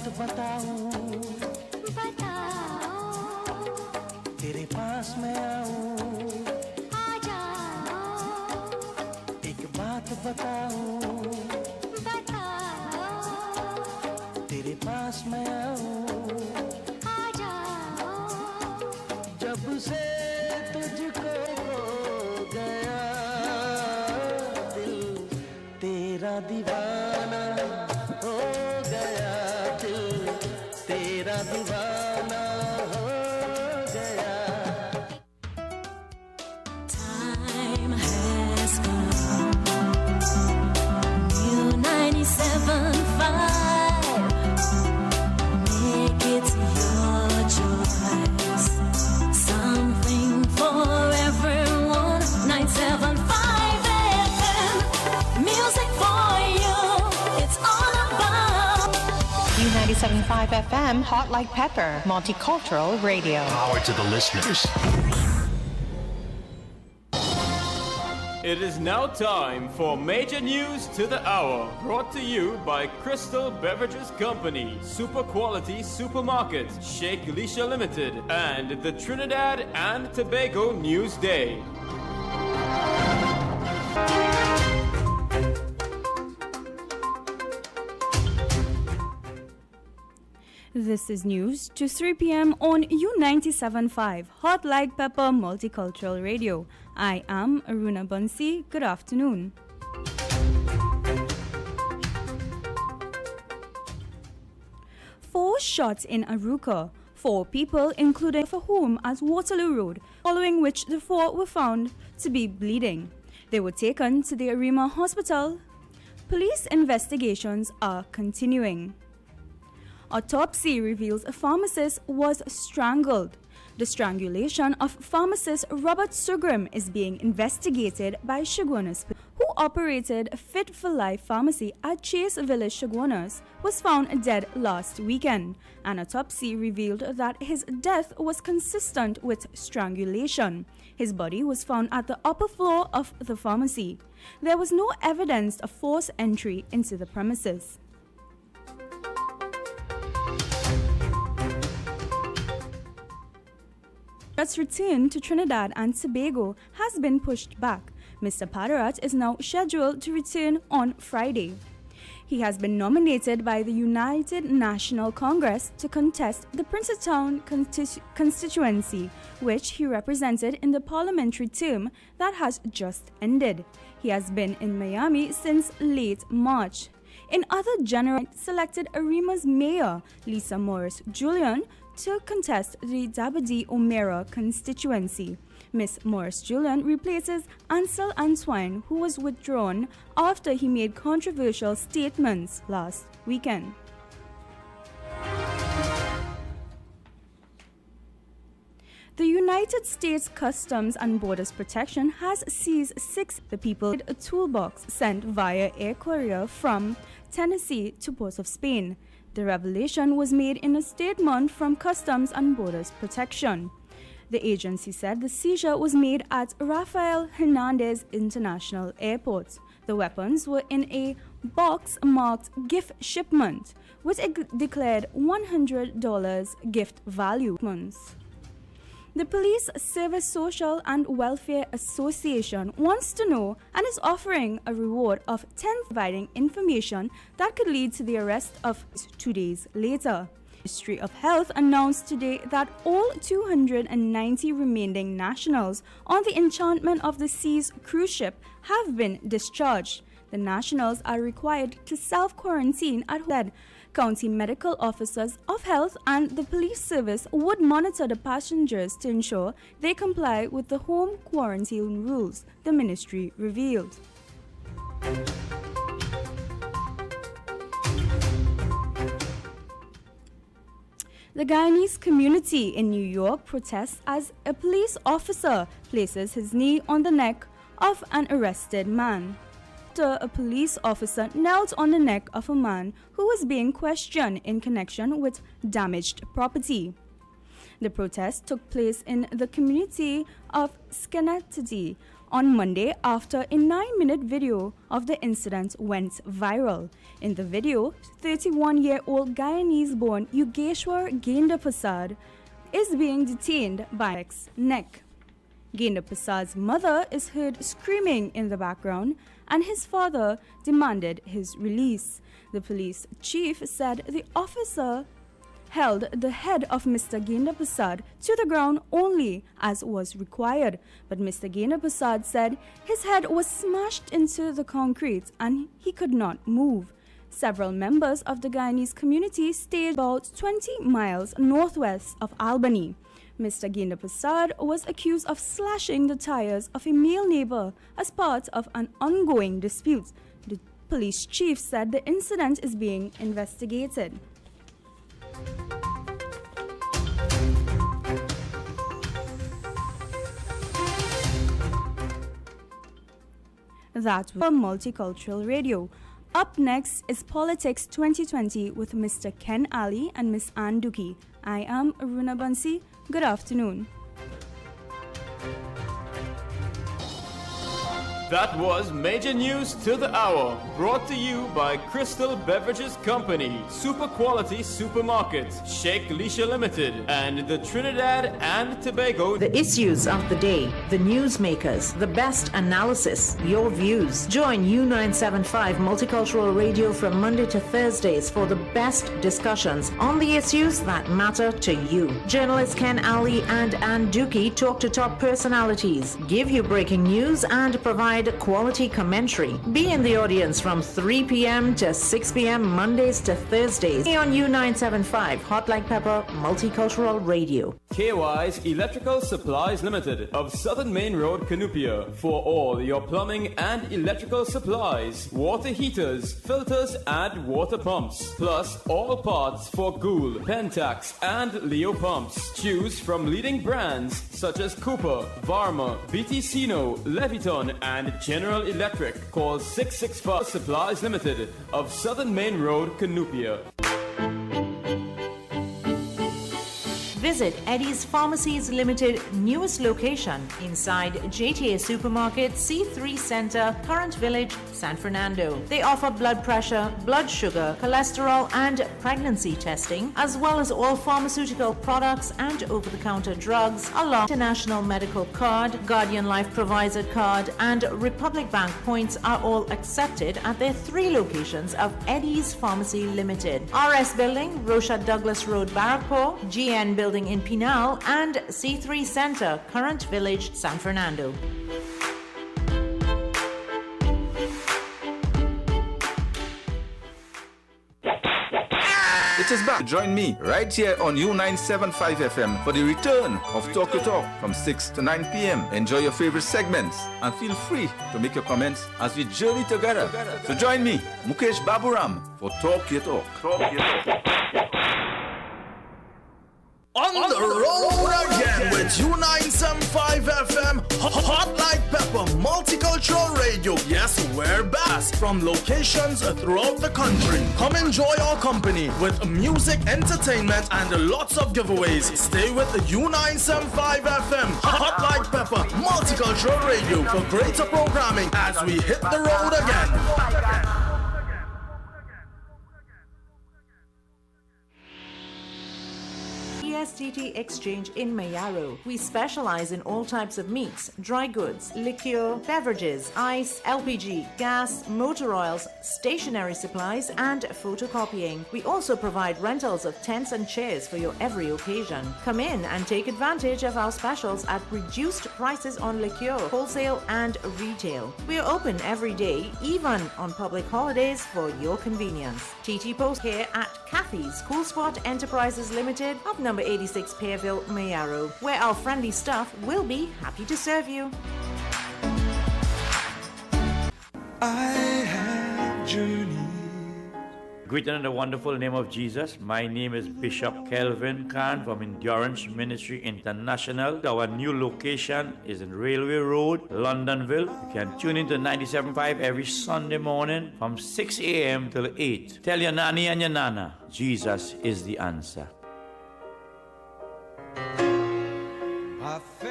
बात बताऊं, बताओ, तेरे पास मैं आऊं, आ जाओ, एक बात बताऊं, बताओ, तेरे पास मैं आऊं, आ जाओ, जब से तुझको खो गया दिल तेरा दीवाना हो गया, दिल तेरा दीवाना हो गया। Time has come. New 97.5. Make it your choice. Something for everyone. 97.5 FM. Music for you. It's all about. U97.5 FM, Hot Like Pepper, Multicultural Radio. Power to the listeners. It is now time for Major News to the Hour, brought to you by Crystal Beverages Company, Super Quality Supermarket, Sheikh Elisha Limited, and the Trinidad and Tobago News Day. This is news to 3 p.m. on U97.5 Hot Like Pepper Multicultural Radio. I am Aruna Bansi. Good afternoon. Four shots in Aruka. 4 people, including a home at Waterloo Road, following which the 4 were found to be bleeding. They were taken to the Arima Hospital. Police investigations are continuing. Autopsy reveals a pharmacist was strangled. The strangulation of pharmacist Robert Sugrim is being investigated by Chaguanas, who operated a Fit for Life pharmacy at Chase Village, Chaguanas, was found dead last weekend. An autopsy revealed that his death was consistent with strangulation. His body was found at the upper floor of the pharmacy. There was no evidence of forced entry into the premises. Padarat's return to Trinidad and Tobago has been pushed back. Mr. Padarat is now scheduled to return on Friday. He has been nominated by the United National Congress to contest the Princeton constituency, which he represented in the parliamentary term that has just ended. He has been in Miami since late March. In other general selected Arima's mayor, Lisa Morris Julian, to contest the Dabadi O'Meara constituency. Ms. Morris Julian replaces Ansel Antoine, who was withdrawn after he made controversial statements last weekend. The United States Customs and Borders Protection has seized 6 the people in a toolbox sent via air courier from Tennessee to Port of Spain. The revelation was made in a statement from Customs and Borders Protection. The agency said the seizure was made at Rafael Hernandez International Airport. The weapons were in a box marked gift shipment, with a declared $100 gift value. The Police Service Social and Welfare Association wants to know and is offering a reward of 10 providing information that could lead to the arrest of 2 days later. The Ministry of Health announced today that all 290 remaining nationals on the Enchantment of the Seas cruise ship have been discharged. The nationals are required to self-quarantine at home. County medical officers of health and the police service would monitor the passengers to ensure they comply with the home quarantine rules, the ministry revealed. The Guyanese community in New York protests as a police officer places his knee on the neck of an arrested man. A police officer knelt on the neck of a man who was being questioned in connection with damaged property. The protest took place in the community of Schenectady on Monday after a 9-minute video of the incident went viral. In the video, 31-year-old Guyanese-born Yogeshwar Genda Prasad is being detained by his neck. Genda Prasad's mother is heard screaming in the background, and his father demanded his release. The police chief said the officer held the head of Mr. Genda Prasad to the ground only as was required, but Mr. Genda Prasad said his head was smashed into the concrete and he could not move. Several members of the Guyanese community stayed about 20 miles northwest of Albany. Mr. Genda Prasad was accused of slashing the tires of a male neighbor as part of an ongoing dispute. The police chief said the incident is being investigated. That was Multicultural Radio. Up next is Politics 2020 with Mr. Ken Ali and Miss Ann Duki. I am Aruna Bansi. Good afternoon. That was Major News to the Hour, brought to you by Crystal Beverages Company, Super Quality Supermarket, Sheikh Lisha Limited, and the Trinidad and Tobago. The issues of the day, the newsmakers, the best analysis, your views. Join U975 Multicultural Radio from Monday to Thursdays for the best discussions on the issues that matter to you. Journalists Ken Ali and Ann Duki talk to top personalities, give you breaking news, and provide quality commentary. Be in the audience from 3 p.m. to 6 p.m. Mondays to Thursdays on U975 Hot Like Pepper Multicultural Radio. KY's Electrical Supplies Limited of Southern Main Road, Canupia, for all your plumbing and electrical supplies, water heaters, filters, and water pumps, plus all parts for Gould, Pentax, and Leo pumps. Choose from leading brands such as Cooper, Varma, BTCino, Leviton, and General Electric. Call 665 Supplies Limited of Southern Main Road, Canupia. Visit Eddie's Pharmacies Limited newest location inside JTA Supermarket, C3 Center, Current Village, San Fernando. They offer blood pressure, blood sugar, cholesterol, and pregnancy testing, as well as all pharmaceutical products and over-the-counter drugs, along International Medical Card, Guardian Life Provider Card, and Republic Bank points are all accepted at their 3 locations of Eddie's Pharmacy Limited. RS Building, Rocha Douglas Road, Barrackpore, GN Building in Pinal, and C3 Center, Current Village, San Fernando. It is back. Join me right here on U975 FM for the return of Talk Your Talk from 6 to 9 p.m. Enjoy your favorite segments and feel free to make your comments as we journey together. So join me, Mukesh Baburam, for Talk Your Talk. Talk Your Talk. On the road again with U975 FM, Hot Like Pepper Multicultural Radio. Yes, we're back from locations throughout the country. Come enjoy our company with music, entertainment, and lots of giveaways. Stay with the U975 FM, Hot Like Pepper Multicultural Radio for greater programming as we hit the road again. ESTT Exchange in Mayaro. We specialize in all types of meats, dry goods, liquor, beverages, ice, LPG, gas, motor oils, stationery supplies, and photocopying. We also provide rentals of tents and chairs for your every occasion. Come in and take advantage of our specials at reduced prices on liquor, wholesale, and retail. We are open every day, even on public holidays, for your convenience. TT Post here at Kathy's Cool Spot Enterprises Limited of number 86 Pearville, Mayaro, where our friendly staff will be happy to serve you. I have journeyed. Greeted in the wonderful name of Jesus. My name is Bishop Kelvin Khan from Endurance Ministry International. Our new location is in Railway Road, Londonville. You can tune into 97.5 every Sunday morning from 6 a.m. till 8. Tell your nanny and your nana, Jesus is the answer.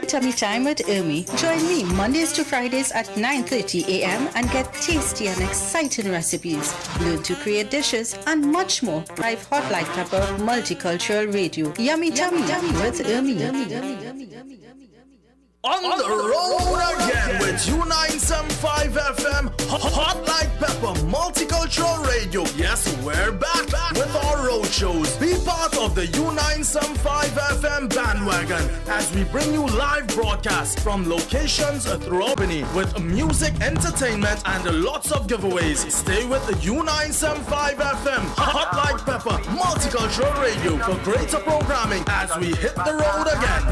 Tummy Time with Ermi. Join me Mondays to Fridays at 9:30 a.m. and get tasty and exciting recipes. Learn to create dishes and much more. Live Hot Like Pepper Multicultural Radio. Yummy Tummy with Ermi. On the road again with U975 FM, Hot Like Pepper Multicultural Radio. Yes, we're back with our road shows. Be part of the U975 FM bandwagon as we bring you live broadcasts from locations throughout Albany with music, entertainment, and lots of giveaways. Stay with the U975 FM, Hot Like Pepper Multicultural Radio for greater programming as we hit the road again.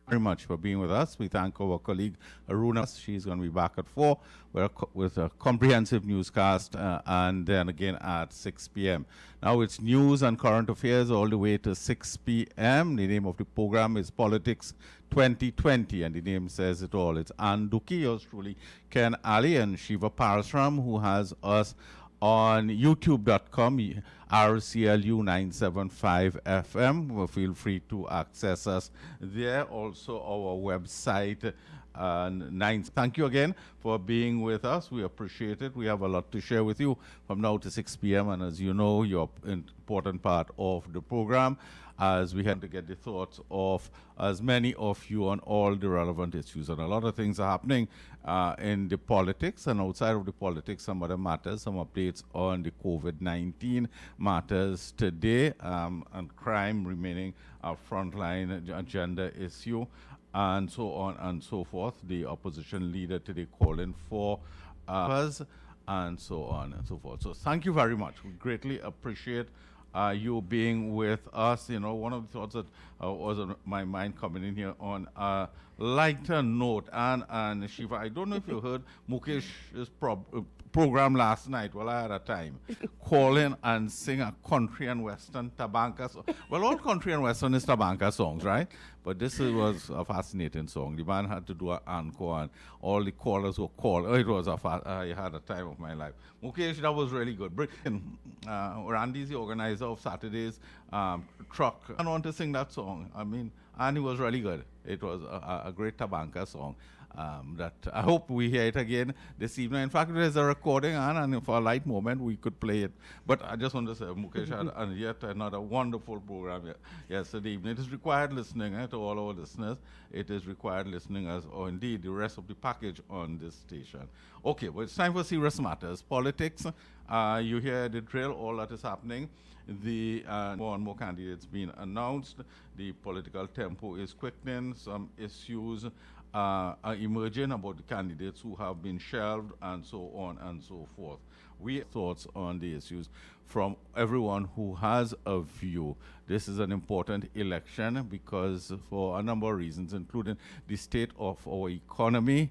Very much for being with us. We thank our colleague Aruna. She's going to be back at 4 with a comprehensive newscast and then again at 6 p.m. Now it's news and current affairs all the way to 6 p.m. The name of the program is Politics 2020 and the name says it all. It's Ann Duki, yours truly, Ken Ali and Shiva Parasram, who has us on youtube.com, RCLU 975 FM. Well, feel free to access us there. Also, our website. Thank you again for being with us. We appreciate it. We have a lot to share with you from now to 6 p.m. And as you know, you're an important part of the program as we had to get the thoughts of as many of you on all the relevant issues. And a lot of things are happening in the politics and outside of the politics, some other matters, some updates on the COVID-19 matters today, and crime remaining a frontline agenda issue, and so on and so forth. The opposition leader today calling for us, and so on and so forth. So thank you very much. We greatly appreciate you being with us. You know, one of the thoughts that was on my mind coming in here on a lighter note, and Shiva, I don't know if you heard Mukesh's program last night. Well, I had a time call in and sing a country and western tabanka song. Well, all country and western is tabanka songs, right? But this was a fascinating song. The man had to do an encore, and all the callers were called. Oh, it was I had a time of my life. Mukesh, that was really good. Randy's the organizer of Saturday's truck. I want to sing that song. I mean, and it was really good. It was a great tabanka song. That I hope we hear it again this evening. In fact, there's a recording, and for a light moment, we could play it. But I just want to say, Mukesh had yet another wonderful program yesterday evening. It is required listening to all our listeners. It is required listening, or indeed the rest of the package on this station. Okay, well, it's time for serious matters. Politics, you hear the drill, all that is happening. The more and more candidates being announced. The political tempo is quickening. Some issues are emerging about the candidates who have been shelved and so on and so forth. We have thoughts on the issues from everyone who has a view. This is an important election because for a number of reasons, including the state of our economy.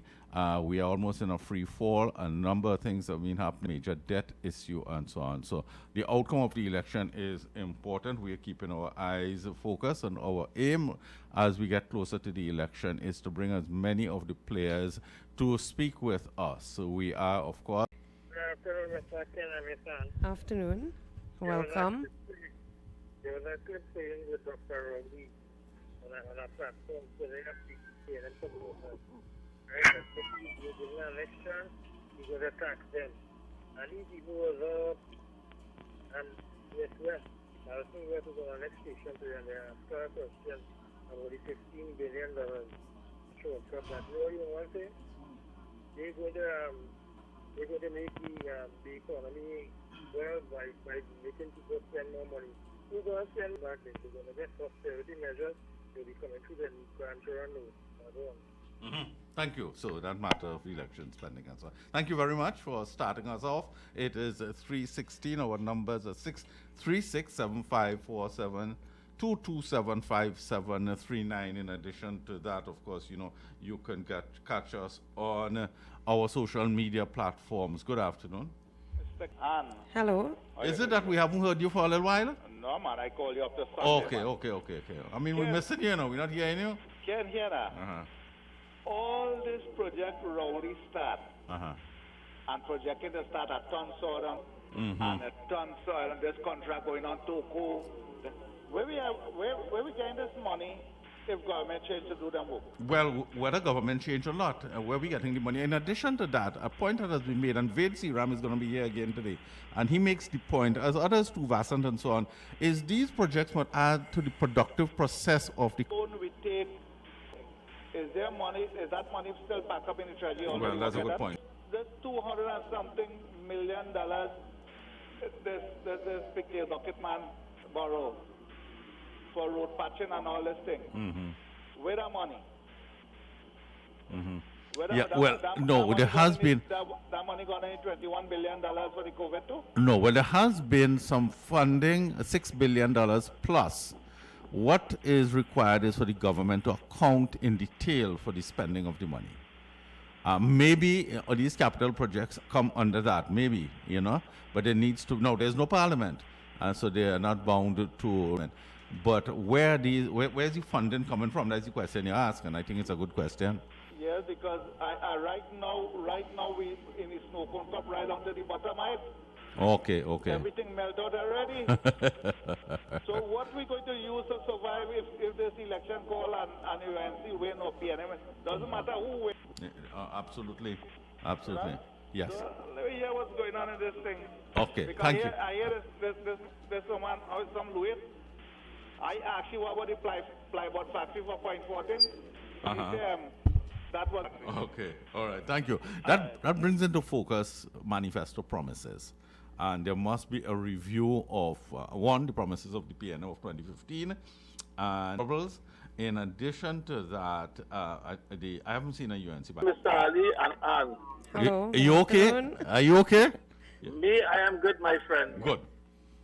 We are almost in a free fall. A number of things have been happening, major debt issue and so on. So the outcome of the election is important. We are keeping our eyes focused, and our aim as we get closer to the election is to bring as many of the players to speak with us. So we are, of course. Good afternoon, Mr. Ken. Afternoon. Welcome. There was a good saying with Dr. Rowley on a platform today of the and promotion. Right? That if you do an election, you're going to tax them. And these people was up and west. I was thinking to go on the next station today, and they asked her a question about the $15 billion shortcut. That you know what you want to say? They're going to make the economy well by making people spend more money. Who's going to spend back then? They're going to get austerity measures. They'll be coming through the grandchildren notes. Thank you. So that matter of election spending and so on. Thank you very much for starting us off. It is 3:16. Our numbers are 6367547. 2275739. In addition to that, of course, you know, you can catch us on our social media platforms. Good afternoon. Hello. Is it that we haven't heard you for a little while? No, man, I call you up to Sunday. Okay. I mean, we're missing you now. We're not hearing you. Can't hear that. All this project Rowley start. And projecting to start at Ton Southern and at Ton Soil and this contract going on to go. where we getting this money if government change to do them work? Well, whether government change or not, where we getting the money. In addition to that, a point that has been made, and Ved Seram is going to be here again today, and he makes the point, as others too, Vassant and so on, is these projects must add to the productive process of the... Loan we take, is there money, is that money still back up in the treasury? Well, that's a good point. There's $200 and something million this PK Bucket man borrow for road patching and all this thing. Mm-hmm. Where the money? Mm-hmm. Whether Yeah, that- well, that- no, that there money has gonna been... need- That money going to need $21 billion for the COVID too? No, well, there has been some funding, $6 billion plus. What is required is for the government to account in detail for the spending of the money. Maybe these capital projects come under that, maybe, you know, but there needs to, no, there's no parliament, so they are not bound to, but where's the funding coming from? That's the question you ask, and I think it's a good question. Yes, because I right now we in the snow cone cup right down to the bottom height. Okay. Everything melted out already. So what we going to use to survive if this election call and UNC win or PNM? Doesn't matter who wins. Absolutely. Yes. So let me hear what's going on in this thing. Okay, Because thank you. I hear this woman, some Louis. I asked you about the plywood factory for Point 14. That was... Okay, all right, thank you. That brings into focus manifesto promises. And there must be a review of, one, the promises of the PNM of 2015, and in addition to that, I haven't seen a UNC. Mr. Ali and Ann. Hello. Are you okay? Are you okay? Me, I am good, my friend. Good.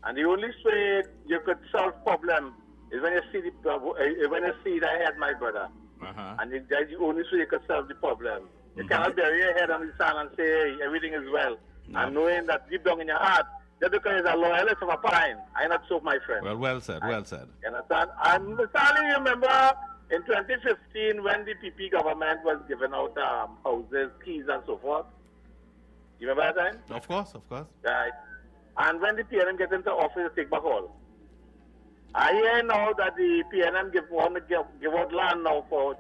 And the only way you could solve problem is when you see the head, my brother. And that's the only way you could solve the problem. You cannot bury your head on the sand and say, hey, everything is well. And knowing that deep down in your heart, just because it's a loyalist of a pine, I not so, my friend. Well said, well said. You understand? And Mr. Ali, you remember in 2015 when the PP government was giving out houses, keys and so forth? You remember that time? Of course. Right. And when the PNM get into office, they take back all. I hear now that the PNM give out land now for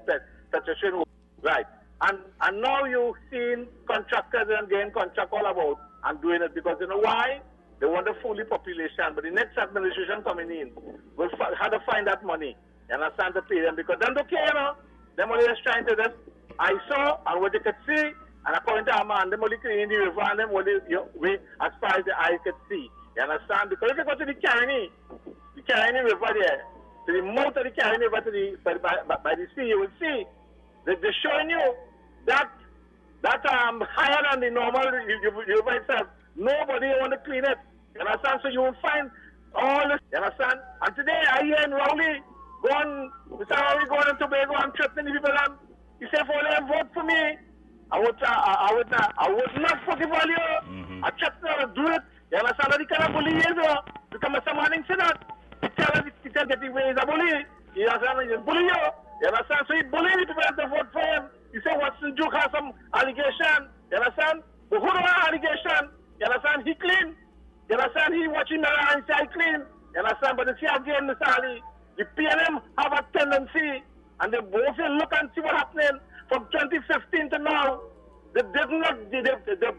petition. Right. And now you've seen contractors and getting contract all about and doing it because you know why? They want a fully population, but the next administration coming in will have to find that money. You understand, to pay them because them don't care, you know. Them only just trying to just, I saw and what they could see, and according to our man, them only cleaning the river and them only way as far as the eye could see. You understand? Because if you go to the Caroni River there, to the mouth of the Caroni River to the, by the sea, you will see that they're showing you that higher than the normal river itself. Nobody want to clean it. You understand? So you will find all this. You understand? And today I hear in Rowley, Mr. Rowley going to Tobago and threatening the people. And he said, for them, vote for me. I would not forgive all you. I threaten to do it. You understand? That he cannot bully you. Because Mr. Manning said that. He tell get away as a bully. You understand? He bully you. You understand? So he bullied the people to vote for him. He said, Watson Duke has some allegation. You understand? But who don't have allegation? You understand? He clean. You understand? He watching the and say, I clean. You understand? But you see again, Mr. Ali, the PNM have a tendency, and they both look and see what's happening from 2015 to now. They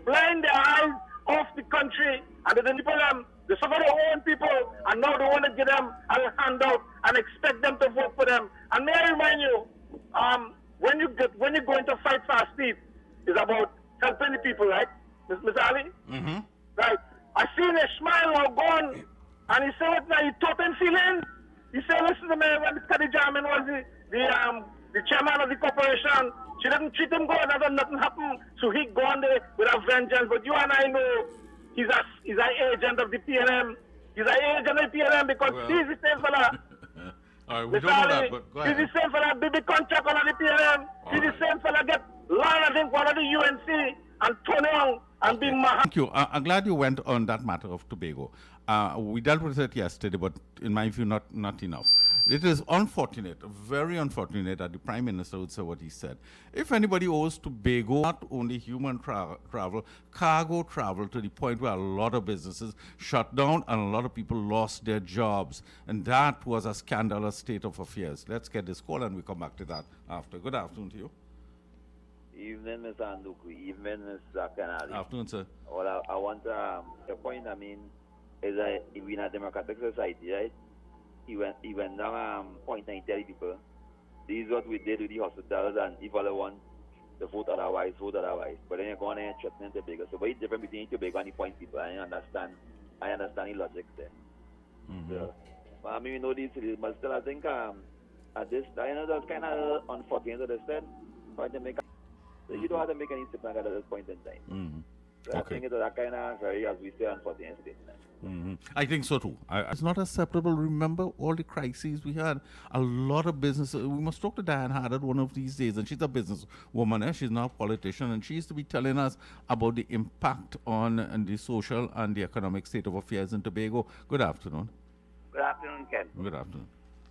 blind their eyes off the country, and they suffer their own people, and now they want to give them a handout and expect them to vote for them. And may I remind you, when you go into fight for a seat, it's about helping the people, right, Mr. Ali? Right. I seen a smile now gone, and he said, what now, he totem feeling? He said, listen to me, when Mr. Jarman was the chairman of the corporation, she didn't treat him good, nothing happened, so he gone there with a vengeance. But you and I know he's an agent of the PNM. He's an agent of the PNM because he's the same fella. All right, we don't know that, but go ahead. He's the same fella, big contract on the PNM. He's the same fella, get land, I think, one of the UNC and turn on and be mad. Thank you. I'm glad you went on that matter of Tobago. We dealt with it yesterday, but in my view, not enough. It is unfortunate, very unfortunate that the Prime Minister would say what he said. If anybody owes Tobago not only human travel, cargo travel, to the point where a lot of businesses shut down and a lot of people lost their jobs. And that was a scandalous state of affairs. Let's get this call and we come back to that after. Good afternoon to you. Evening, Mr. Anduku. Evening, Mr. Canali. Afternoon, sir. Well, I want the point, is that in a democratic society, right? He went down point and tell people, this is what we did with the hospitals, and if other want to vote otherwise, vote otherwise. But then you're going and threatening Tobago. So very different between Tobago and the point people. I understand the logic there. So, we know these, but still I think at this, that's kind of unfortunate to understand. So you don't have to make any statement at this point in time. So I think it's that kind of very, as we say, unfortunate statement. I think so too. It's not acceptable. Remember all the crises we had. A lot of businesses. We must talk to Diane Haddad one of these days, and she's a businesswoman. She's now a politician, and she used to be telling us about the impact on the social and the economic state of affairs in Tobago. Good afternoon. Good afternoon, Ken. Good afternoon.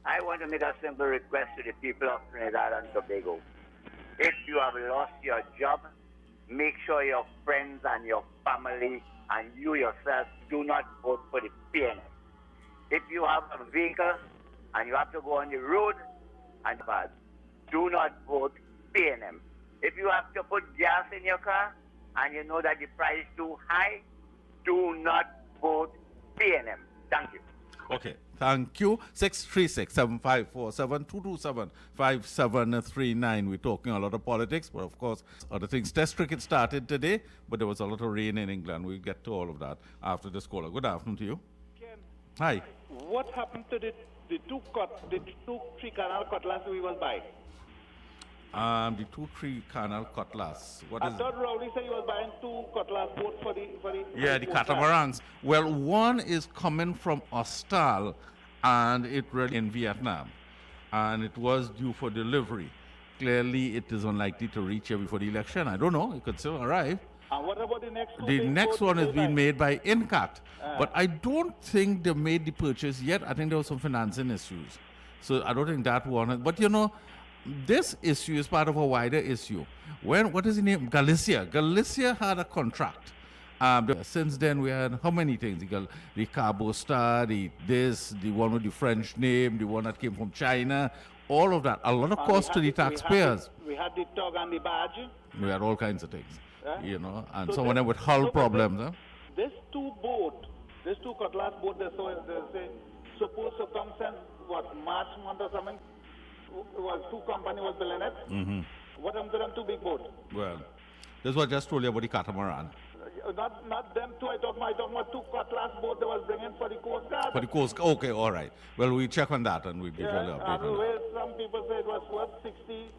I want to make a simple request to the people of Trinidad and Tobago. If you have lost your job, make sure your friends and your family and you yourself do not vote for the PNM. If you have a vehicle and you have to go on the road and bad, do not vote PNM. If you have to put gas in your car and you know that the price is too high, do not vote PNM. Thank you. Okay, thank you. 636-7547-227-5739. We're talking a lot of politics, but of course, other things. Test cricket started today, but there was a lot of rain in England. We'll get to all of that after this caller. Good afternoon to you. Ken, hi. What happened to the two three-canal cutlass we was buying? The 2-3 canal cutlass. I thought Rowley said he was buying 2 cutlass boats for the the catamarans. Well, one is coming from Austral, and it really in Vietnam, and it was due for delivery. Clearly, it is unlikely to reach here before the election. I don't know. It could still arrive. And what about the next one? The next one is being made by Incat, but I don't think they made the purchase yet. I think there were some financing issues, so I don't think that one. But this issue is part of a wider issue. What is the name? Galicia. Galicia had a contract. Since then, we had how many things? The Cabo Star, the one with the French name, the one that came from China, all of that. A lot of cost to the taxpayers. We had the tug and the barge. We had all kinds of things, and so some of them with hull problems. This 2 cutlass boat, they say, supposed to come since, March month or something? Was 2 companies was building it. What happened to them 2 big boats? Well, this is what I just told you about the catamaran. Not them 2. I talking about 2 cutlass boats they was bringing for the Coast Guard. For the Coast Guard. Okay, all right. Well, we check on that and we'll give you an update on that. Some people say it was worth 60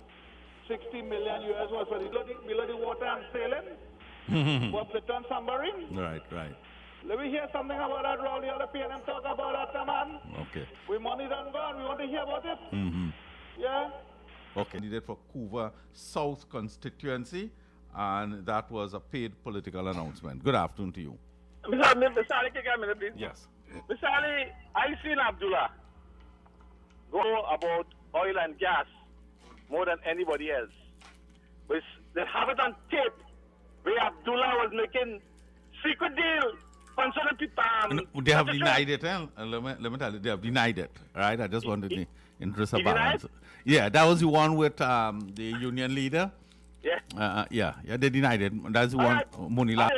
million US was for below the water and sailing. For Platon submarine. Right. Let me hear something about that, Rowley. All the PNM talk about that, man. Okay. We money done gone. We want to hear about it. Yeah. Okay. Needed for Couva South constituency, and that was a paid political announcement. Good afternoon to you. Mr. Ali, take a minute, please. Yes. Mr. Ali, I seen Abdullah go about oil and gas more than anybody else. But they have it on tape where Abdullah was making secret deal. They have denied it. Let me tell you, they have denied it. Right? I just wanted the interest of balance. Yeah, that was the one with the union leader. Yeah. They denied it. That's the one, Munila.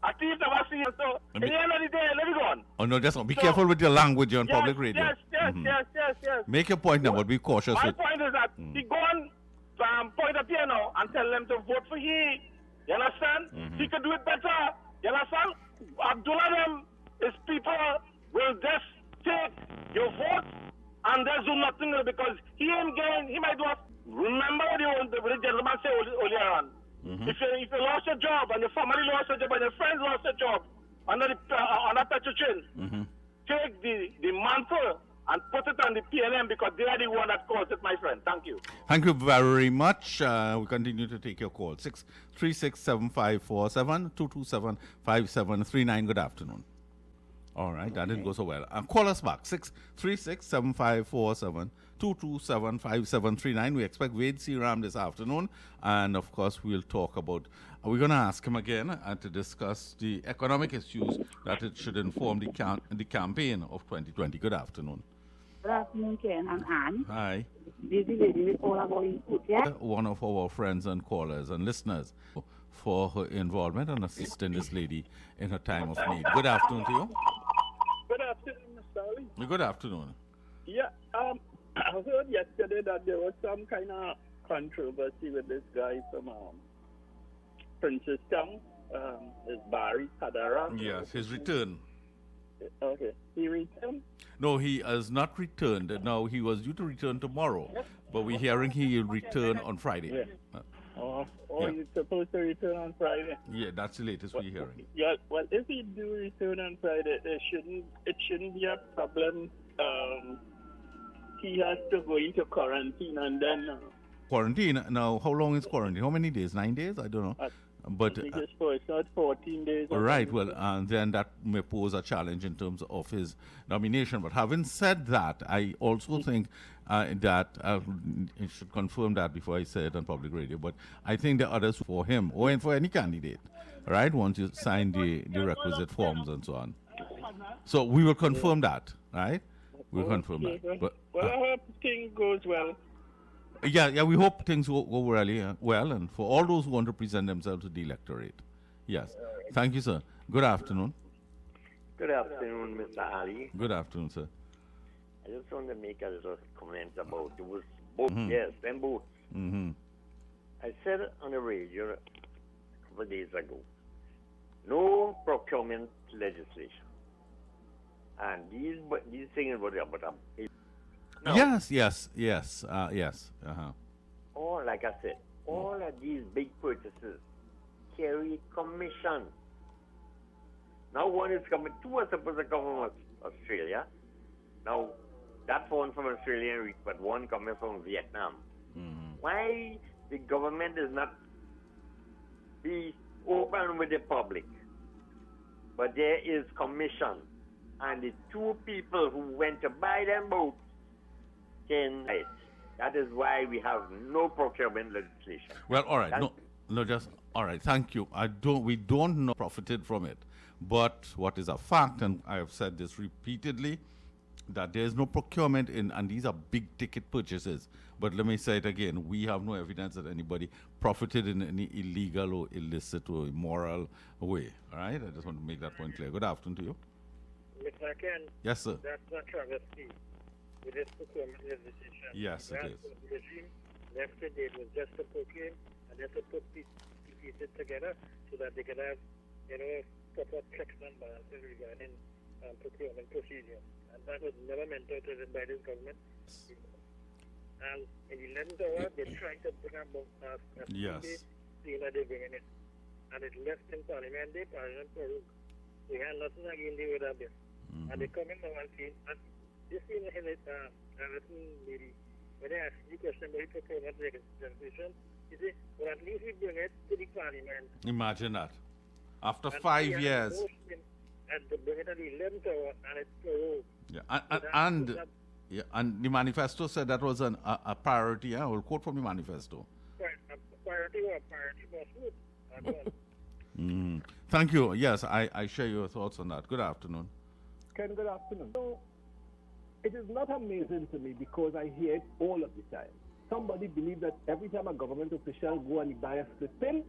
I think never seen it. So, at the end of the day, let me go on. Oh, no, just be careful with your language on public radio. Yes. Make your point now, but be cautious. My point is that he go on point up here now and tell them to vote for he. You understand? He could do it better. You understand? Abdullah them is people will just take your vote and they do nothing because he ain't gain. He might do. Remember what the gentleman said earlier on. If you lost your job and your family lost your job and your friends lost your job under the petrol chain, take the mantle and put it on the PNM because they are the one that caused it, my friend. Thank you. Thank you very much. We continue to take your call. 636-7547-227-5739. Good afternoon. All right, that didn't go so well. Call us back, 636-7547-227-5739. We expect Wade Searam this afternoon. And, of course, we'll talk about, we're going to ask him again to discuss the economic issues that it should inform the campaign of 2020. Good afternoon. Good afternoon, Ken and Anne. Hi. Busy lady with all our input, yeah? One of our friends and callers and listeners for her involvement and assisting this lady in her time of need. Good afternoon to you. Good afternoon, Mr. Ali. Good afternoon. Yeah, I heard yesterday that there was some kind of controversy with this guy from Princess Town, this Barry Kadara. Yes, his return. Okay, he returned? No, he has not returned. Now, he was due to return tomorrow, but we're hearing he will return on Friday. Yeah. He's supposed to return on Friday? Yeah, that's the latest we're hearing. Yeah, well, if he do return on Friday, it shouldn't be a problem. He has to go into quarantine and then... Quarantine? Now, how long is quarantine? How many days? 9 days? I don't know. But I think it's not 14 days. right, well, and then that may pose a challenge in terms of his nomination. But having said that, I also think that I should confirm that before I say it on public radio. But I think the others for him or for any candidate, right? Once you sign the requisite forms and so on. So we will confirm that, right? We'll confirm that. But, well, I hope things goes well. Yeah, we hope things go really well, and for all those who want to present themselves to the electorate. Yes. Thank you, sir. Good afternoon. Good afternoon, Mr. Ali. Good afternoon, sir. I just want to make a little comment about those boats. Yes, them boats. Mm-hmm. I said on the radio a couple of days ago, no procurement legislation. And these things were about no. Yes. All, like I said, all of these big purchases carry commission. Now one is coming, two are supposed to come from Australia. Now, that's one from Australia, but one coming from Vietnam. Mm-hmm. Why the government is not be open with the public? But there is commission. And the two people who went to buy them boats can buy it. That is why we have no procurement legislation. Well, all right. All right. Thank you. We don't know profited from it. But what is a fact, and I have said this repeatedly, that there is no procurement and these are big ticket purchases. But let me say it again, we have no evidence that anybody profited in any illegal or illicit or immoral way. All right? I just want to make that point clear. Good afternoon to you. Mr. Ken. Yes, sir. That's not travesty. With this procurement legislation. Yes, it is. The regime left it was just to proclaim and just to put pieces together so that they could have, proper checks and balances regarding procurement procedure. And that was never meant to be by this government. And in the 11th hour, they tried to bring up a yes. thing that they bringing it. And it left in Parliament Day, Parliament Peru. They had nothing again to do with that. And they come in now and see, and this thing in it, lady, when I ask you a question about procurement legislation, you say, well, at least we bring it to the Parliament. Imagine that. After 5 years. And they bring it at the 11th hour, and it's Peru. Yeah, and the manifesto said that was a priority. Yeah, we'll quote from the manifesto. Priority for food. Thank you. Yes, I share your thoughts on that. Good afternoon. Ken, good afternoon. So, it is not amazing to me because I hear it all of the time. Somebody believes that every time a government official go and he buy a split pill,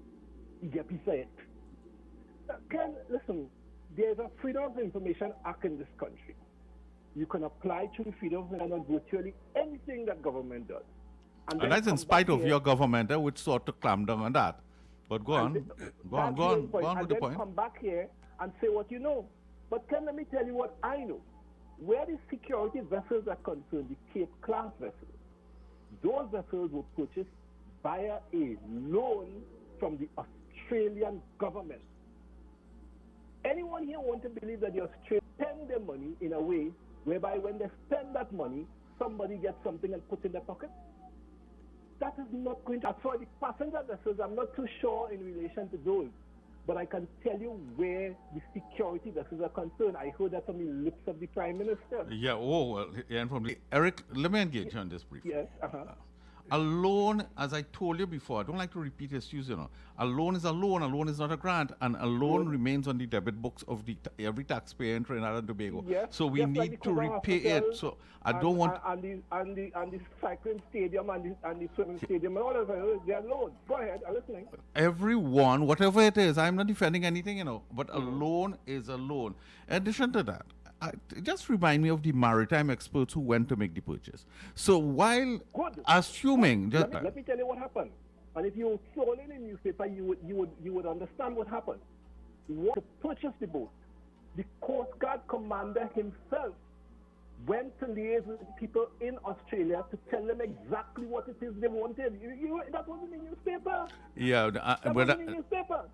he get a piece of it. Ken, listen, there's a Freedom of Information Act in this country. You can apply to the Freedom of Information on virtually anything that government does. And that's in spite of your government, which sought to clamp down on that. But go on with the point. Come back here and say what you know. But Ken, let me tell you what I know. Where the security vessels are concerned, the Cape class vessels, those vessels were purchased via a loan from the Australian government. Anyone here want to believe that the Australians spend their money in a way whereby when they spend that money, somebody gets something and puts in their pocket? That is not going to... As for the passenger vessels, I'm not too sure in relation to those. But I can tell you where the security vessels are concerned. I heard that from the lips of the Prime Minister. Yeah, and from Eric, let me engage on this briefly. Yes, A loan, as I told you before, I don't like to repeat excuse, a loan is a loan. A loan is not a grant, and a loan remains on the debit books of every taxpayer in Trinidad and Tobago. Yes, so we just like need the to Cuba repay Hospital it. So I don't want. And the cycling stadium and the swimming stadium and all of it, they are loans. Go ahead, I'm listening. Everyone, whatever it is, I'm not defending anything, but a loan is a loan. In addition to that, just remind me of the maritime experts who went to make the purchase. So while assuming, let me tell you what happened. And if you saw it in the newspaper, you would understand what happened. To purchase the boat, the Coast Guard commander himself went to liaise with people in Australia to tell them exactly what it is they wanted. That was in the newspaper. Yeah, that was in the newspaper.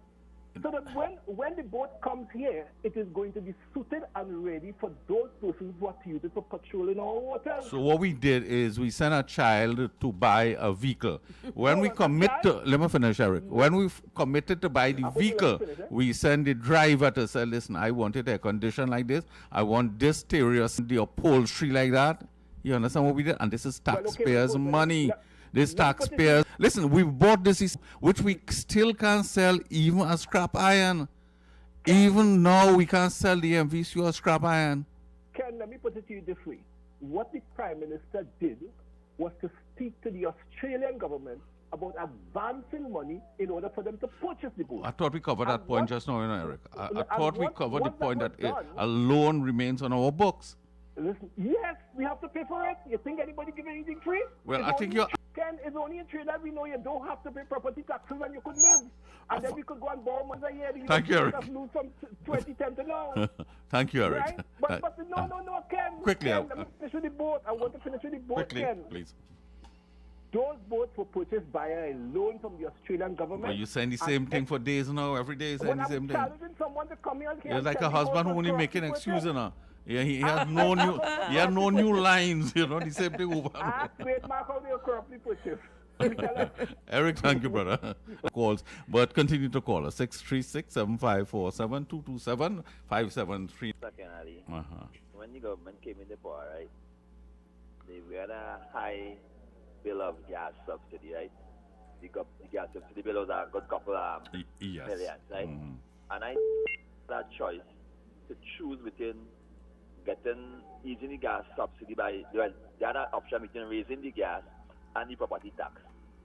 So that when the boat comes here, it is going to be suited and ready for those persons who are to use it for patrolling our waters. So what we did is we sent a child to buy a vehicle. When we commit to, let me finish, Eric. When we committed to buy the vehicle, we send the driver to say, listen, I want it air conditioned like this. I want this stereo, the upholstery like that. You understand what we did? And this is taxpayers' money. This taxpayers. Listen, we bought this, which we still can't sell even as scrap iron. Even now, we can't sell the MVCU as scrap iron. Ken, let me put it to you this way. What the Prime Minister did was to speak to the Australian government about advancing money in order for them to purchase the boat. I thought we covered that point just now, Eric. I thought we covered the point that a loan remains on our books. Listen, yes, we have to pay for it. You think anybody give anything free? Well, I think you're... Ken, it's only in Trinidad we know you don't have to pay property taxes and you could live. And then we could go and borrow money a year. Thank you, Eric. Lose from 2010 to now. Thank you, Eric. Right? But no, Ken. Quickly, Ken, let me finish with the boat. I want to finish with the boat, quickly, Ken. please. Those boats were purchased by a loan from the Australian government. But you saying the same thing for days now. Every day saying the same thing. I'm challenging someone to come here and You're like a husband who only making excuses now. Yeah, he has no new. He has no new lines. The same thing over. Ask Great Mark how they are corruptly purchased. Eric, thank you, brother. Calls, but continue to call us 636-7547-227-573. When the government came in the power, right? We had a high bill of gas subsidy, right? The gas subsidy bill was a good couple of millions, right? And I that choice to choose between getting easing the gas subsidy by the other option between raising the gas and the property tax.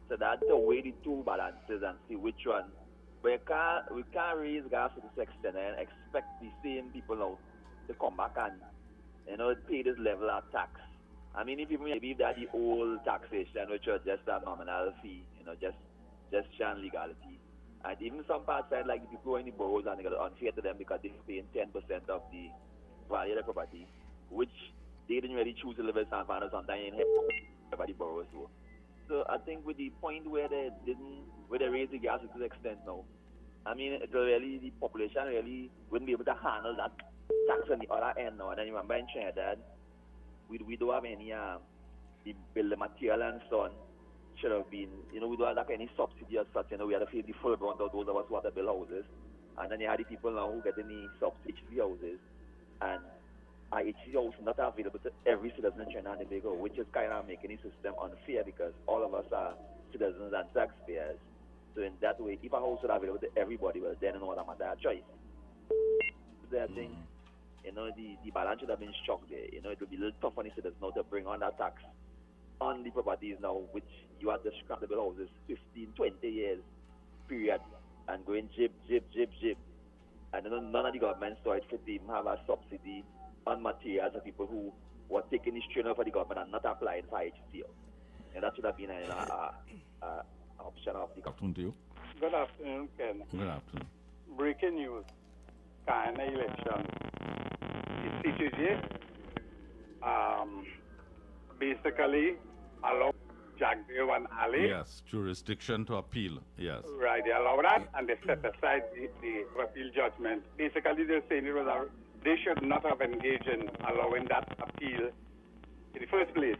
So that's the way the two balances and see which one. But we can't raise gas to this extent and expect the same people now to come back and pay this level of tax. I mean, if you believe that the old taxation, which was just a nominal fee, just sham legality. And even some parts said like the people who are in the boroughs and they got unfair to them because they're paying 10% of the value of the property, which they didn't really choose to live in San Fernando sometimes by the boroughs. So I think with the point where they raised the gas to this extent now, I mean, the population really wouldn't be able to handle that tax on the other end now. And then you remember in Trinidad, we don't have any the building material and so on should have been, we don't have like any subsidy or such, we had to pay the full brunt of those of us who had to build houses. And then you had the people now who get any subsidy houses. And IHC house not available to every citizen in Trinidad and Tobago, which is kind of making the system unfair because all of us are citizens and taxpayers. So in that way, if a house is available to everybody, well, then no other matter choice. So I think, the balance should have been struck there. It will be a little tough on the citizens now to bring on that tax on the properties now, which you have to scrap the houses 15, 20 years period and going jib. And none of the government saw it fit to even have a subsidy on materials for people who were taking the strain for the government and not applying for HCO. And that should have been an option of the government. To you. Good afternoon, Ken. Good afternoon. Breaking news. Kind of election. The CCJ basically allow Jack Dale and Ali. Yes, jurisdiction to appeal. Yes. Right, they allow that and they set aside the appeal judgment. Basically, they're saying they should not have engaged in allowing that appeal in the first place.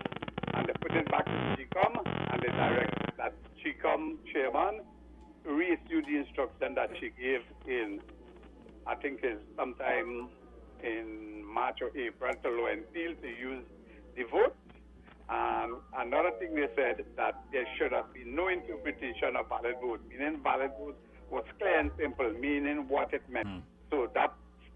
And they put it back to GCOM and they direct that GCOM chairman to reissue the instruction that she gave in, I think is sometime in March or April to Lowen Field to use the vote. And another thing they said that there should have been no interpretation of valid vote, meaning valid vote was clear and simple, meaning what it meant. So that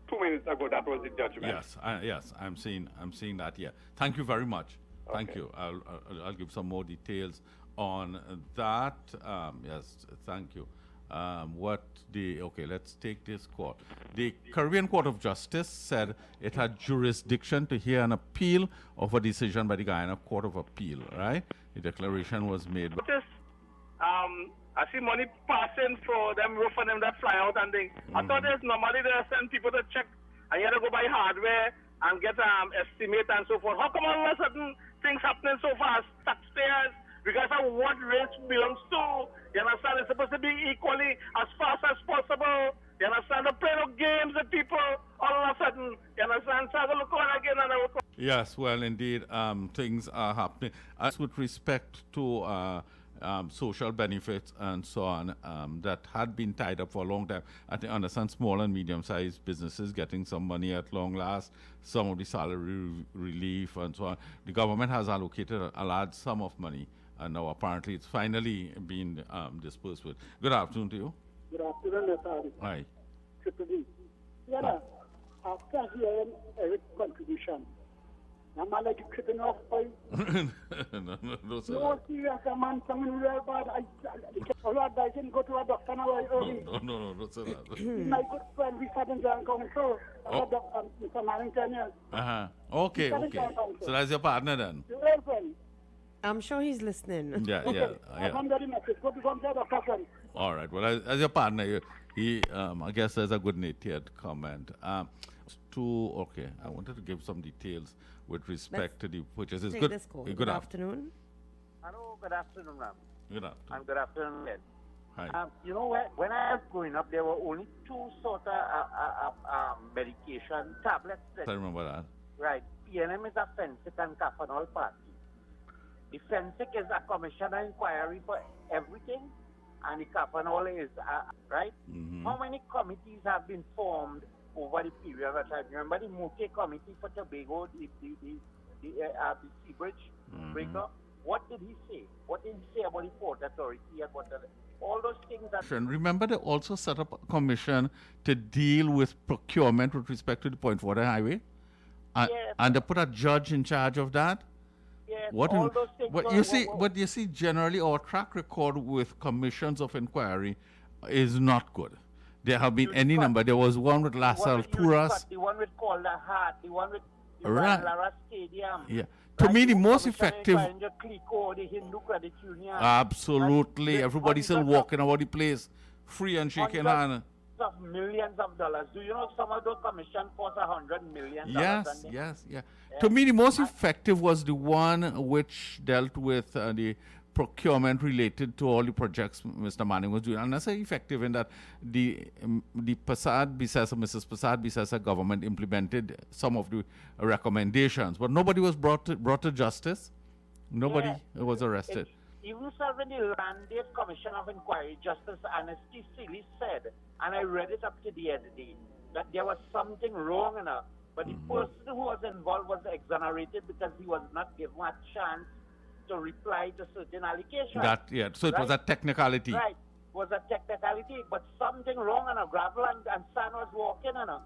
2 minutes ago, that was the judgment. Yes, I'm seeing that here. Thank you very much. Thank you. I'll give some more details on that. Yes, thank you. Let's take this call. The Caribbean Court of Justice said it had jurisdiction to hear an appeal of a decision by the Guyana Court of Appeal, right? The declaration was made. I see money passing for them, rough them that fly out and things. I thought there's normally they send people to check and you have to go buy hardware and get estimate and so forth. How come all of a sudden things happening so fast? Taxpayers, because of what race belongs to, you understand, it's supposed to be equally as fast as possible. You understand, the play no games with people all of a sudden. You understand, so I look on again and I will. Yes, well, indeed, things are happening. As with respect to social benefits and so on that had been tied up for a long time. I think understand small and medium-sized businesses getting some money at long last, some of the salary relief and so on. The government has allocated a large sum of money, and now apparently it's finally been dispersed with. Good afternoon to you. Good afternoon, Mr. Hi. Triple D. After hearing Eric's contribution, I'm not like tripping off by. No, sir. No, serious, man, something real bad. I advise him go to a doctor now early. No, sir. My good friend, we sat in John Council. Mr. Marrington, yes. Okay. So that's your partner then? Your real friend. I'm sure he's listening. Yeah. I'm very message. Go to some doctor friend. All right. Well, as your partner, he I guess there's a good-natured comment. I wanted to give some details with respect to the purchases. Good afternoon. Hello, good afternoon, ma'am. Good afternoon. And good afternoon, Ed. Hi. You know, when I was growing up, there were only two sort of medication tablets. I remember that. Right. PNM is a Fensic and Kafanol party. The Fensic is a commissioner inquiry for everything, and the Kafanol is, right? Mm-hmm. How many committees have been formed over the period of time? Remember the Moke Committee for Tobago, the Sea Bridge breaker? What did he say? What did he say about the Port Authority and all those things that... Remember, they also set up a commission to deal with procurement with respect to the Point Water Highway? Yes. And they put a judge in charge of that? Yes, Those things. But you see, generally our track record with commissions of inquiry is not good. There have been any number. There was one with Las Alturas. The one with Calder Heart, the one with Right. Lara Stadium. Yeah. To me, the most effective... The Hindu Credit Union. Absolutely. Everybody's still walking about the place, free and shaking hands. Of millions of dollars. Do you know some of those commissions cost $100 million? Yes. To me, the most effective was the one which dealt with the procurement related to all the projects Mr. Manning was doing. And that's effective in that the Mrs. Prasad Bisesa government implemented some of the recommendations, but nobody was brought to justice. Nobody was arrested. Even serving the Landed Commission of Inquiry, Justice Anasty Seeley said, and I read it up to the other day, that there was something wrong enough, but the person who was involved was exonerated because he was not given a chance to reply to certain allegations. So it was a technicality. Right, it was a technicality, but something wrong enough. Gravel and sand was walking enough.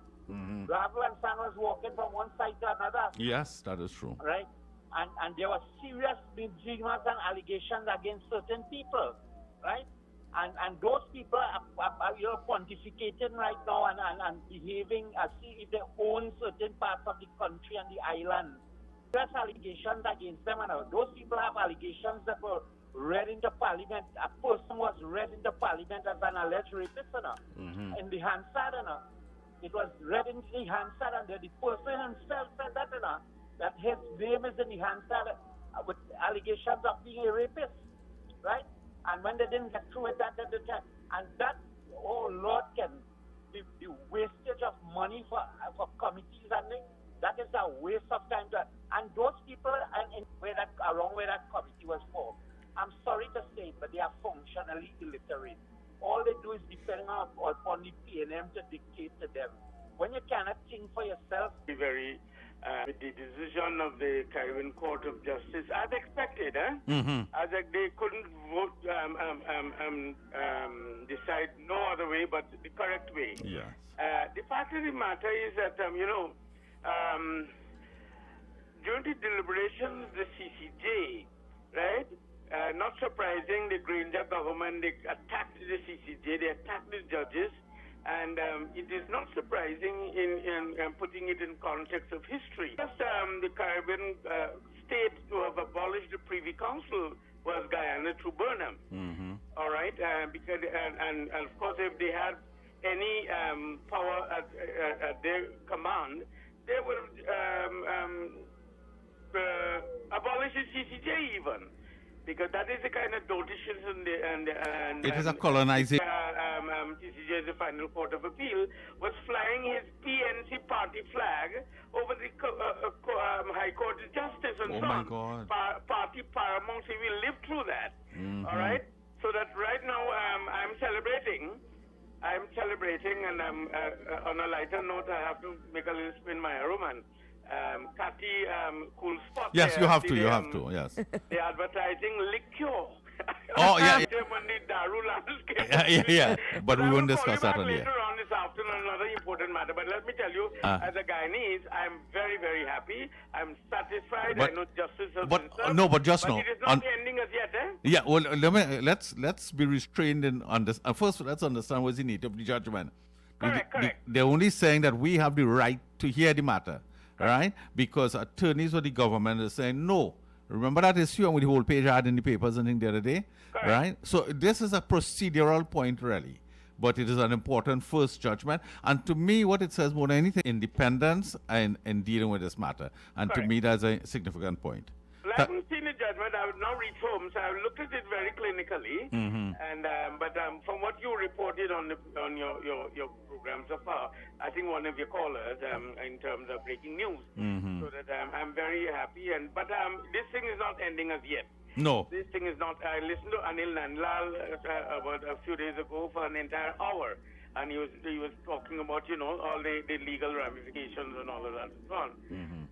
Gravel and sand was walking from one side to another. Yes, that is true. Right? And there were serious misdemeanors and allegations against certain people, right? And those people are pontificating right now and behaving as if they own certain parts of the country and the island. There's allegations against them, and those people have allegations that were read into Parliament. A person was read into Parliament as an alleged rapist, in the Hansard, It was read into the Hansard, and the person himself said that his name is in the Hansard with allegations of being a rapist, right? And when they didn't get through with that, and that, oh Lord, the wastage of money for committees and things, that is a waste of time. And those people around where that committee was formed, I'm sorry to say it, but they are functionally illiterate. All they do is the of the Caribbean Court of Justice, as expected, as they couldn't vote, decide no other way but the correct way. Yes. The fact of the matter is that, during the deliberations, the CCJ, right? Not surprising, the Granger government, they attacked the CCJ, they attacked the judges, and it is not surprising in putting it in context of history. Just the Caribbean state to have abolished the Privy Council was Guyana through Burnham. All right, because and of course, if they had any power at their command, they would abolish the CCJ even. Because that is the kind of dotations and it is a colonization. TCJ, the final court of appeal, was flying his PNC party flag over the High Court of Justice and so on. Oh my God! Party paramountcy. We lived through that. All right. So that right now I'm celebrating, and I'm on a lighter note. I have to make a little spin my arrow, Cathy, cool spot. Yes, there. you have to. You have to. Yes. They're advertising liqueur. Oh yeah. Yeah. Yeah. But we won't discuss that on here. Later on this afternoon, another important matter. But let me tell you, as a Guyanese, I'm very, very happy. I'm satisfied. I know justice has been served. No, but just but now. It is not the ending as yet, eh? Yeah. Well, let's be restrained in first. Let's understand what's the nature of the judgment. Correct. They're only saying that we have the right to hear the matter. Right? Because attorneys of the government are saying no. Remember that issue with the whole page ad in the papers and thing the other day? Correct. Right? So this is a procedural point really. But it is an important first judgment. And to me, what it says more than anything, independence in dealing with this matter. And Correct. to me, that's a significant point. Well, I haven't seen the judgment. I would now reach home, so I've looked at it very clinically. And but from what you reported on your program so far, I think one of your callers in terms of breaking news. So that I'm very happy. But this thing is not ending as yet. No. This thing is not. I listened to Anil Nandlal about a few days ago for an entire hour. And he was talking about, all the legal ramifications and all of that and so on.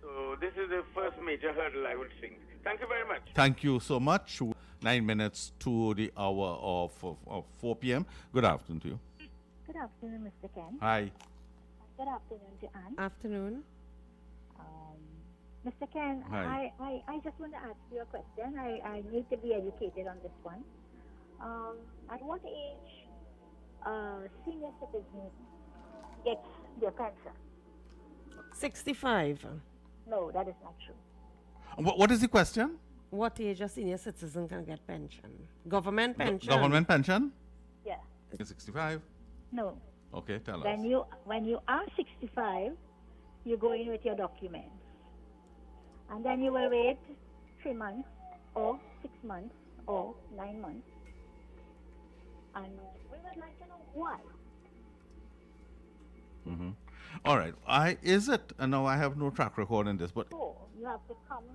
So this is the first major hurdle, I would think. Thank you very much. Thank you so much. 9 minutes to the hour of 4 p.m. Good afternoon to you. Good afternoon, Mr. Ken. Hi. Good afternoon to Anne. Afternoon. Mr. Ken, Hi. I just want to ask you a question. I need to be educated on this one. At what age senior citizens get their pension? 65. No, that is not true. What is the question? What age a senior citizen can get pension? Government pension? Government pension? Yeah. 65? No. Okay, tell us. When you are 65, you go in with your documents. And then you will wait 3 months or 6 months or 9 months. And we would like to know why. All right. Is it? No, I have no track record in this, but. So you have to come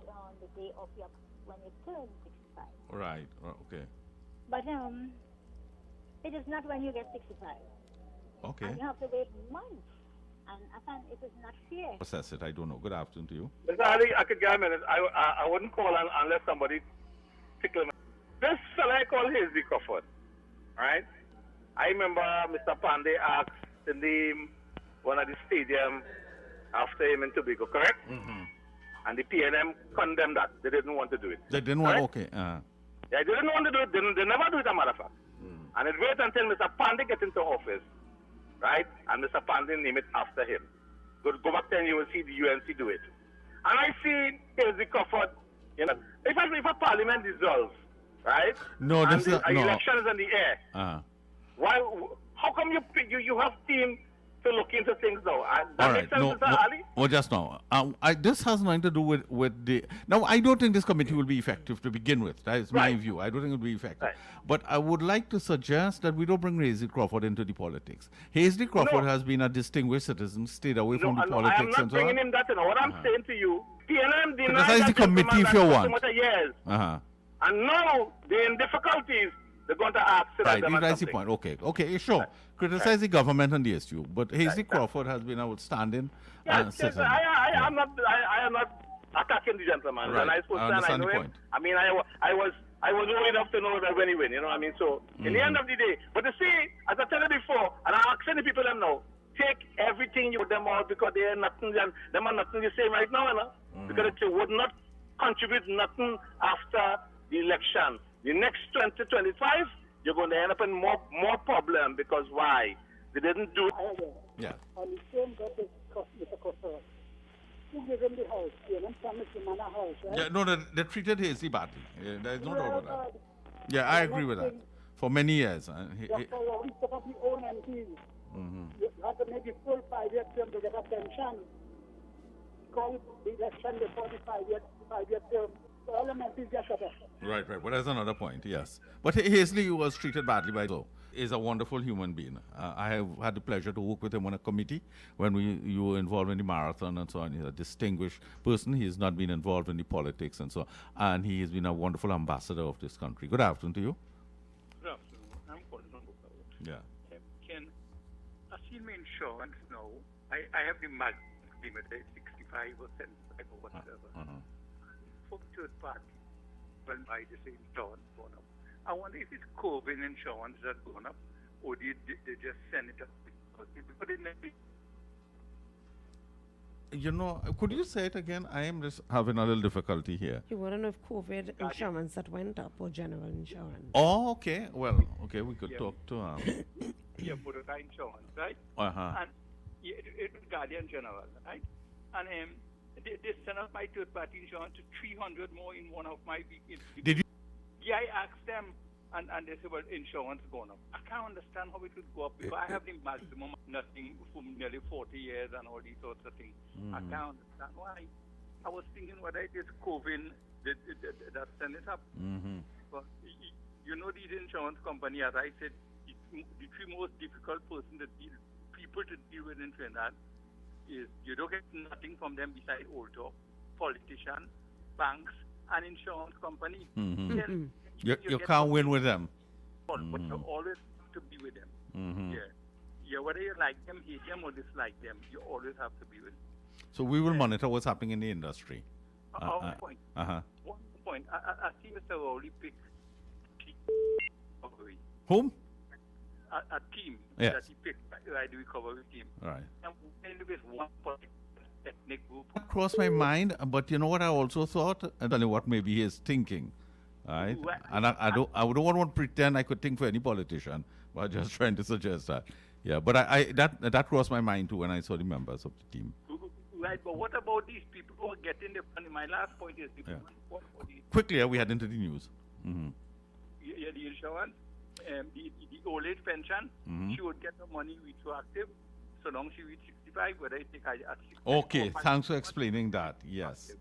on the day of when you turn 65. Right. Okay. But it is not when you get 65. Okay. And you have to wait months. And it is not fair. Process it. I don't know. Good afternoon to you. Mr. Ali, I could get a minute. I wouldn't call unless somebody tickle me. This fella I call Hazy Crawford, right? I remember Mr. Pandey asked to name one of the stadium after him in Tobago, correct? And the PNM condemned that. They didn't want to do it. They didn't want. Right? Okay. Yeah, they didn't want to do it. They never do it, a matter of fact. And it wait until Mr. Pandey gets into office, right? And Mr. Pandey name it after him. Go back 10 years, see the UNC do it. And I see Hazy Crawford, if a parliament dissolves, right? No, and this is the election is in the air. Why? How come you have team to look into things now? That makes sense, Mr. Ali? Well, just now. This has nothing to do with the. Now, I don't think this committee will be effective to begin with. That is my view. I don't think it will be effective. Right. But I would like to suggest that we don't bring Hazy Crawford into the politics. Hazy Crawford has been a distinguished citizen, stayed away from the politics. I am not bringing him that. What I'm saying to you, PNM denied Criticize the committee if you want. Years. And now they're in difficulties they're going to ask Right, them he or raised the something. point. Okay, sure. Criticize the government on the issue, but Hazley Crawford has been outstanding Yes, citizen. I am not attacking the gentleman. Right, When I spoke I to him, I understand know the him. point. I mean, I was old enough to know that when he win, you know what I mean? So, in the end of the day, but you see, as I said before, and I'm asking the people them now, take everything you put them out because they are nothing, and them are nothing the same right now, you know? Because it would not contribute nothing after the election. The next 2025, you're going to end up in more problem because why? They didn't do Yeah. On the same got Mr. Costa. Who gave him the house? Yeah, them promised him a house, right? Yeah, no, they treated Hazley badly. There's no doubt about that. Yeah, I agree with that. For many years. Just for we set up the own MPs. You have to make the full 5-year term to get a pension. Because the election before the 5-year term, so all the MPs get shut up. Right. Well, that's another point, yes. But Hazley was treated badly by Joe. Is a wonderful human being. I have had the pleasure to work with him on a committee when you were involved in the marathon and so on. He's a distinguished person. He has not been involved in the politics and so on. And he has been a wonderful ambassador of this country. Good afternoon to you. Good afternoon. I'm calling from Buffalo. Yeah. Ken, I see my insurance now. I have the mag limit, 65 or 75 or whatever. For third party, when I just say insurance gone up. I wonder if it's COVID insurance that gone up, or did they just send it up? You know, could you say it again? I am just having a little difficulty here. You want to know if COVID insurance that went up or general insurance? Oh, okay. Well, okay, we could talk to Yeah, for the insurance, right? And it was Guardian General, right? And they sent up my third-party insurance to 300 more in one of my vehicles. Did you? Yeah, I asked them, and they said, well, insurance gone up. I can't understand how it would go up because I have the maximum nothing for nearly 40 years and all these sorts of things. I can't understand why. I was thinking whether it is COVID that sent it up. But you know, these insurance companies, as I said, the three most difficult people to deal with in Trinidad is you don't get nothing from them besides old talk, politicians, banks, an insurance company. You can't win with them. But you always have to be with them. Yeah, whether you like them, hate them, or dislike them, you always have to be with them. So we will monitor what's happening in the industry. One point. One point. I see Mr. Rowley pick recovery. Whom? A team Yes. that he picked, right, the recovery team. Right. And with one ethnic group. That crossed my mind, but you know what I also thought? I don't know what maybe he is thinking. Right? And I don't want to pretend I could think for any politician, but I'm just trying to suggest that. Yeah, but that crossed my mind too when I saw the members of the team. Right, but what about these people who are getting the money? My last point is what about these Quickly, we head into the news. Yeah, the insurance, the old age pension, she would get the money retroactive so long she reaches 65, whether it take at 60. Okay, thanks for explaining that. Yes.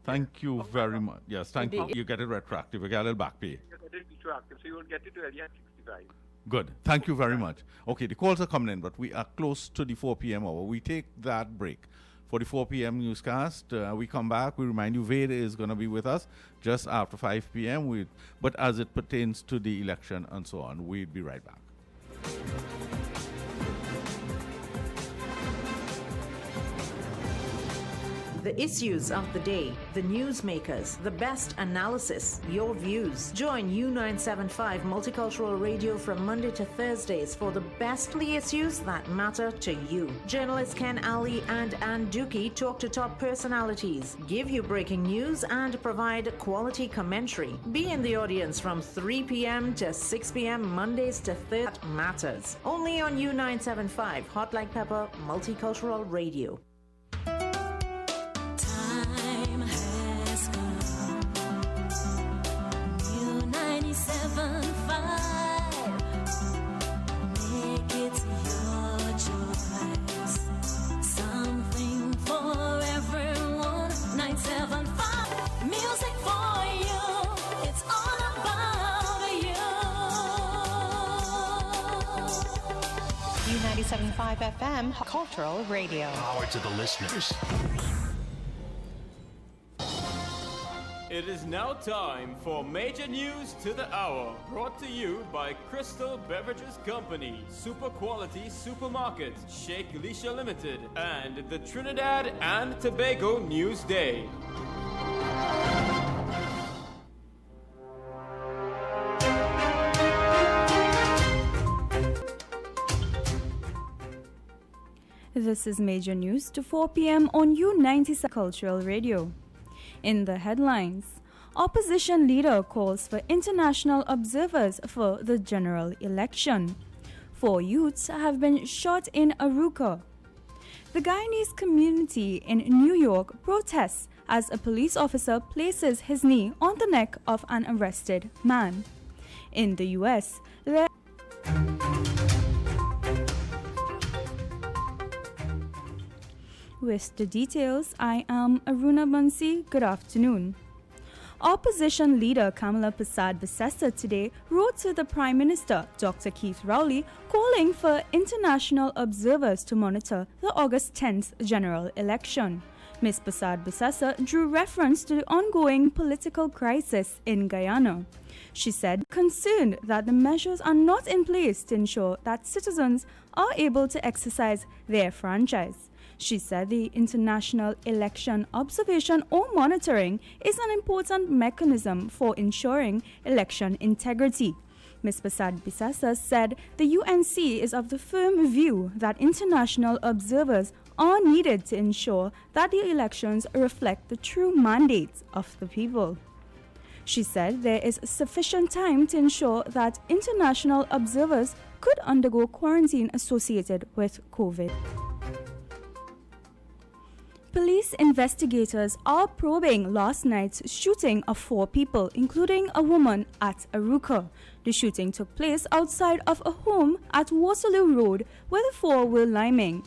Thank you very much. Yes, thank you. You get it retroactive. You get a little back pay. You get it retroactive, so you will get it early at 65. Good. Thank you very much. Okay, the calls are coming in, but we are close to the 4 p.m. hour. We take that break for the 4 p.m. newscast. We come back. We remind you, Veda is going to be with us just after 5 p.m. But as it pertains to the election and so on, we'll be right back. The issues of the day, the newsmakers, the best analysis, your views. Join U975 Multicultural Radio from Monday to Thursdays for the best of the issues that matter to you. Journalists Ken Ali and Ann Dukey talk to top personalities, give you breaking news, and provide quality commentary. Be in the audience from 3 p.m. to 6 p.m. Mondays to Thursdays. That matters. Only on U975 Hot Like Pepper Multicultural Radio. U97.5 FM Cultural Radio. Power to the listeners. It is now time for Major News to the Hour, brought to you by Crystal Beverages Company, Super Quality Supermarket, Sheikh Elisha Limited, and the Trinidad and Tobago News Day. This is Major News to 4 p.m. on U97 Cultural Radio. In the headlines, opposition leader calls for international observers for the general election. 4 youths have been shot in Arouca. The Guyanese community in New York protests as a police officer places his knee on the neck of an arrested man. In the U.S., there With the details, I am Aruna Bansi. Good afternoon. Opposition leader Kamala Persad-Bissessar today wrote to the Prime Minister, Dr. Keith Rowley, calling for international observers to monitor the August 10th general election. Ms. Persad-Bissessar drew reference to the ongoing political crisis in Guyana. She said, concerned that the measures are not in place to ensure that citizens are able to exercise their franchise. She said the international election observation or monitoring is an important mechanism for ensuring election integrity. Ms. Persad-Bissessar said the UNC is of the firm view that international observers are needed to ensure that the elections reflect the true mandates of the people. She said there is sufficient time to ensure that international observers could undergo quarantine associated with COVID. Police investigators are probing last night's shooting of 4 people, including a woman, at Arouca. The shooting took place outside of a home at Waterloo Road, where the 4 were liming.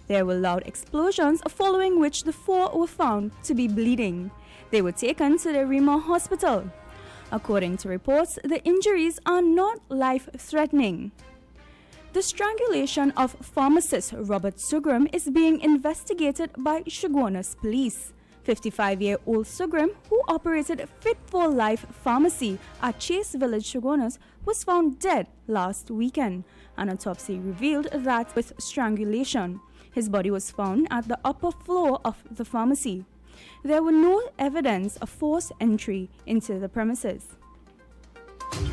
There were loud explosions, following which the 4 were found to be bleeding. They were taken to the Rima Hospital. According to reports, the injuries are not life-threatening. The strangulation of pharmacist Robert Sugram is being investigated by Chaguanas police. 55-year-old Sugram, who operated Fit for Life Pharmacy at Chase Village, Chaguanas, was found dead last weekend. An autopsy revealed that with strangulation, his body was found at the upper floor of the pharmacy. There were no evidence of forced entry into the premises.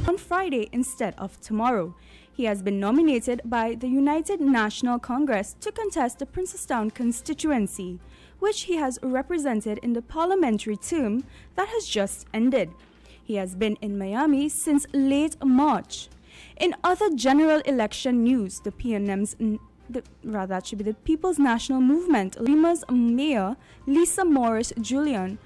On Friday instead of tomorrow, he has been nominated by the United National Congress to contest the Princestown constituency, which he has represented in the parliamentary term that has just ended. He has been in Miami since late March. In other general election news, the People's National Movement, Lima's mayor, Lisa Morris Julian,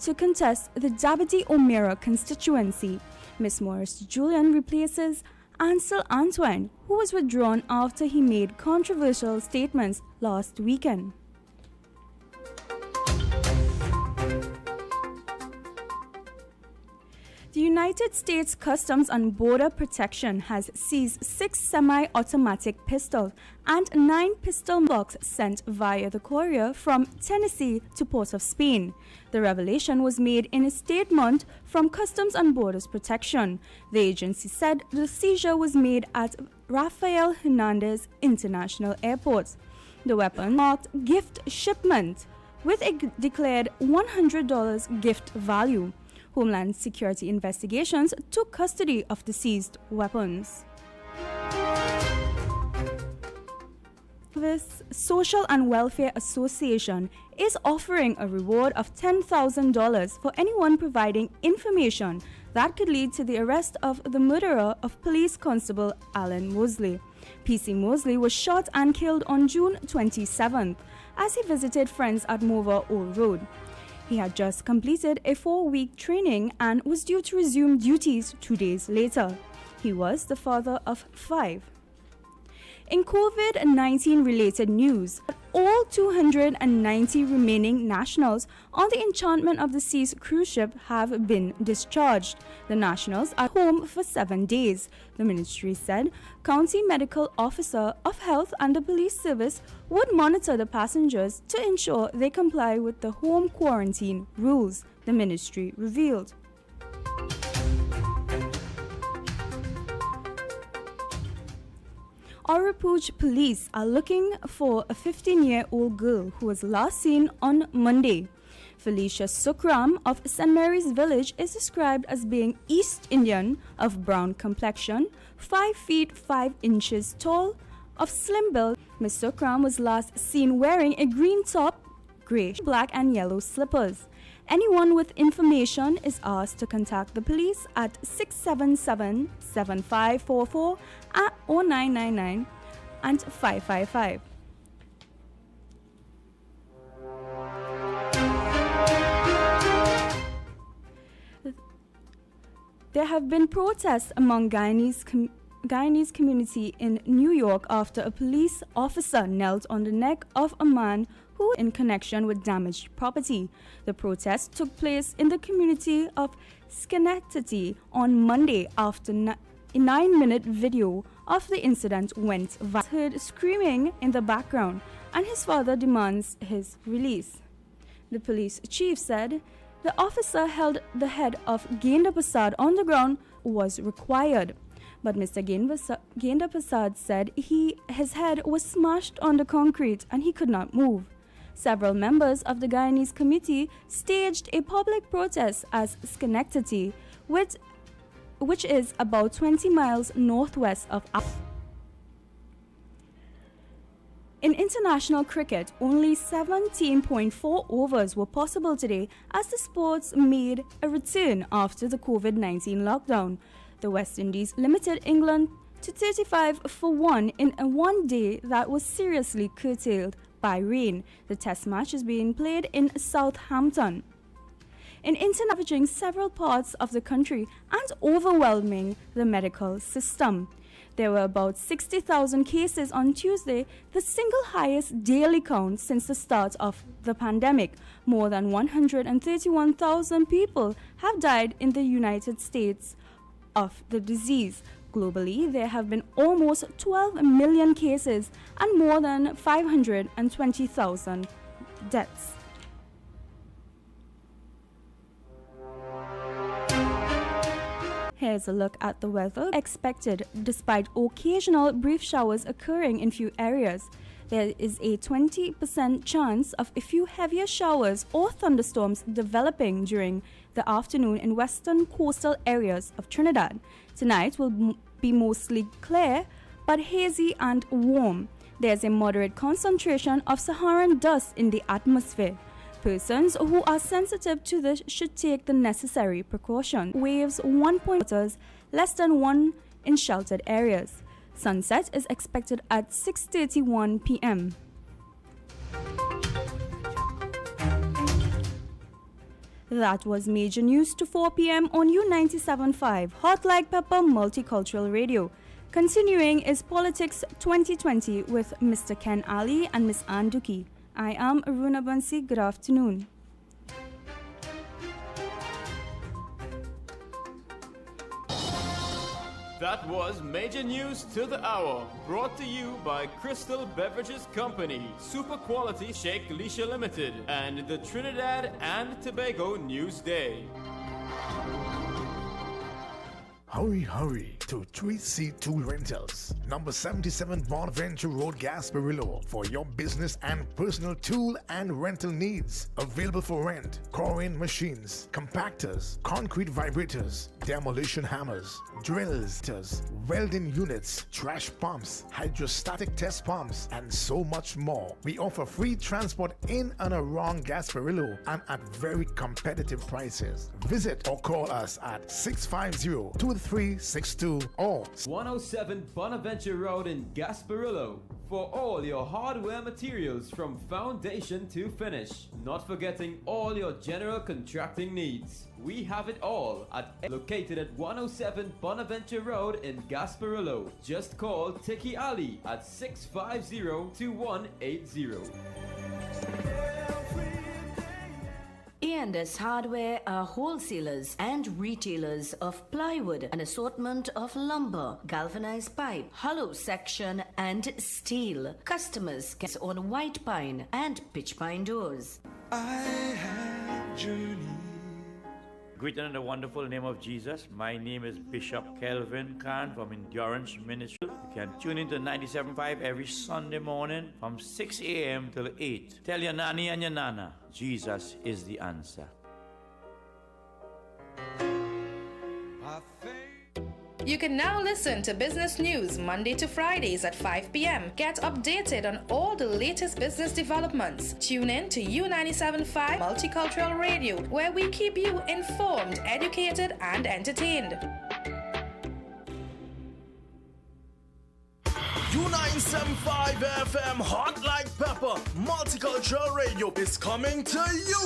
to contest the Dabity O'Meara constituency. Ms. Morris Julian replaces Ansel Antoine, who was withdrawn after he made controversial statements last weekend. The United States Customs and Border Protection has seized 6 semi-automatic pistols and 9 pistol blocks sent via the courier from Tennessee to Port of Spain. The revelation was made in a statement from Customs and Borders Protection. The agency said the seizure was made at Rafael Hernandez International Airport. The weapon marked gift shipment with a declared $100 gift value. Homeland Security investigations took custody of the seized weapons. This Social and Welfare Association is offering a reward of $10,000 for anyone providing information that could lead to the arrest of the murderer of Police Constable Alan Mosley. PC Mosley was shot and killed on June 27th as he visited friends at Mover Old Road. He had just completed a 4-week training and was due to resume duties 2 days later. He was the father of 5. In COVID-19 related news, all 290 remaining nationals on the Enchantment of the Seas cruise ship have been discharged. The nationals are home for 7 days. The ministry said County Medical Officer of Health and the Police Service would monitor the passengers to ensure they comply with the home quarantine rules. the ministry revealed. Oropouche police are looking for a 15-year-old girl who was last seen on Monday. Felicia Sukram of St. Mary's Village is described as being East Indian, of brown complexion, 5 feet 5 inches tall, of slim build. Ms. Sukram was last seen wearing a green top, grey, black and yellow slippers. Anyone with information is asked to contact the police at 677-7544 or 999 and 555. There have been protests among Guyanese community in New York after a police officer knelt on the neck of a man who in connection with damaged property. The protest took place in the community of Schenectady on Monday after a 9-minute video of the incident went viral. Heard screaming in the background, and his father demands his release. The police chief said the officer held the head of Genda Prasad on the ground was required. But Mr. Genda Prasad said his head was smashed on the concrete and he could not move. Several members of the Guyanese committee staged a public protest at Schenectady, which is about 20 miles northwest of Accra. In international cricket, only 17.4 overs were possible today as the sports made a return after the COVID-19 lockdown. The West Indies limited England to 35 for 1 in a one-day that was seriously curtailed by rain. The test match is being played in Southampton. In averaging several parts of the country and overwhelming the medical system. There were about 60,000 cases on Tuesday, the single highest daily count since the start of the pandemic. More than 131,000 people have died in the United States of the disease. Globally, there have been almost 12 million cases and more than 520,000 deaths. Here's a look at the weather expected despite occasional brief showers occurring in few areas. There is a 20% chance of a few heavier showers or thunderstorms developing during the afternoon in western coastal areas of Trinidad. Tonight will be mostly clear but hazy and warm. There's a moderate concentration of Saharan dust in the atmosphere. Persons who are sensitive to this should take the necessary precaution. Waves 1.0 meters, less than 1 in sheltered areas. Sunset is expected at 6:31 p.m. That was major news to 4 p.m. on U97.5 Hot Like Pepper Multicultural Radio. Continuing is Politics 2020 with Mr. Ken Ali and Miss Ann Duki. I am Aruna Bansi. Good afternoon. That was Major News to the Hour, brought to you by Crystal Beverages Company, Super Quality Sheikh Lisha Limited, and the Trinidad and Tobago Newsday. Hurry to 3C Tool Rentals, number 77 Bonaventure Road, Gasparillo, for your business and personal tool and rental needs. Available for rent: coring machines, compactors, concrete vibrators, demolition hammers, drills, welding units, trash pumps, hydrostatic test pumps, and so much more. We offer free transport in and around Gasparillo and at very competitive prices. Visit or call us at 650-2362 or 107 Bonaventure Road in Gasparillo for all your hardware materials from foundation to finish. Not forgetting all your general contracting needs. We have it all located at 107 Bonaventure Road in Gasparillo. Just call Tiki Ali at 650-2180. A&S Hardware are wholesalers and retailers of plywood, an assortment of lumber, galvanized pipe, hollow section and steel. Customers can on white pine and pitch pine doors. I have journeyed Greeted in the wonderful name of Jesus. My name is Bishop Kelvin Khan from Endurance Ministry. You can tune into 97.5 every Sunday morning from 6 a.m. till 8. Tell your nanny and your nana, Jesus is the answer. You can now listen to business news Monday to Fridays at 5 p.m. Get updated on all the latest business developments. Tune in to U97.5 Multicultural Radio, where we keep you informed, educated, and entertained. U975 FM Hot Like Pepper Multicultural Radio is coming to you.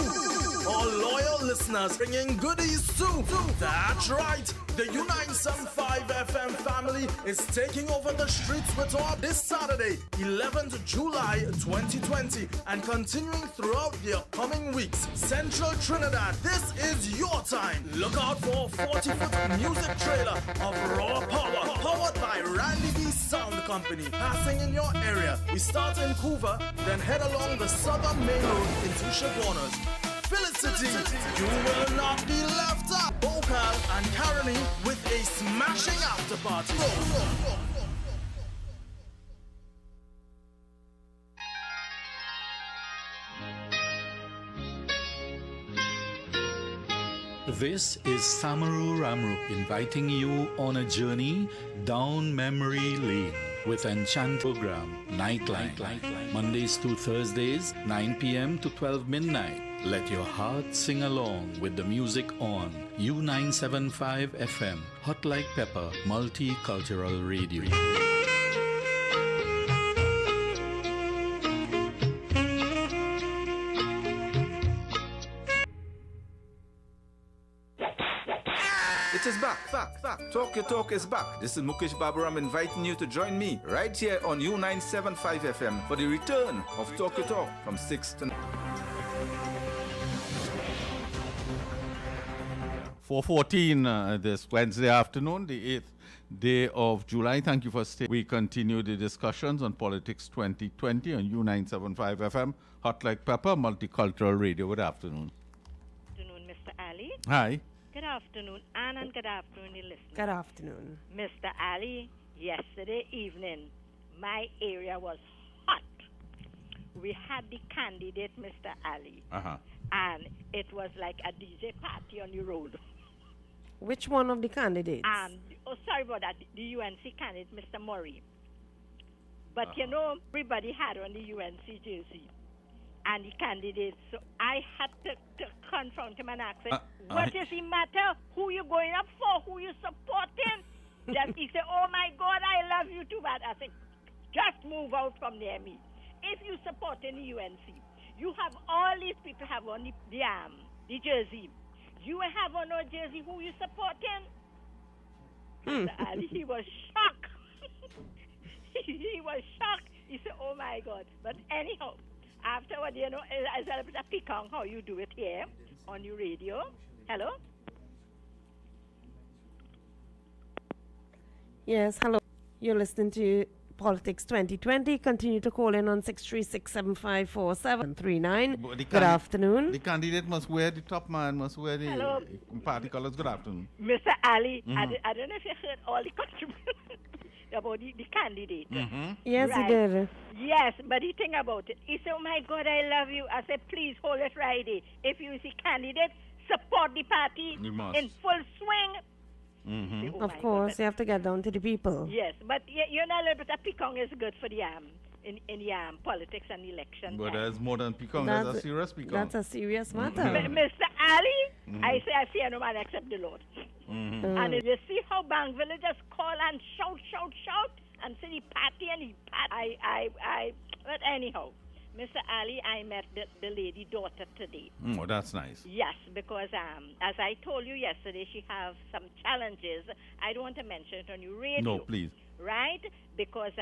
All loyal listeners bringing goodies too. That's right. The U975 FM family is taking over the streets with us this Saturday, 11th July 2020, and continuing throughout the upcoming weeks. Central Trinidad, this is your time. Look out for a 40-foot music trailer of raw power, powered by Randy B Sound Company, passing in your area. We start in Couva, then head along the southern main road into Chaguanas. Felicity, you will not be left out. Bokal and Caroni with a smashing after party. This is Samaru Ramru inviting you on a journey down memory lane with Enchant program Nightline. Mondays to Thursdays, 9 p.m. to 12 midnight. Let your heart sing along with the music on U975 FM, Hot Like Pepper, Multicultural Radio. It is back. Talk Your Talk is back. This is Mukesh Baburam inviting you to join me right here on U975 FM for the return of Talk Your Talk from 6 to 9. 4:14 this Wednesday afternoon, the 8th day of July. Thank you for staying. We continue the discussions on Politics 2020 on U975 FM, Hot Like Pepper, Multicultural Radio. Good afternoon. Good afternoon, Mr. Ali. Hi. Good afternoon, Ann, and good afternoon, the listeners. Good afternoon. Mr. Ali, yesterday evening, my area was hot. We had the candidate, Mr. Ali, and it was like a DJ party on the road. Which one of the candidates? Sorry about that, the UNC candidate, Mr. Murray. But you know, everybody had on the UNC jersey. And the candidate, so I had to confront him and ask him, what does it matter? Who you going up for? Who you supporting? Then he said, oh my God, I love you too bad. I said, just move out from near me. If you support any UNC, you have all these people have on the jersey. You have on no jersey. Who you supporting? And he was shocked. He was shocked. He said, oh my God. But anyhow, afterward, you know, as a bit of pick on how you do it here on your radio. Hello? Yes, hello. You're listening to Politics 2020. Continue to call in on 636-754-739. Good afternoon. The candidate must wear, the top man must wear the party colors. Good afternoon. Mr. Ali, I don't know if you heard all the contributions about the candidate. Yes, he did. Yes, but he think about it. He said, oh my God, I love you. I said, please hold it Friday. If you see candidate, support the party in full swing. Of course, you have to get down to the people. Yes, but you know, a little bit of picong is good for the in the politics and election. But there's more than picong. That's a serious picong. That's a serious matter. Mr. Ali, I say I fear no man except the Lord. And you see how Bank villagers call and shout, and say the party and the party. But anyhow, Mr. Ali, I met the lady daughter today. Oh, that's nice. Yes, because as I told you yesterday, she has some challenges. I don't want to mention it on your radio. No, please. Right? Because,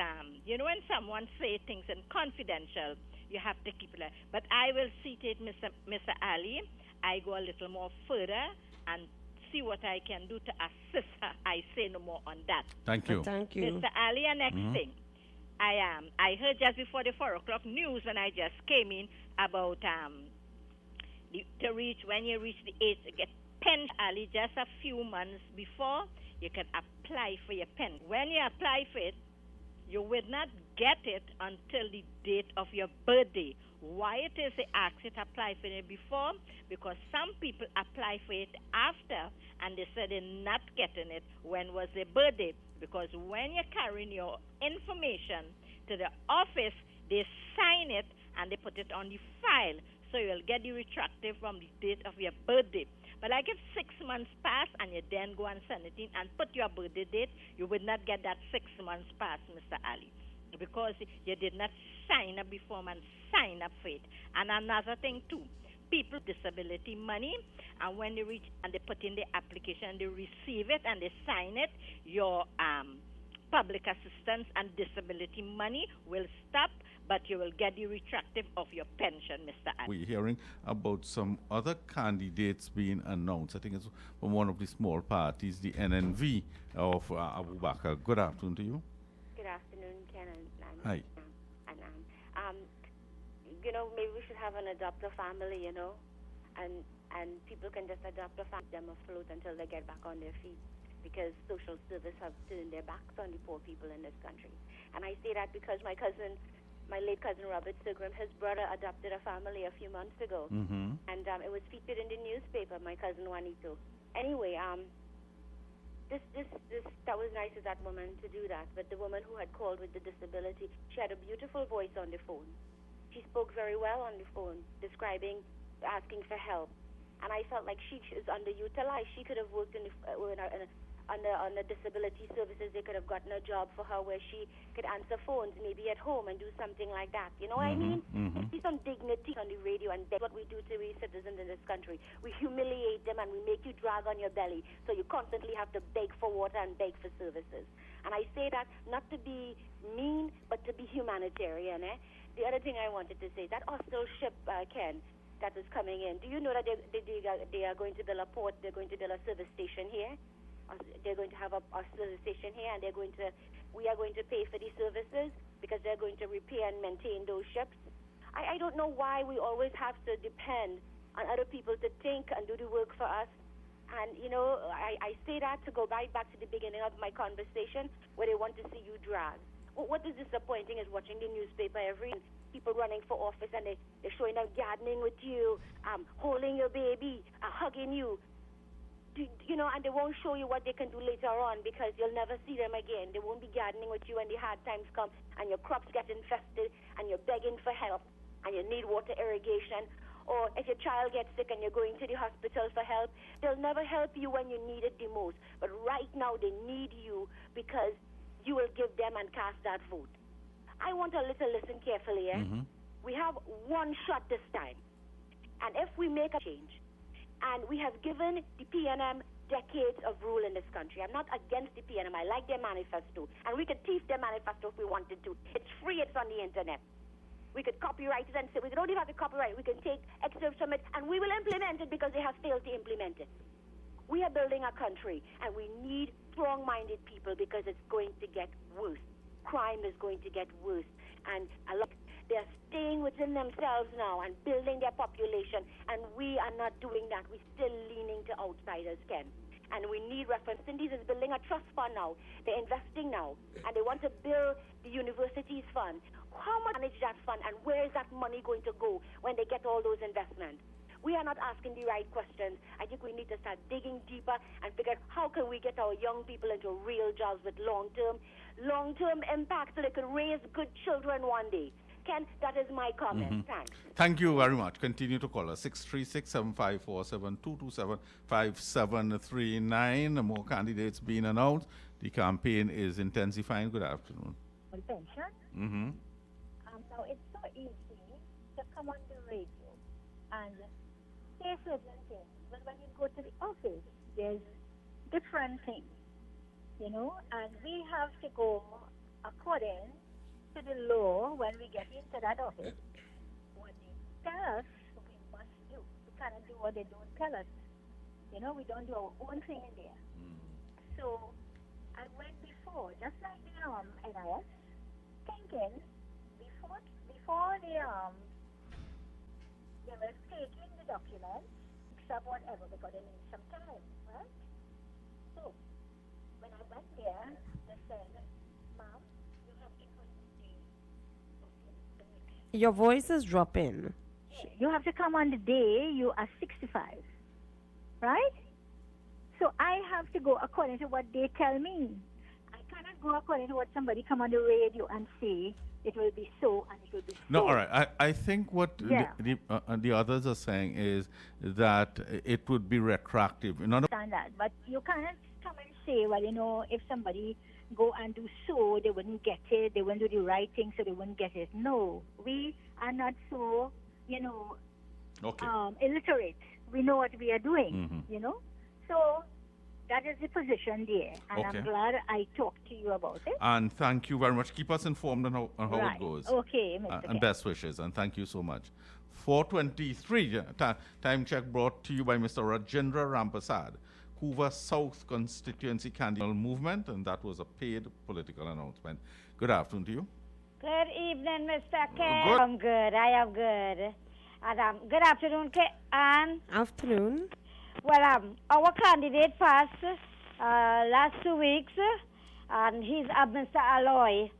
you know, when someone say things in confidential, you have to keep it. But I will see to it, Mr. Ali. I go a little more further and see what I can do to assist her. I say no more on that. Thank you. Thank you. Mr. Ali, and next thing. I heard just before the 4 o'clock news when I just came in about when you reach the age to get pension, Ali, just a few months before, you can apply for your pension. When you apply for it, you will not get it until the date of your birthday. Why it is they ask you to apply for it before? Because some people apply for it after and they said they're not getting it when was their birthday. Because when you're carrying your information to the office, they sign it and they put it on the file. So you'll get the retroactive from the date of your birthday. But like if 6 months pass and you then go and send it in and put your birthday date, you would not get that 6 months pass, Mr. Ali, because you did not sign up before and sign up for it. And another thing too, people with disability money, and when they reach and they put in the application, they receive it and they sign it, your public assistance and disability money will stop, but you will get the retroactive of your pension, Mr. Ali. We're hearing about some other candidates being announced. I think it's from one of the small parties, the NNV of Abu Bakr. Good afternoon to you. Good afternoon, Ken and Hi. And you know, maybe we should have an adoptive family, you know, and people can just adopt a family, them afloat until they get back on their feet, because social service have turned their backs on the poor people in this country. And I say that because my late cousin Robert Segram, his brother adopted a family a few months ago, and it was featured in the newspaper. My cousin Juanito. Anyway, that was nice of that woman to do that. But the woman who had called with the disability, she had a beautiful voice on the phone. She spoke very well on the phone, asking for help. And I felt like she is underutilized. She could have worked on the disability services. They could have gotten a job for her where she could answer phones, maybe at home, and do something like that. You know what I mean? See some dignity on the radio, and that's what we do to we citizens in this country. We humiliate them and we make you drag on your belly, so you constantly have to beg for water and beg for services. And I say that not to be mean, but to be humanitarian. The other thing I wanted to say, that Austral ship, Ken, that is coming in, do you know that they are going to build a port, they're going to build a service station here? They're going to have a service station here, and we are going to pay for these services because they're going to repair and maintain those ships. I don't know why we always have to depend on other people to think and do the work for us. And, you know, I say that to go right back to the beginning of my conversation where they want to see you drag. What is disappointing is watching the newspaper people running for office, and they're showing them gardening with you, holding your baby, hugging you. You know, and they won't show you what they can do later on because you'll never see them again. They won't be gardening with you when the hard times come and your crops get infested and you're begging for help and you need water irrigation. Or if your child gets sick and you're going to the hospital for help, they'll never help you when you need it the most. But right now they need you because you will give them and cast that vote. I want to listen carefully. We have one shot this time. And if we make a change, and we have given the PNM decades of rule in this country. I'm not against the PNM. I like their manifesto. And we could thief their manifesto if we wanted to. It's free. It's on the internet. We could copyright it and say, we don't even have to copyright it. We can take excerpts from it, and we will implement it because they have failed to implement it. We are building a country, and we need strong-minded people because it's going to get worse. Crime is going to get worse. And they're staying within themselves now and building their population, and we are not doing that. We're still leaning to outsiders, Ken. And we need reference. Cindy's is building a trust fund now. They're investing now, and they want to build the universities fund. How much manage that fund, and where is that money going to go when they get all those investments? We are not asking the right questions. I think we need to start digging deeper and figure out how can we get our young people into real jobs with long-term impact so they can raise good children one day. Ken, that is my comment. Thanks. Thank you very much. Continue to call us 636-7547-227-5739. More candidates being announced. The campaign is intensifying. Good afternoon. Pension. So it's so easy to come on the radio and say certain things, but when you go to the office, there's different things, you know, and we have to go according to the law when we get into that office. What they tell us, we must do. We cannot do what they don't tell us. You know, we don't do our own thing in there. So I went before, just like the NIS, thinking before they were taking the documents, up, whatever, because they need some time, right? So, when I went there, they said, Mom, you have to come today. Your voice is dropping. You have to come on the day you are 65, right? So I have to go according to what they tell me. I cannot go according to what somebody come on the radio and say it will be so and it will be so. No, all right. I think what Yeah. the others are saying is that it would be retroactive. In other Understand that, but you cannot come and say, well, you know, if somebody go and do so, they wouldn't get it. They wouldn't do the right thing, so they wouldn't get it. No, we are not so, you know, illiterate. We know what we are doing, you know. So that is the position there, and Okay. I'm glad I talked to you about it. And thank you very much. Keep us informed on how Right. it goes. Okay, Mr. And Ken. best wishes, and thank you so much. 4:23, time check brought to you by Mr. Rajendra Rampasad, Hoover South Constituency Candidate Movement, and that was a paid political announcement. Good afternoon to you. Good evening, Mr. K. Good. I'm good. I am good. And good afternoon, Anne. Afternoon. Well, our candidate passed last 2 weeks, and he's Mr. Aloy.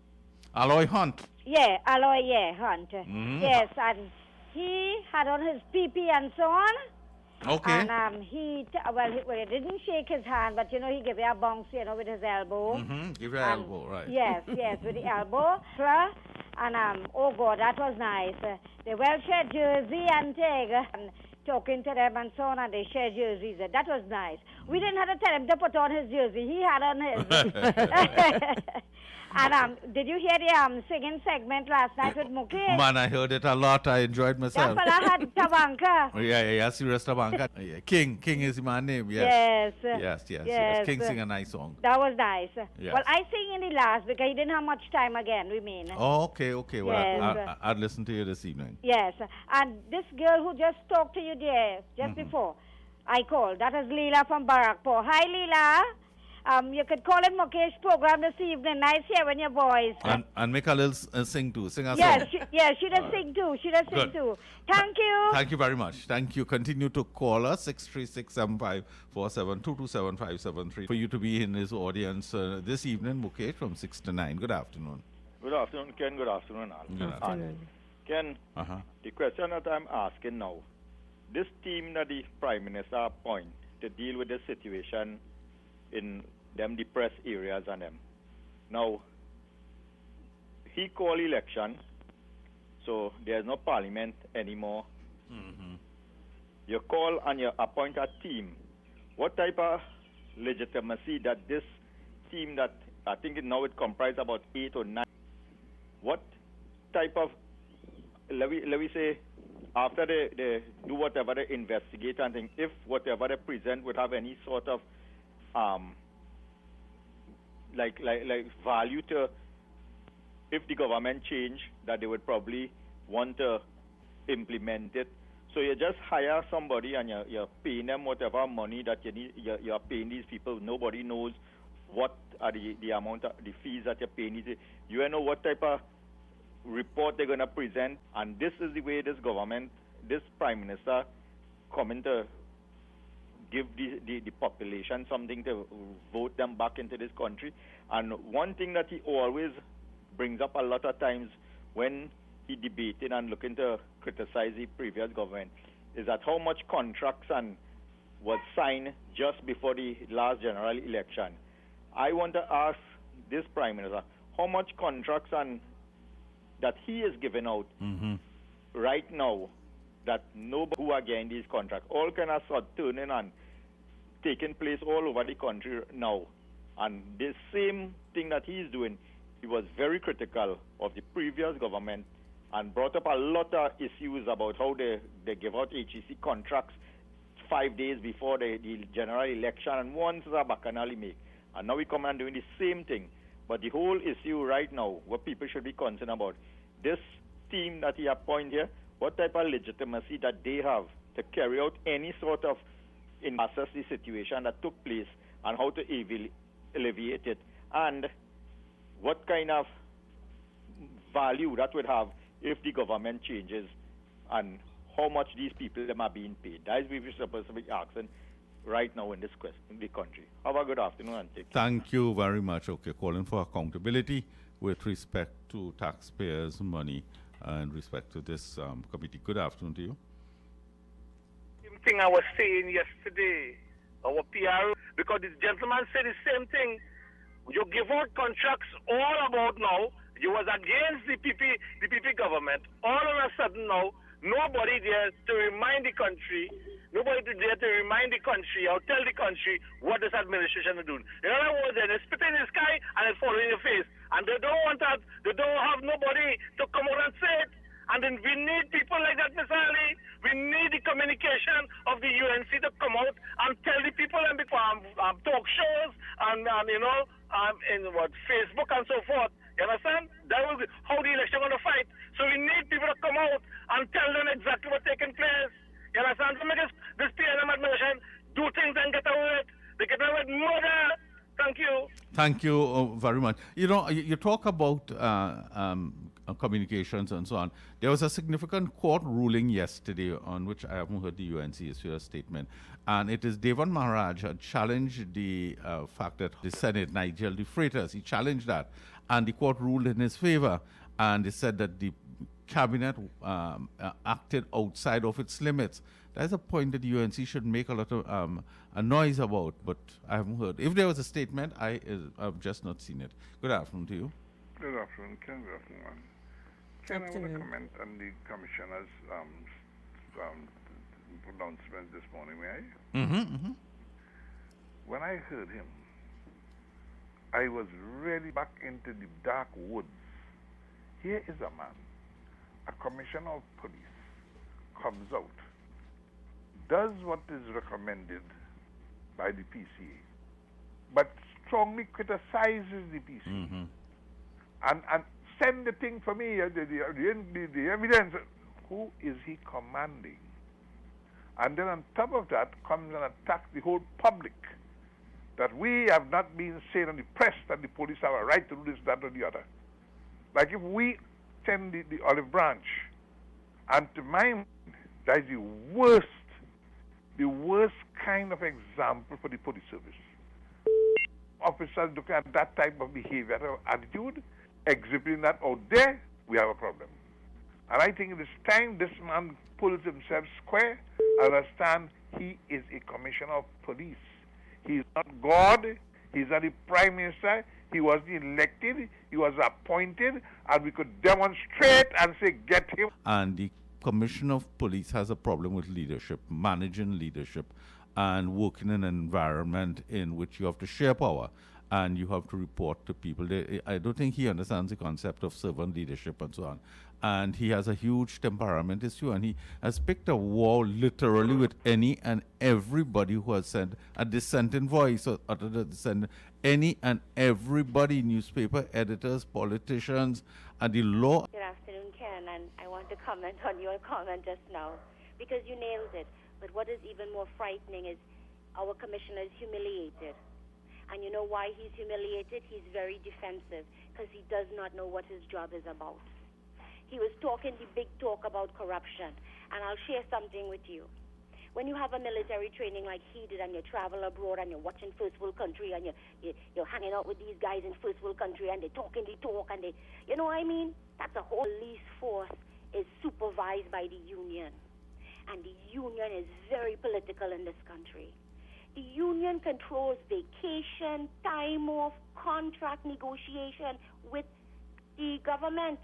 Aloy Hunt. Yeah, Aloy, yeah, Hunt. Mhm. Yes, and he had on his PP and so on. Okay. And he didn't shake his hand, but, you know, he gave you a bounce, you know, with his elbow. Give your elbow, right. Yes, yes, with the elbow. And, oh, God, that was nice. They well shared jersey and thing, and talking to them and so on, and they shared jerseys. That was nice. We didn't have to tell him to put on his jersey. He had on his. And did you hear the singing segment last night with Mukesh? Man, I heard it a lot. I enjoyed myself. That fella had Tabanka. Yeah, serious Tabanka. Yeah, King is my name, yes. Yes. King sing a nice song. That was nice. Yes. Well, I sing in the last because he didn't have much time again, we mean. Oh, okay. Well, Yes. I'd listen to you this evening. Yes. And this girl who just talked to you there, just before, I called. That is Leela from Barakpur. Hi, Leela. You could call in Mukesh's program this evening. Nice hearing your voice. And make a little sing too. Sing a Yes, song. she does sing too. She does sing Good. too. Thank you. Thank you very much. Thank you. Continue to call us 636-7547-227-573 for you to be in this audience this evening, Mukesh, from 6 to 9. Good afternoon. Good afternoon, Ken. Good afternoon, Al. Good afternoon. Ken, the question that I'm asking now, this team that the Prime Minister appoint to deal with the situation in them depressed areas and them. Now, he called election, so there's no parliament anymore. You call and you appoint a team. What type of legitimacy that this team that I think now it comprises about 8 or 9, what type of, let me say, after they do whatever they investigate and think, if whatever they present would have any sort of like value to, if the government change, that they would probably want to implement it. So you just hire somebody and you're paying them whatever money that you need. You're paying these people. Nobody knows what are the amount of the fees that you're paying. You know what type of report they're going to present, and this is the way this government, this Prime Minister, coming to give the population something to vote them back into this country. And one thing that he always brings up a lot of times when he debated and looking to criticize the previous government is that how much contracts and was signed just before the last general election. I want to ask this Prime Minister, how much contracts and that he is giving out right now that nobody who are getting these contracts, all kind of sort turning and taking place all over the country now. And the same thing that he is doing, he was very critical of the previous government and brought up a lot of issues about how they give out HEC contracts 5 days before the general election, and once a bacchanal make. And now we come and doing the same thing. But the whole issue right now, what people should be concerned about, this team that he appointed here, what type of legitimacy that they have to carry out any sort of assess the situation that took place and how to alleviate it, and what kind of value that would have if the government changes, and how much these people them are being paid. That is what we're supposed to be asking right now in this question, in the country. Have a good afternoon and take care. Thank you very much. Okay, calling for accountability with respect to taxpayers' money and respect to this committee. Good afternoon to you. Same thing I was saying yesterday, our PR, because this gentleman said the same thing. You give out contracts all about now. You was against the PP government. All of a sudden now, nobody there to remind the country, nobody there to remind the country or tell the country what this administration is doing. In other words, they spit in the sky and it fall in your face. And they don't want that. They don't have nobody to come out and say it. And then we need people like that, Mr. Ali. We need the communication of the UNC to come out and tell the people and talk shows and in Facebook and so forth. You understand? That will be how the election going to fight. So we need people to come out and tell them exactly what's taking place. You understand? To make this PNM administration do things and get away with it. They get away with murder. Thank you. Thank you very much. You know, you talk about communications and so on. There was a significant court ruling yesterday on which I haven't heard the UNC issue a statement. And it is Devan Maharaj had challenged the fact that the Senate, Nigel de Freitas, he challenged that. And the court ruled in his favor. And they said that the cabinet acted outside of its limits. That's a point that the UNC should make a lot of a noise about, but I haven't heard. If there was a statement, I've just not seen it. Good afternoon to you. Good afternoon, Ken. Good afternoon. Ken, I want to comment on the commissioner's pronouncement this morning, may I? When I heard him, I was really back into the dark woods. Here is a man, a commissioner of police, comes out, does what is recommended by the PCA, but strongly criticizes the PCA, and send the thing for me, the evidence. Who is he commanding? And then on top of that comes and attacks the whole public, that we have not been saying on the press that the police have a right to do this, that, or the other. Like if we send the olive branch, and to my mind, that is the worst kind of example for the police service. Officers looking at that type of behavior or attitude, exhibiting that out there, we have a problem. And I think it is time this man pulls himself square and understand he is a commissioner of police. He is not God, he is not the prime minister, he was elected, he was appointed, and we could demonstrate and say, get him. And the Commissioner of Police has a problem with leadership, managing leadership, and working in an environment in which you have to share power and you have to report to people. I don't think he understands the concept of servant leadership and so on. And he has a huge temperament issue, and he has picked a war literally with any and everybody who has sent a dissenting voice or uttered a dissent. Any and everybody, newspaper editors, politicians, and the law. Good afternoon, Ken, and I want to comment on your comment just now, because you nailed it. But what is even more frightening is our commissioner is humiliated. And you know why he's humiliated? He's very defensive, because he does not know what his job is about. He was talking the big talk about corruption, and I'll share something with you. When you have a military training like he did, and you travel abroad, and you're watching First World Country, and you're hanging out with these guys in First World Country, and they're talking the talk, and you know what I mean? That's a whole police force is supervised by the union. And the union is very political in this country. The union controls vacation, time off, contract negotiation with the government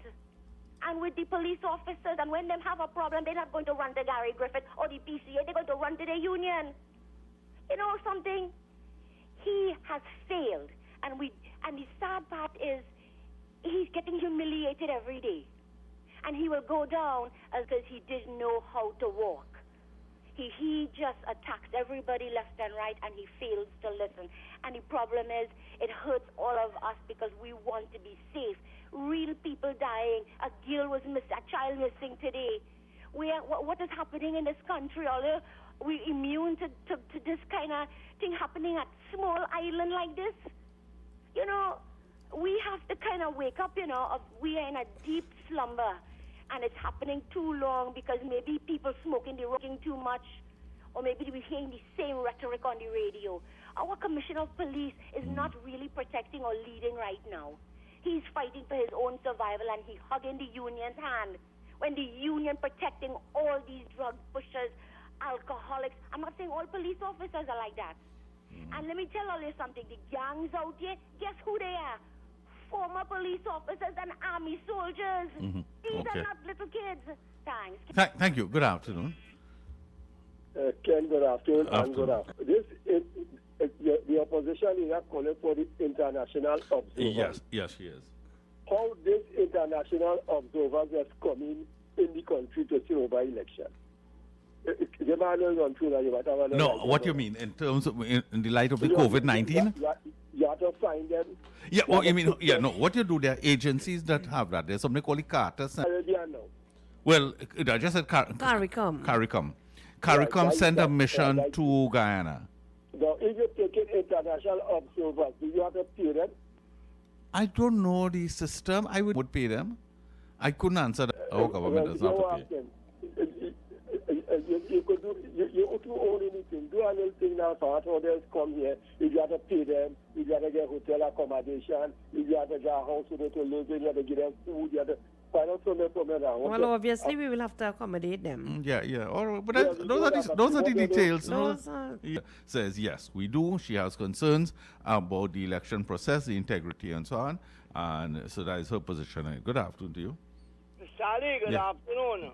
and with the police officers. And when they have a problem, they're not going to run to Gary Griffith or the PCA. They're going to run to the union. You know something? He has failed. And the sad part is he's getting humiliated every day. And he will go down because he didn't know how to walk. He just attacks everybody left and right, and he fails to listen. And the problem is, it hurts all of us because we want to be safe. Real people dying. A girl was missing, a child missing today. What is happening in this country? Are we immune to this kind of thing happening at small island like this? You know, we have to kind of wake up, we are in a deep slumber. and it's happening too long because maybe people smoking, they're smoking too much, or maybe we're hearing the same rhetoric on the radio. Our Commissioner of Police is not really protecting or leading right now. He's fighting for his own survival, and he's hugging the union's hand when the union protecting all these drug pushers, alcoholics. I'm not saying all police officers are like that. And let me tell all you something. The gangs out here, guess who they are? Former police officers and army soldiers. These are not little kids. Thanks. Thank you. Good afternoon. Ken, good afternoon. And good afternoon. The opposition is not calling for the international observers. Yes, she is. How this international observers has come in the country to see over election? No, what you mean in terms of in the light of the COVID-19? You have to find them. Yeah, well, I mean, no. What you do, there are agencies that have that. There's something called the Carter Center. Well, I just said CARICOM. CARICOM sent a mission to Guyana. Now, if you take in international observers, do you have to pay them? I don't know the system. I would pay them. I couldn't answer that. Our government does not have to pay. You could do, you own anything. Do a little thing now for others come here. If you have to pay them, if you have to get hotel accommodation, if you have to get a house for them to live in, you have to give them food, you have to find out something around. Well, obviously, we will have to accommodate them. Yeah. But those are the details. Says, yes, we do. She has concerns about the election process, the integrity, and so on. And so that is her position. Good afternoon to you. Mr. Ali, good afternoon.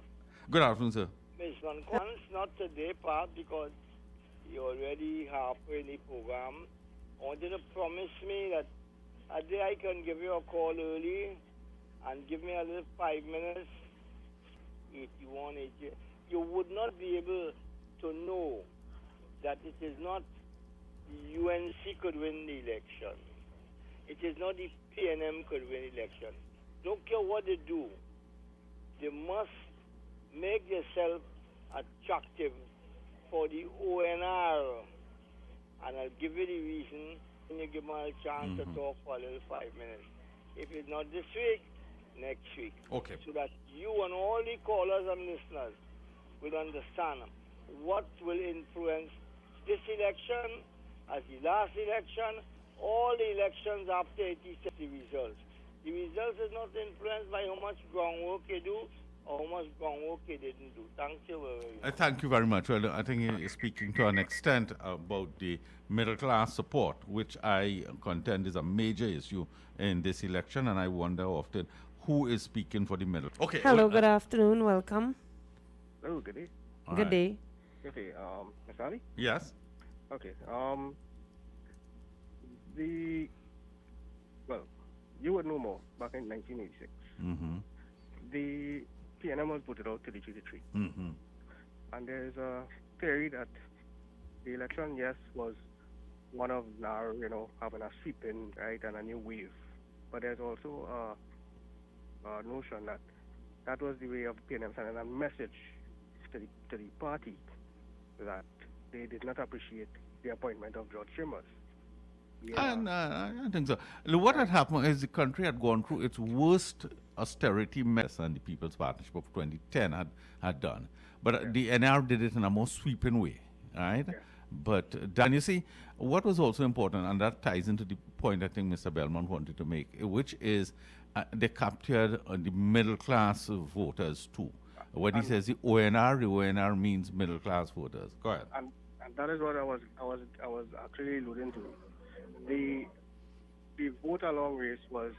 Good afternoon, sir. Ms. Van Kwan's not today, part because you're already halfway in the program. I want you to promise me that a day I can give you a call early and give me a little 5 minutes. 81, 80. You would not be able to know that it is not the UNC could win the election. It is not the PNM could win the election. Don't care what they do. They must make yourself attractive for the ONR. And I'll give you the reason when you give me a chance to talk for a little 5 minutes. If it's not this week, next week. Okay. So that you and all the callers and listeners will understand what will influence this election as the last election, all the elections after 86 the results. The results is not influenced by how much groundwork you do or how much groundwork you didn't do. Thank you very much. Thank you very much. Well, I think you're speaking to an extent about the middle class support, which I contend is a major issue in this election, and I wonder often who is speaking for the middle. Okay. Hello, good afternoon. Welcome. Hello, good day. Good day. Okay, Mr. Ali? Yes. Okay, well, you would know more back in 1986. The PNM was voted out 33. And there's a theory that the election, yes, was one of now, having a sweeping, right, and a new wave. But there's also a notion that that was the way of PNM sending a message to the party that they did not appreciate the appointment of George Chambers. I think so. What had happened is the country had gone through its worst austerity mess, and the People's Partnership of 2010 had done. But the NR did it in a more sweeping way, right? Yeah. But Dan, you see, what was also important, and that ties into the point I think Mr. Belmont wanted to make, which is they captured the middle class voters too. When he says the ONR means middle class voters. Go ahead. And that is what I was actually alluding to. The vote along race was,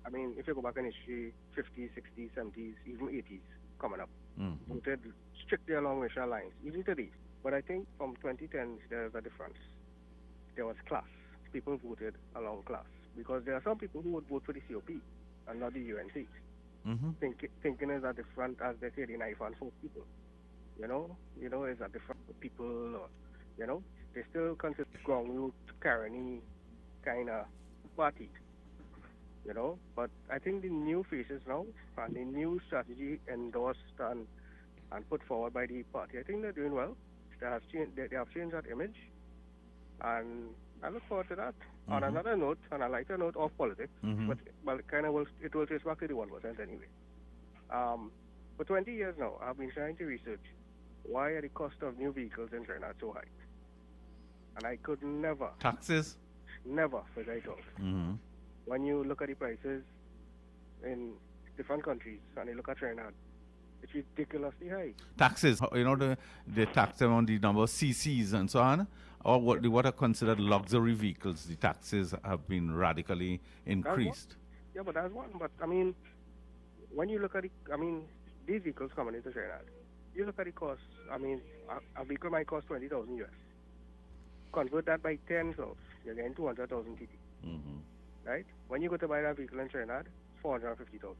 I mean, if you go back in history, 50s, 60s, 70s, even 80s coming up, voted strictly along racial lines, even today. But I think from 2010, there's a difference. There was class. People voted along class. Because there are some people who would vote for the COP and not the UNC. Thinking is a different, as they say, the knife and fork people. Is a different people, or, they still consider ground Caroni kind of party, But I think the new faces now and the new strategy endorsed and put forward by the party, I think they're doing well. They have changed that image, and I look forward to that. On another note, on a lighter note of politics, but it will trace back to the 1% anyway. For 20 years now, I've been trying to research why are the cost of new vehicles in Trinidad so high. And I could never. Taxes? Never figure it out. Mm-hmm. When you look at the prices in different countries and you look at Trinidad, it's ridiculously high. Taxes, they tax them on the number of CCs and so on, or what are considered luxury vehicles, the taxes have been radically increased. Yeah, but that's one. But, I mean, when you look at it, I mean, these vehicles coming into Trinidad, you look at the cost, I mean, a vehicle might cost 20,000 US. Convert that by 10, so you're getting 200,000 TT. Mm-hmm. Right? When you go to buy that vehicle in Trinidad, 450,000.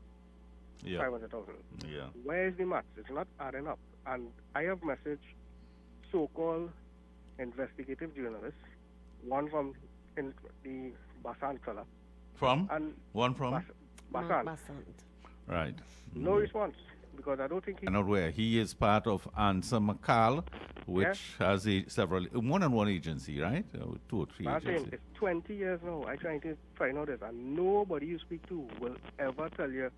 Yeah. 500,000. Yeah. Where is the maths? It's not adding up. And I have messaged so-called investigative journalists, one from the Basant color. From? And one from? Basant. Right. No response, because I don't think he... I know where. He is part of Answer McCall, which has more than one agency, right? 2 or 3 agencies. It's 20 years now. I'm trying to find out this, and nobody you speak to will ever tell you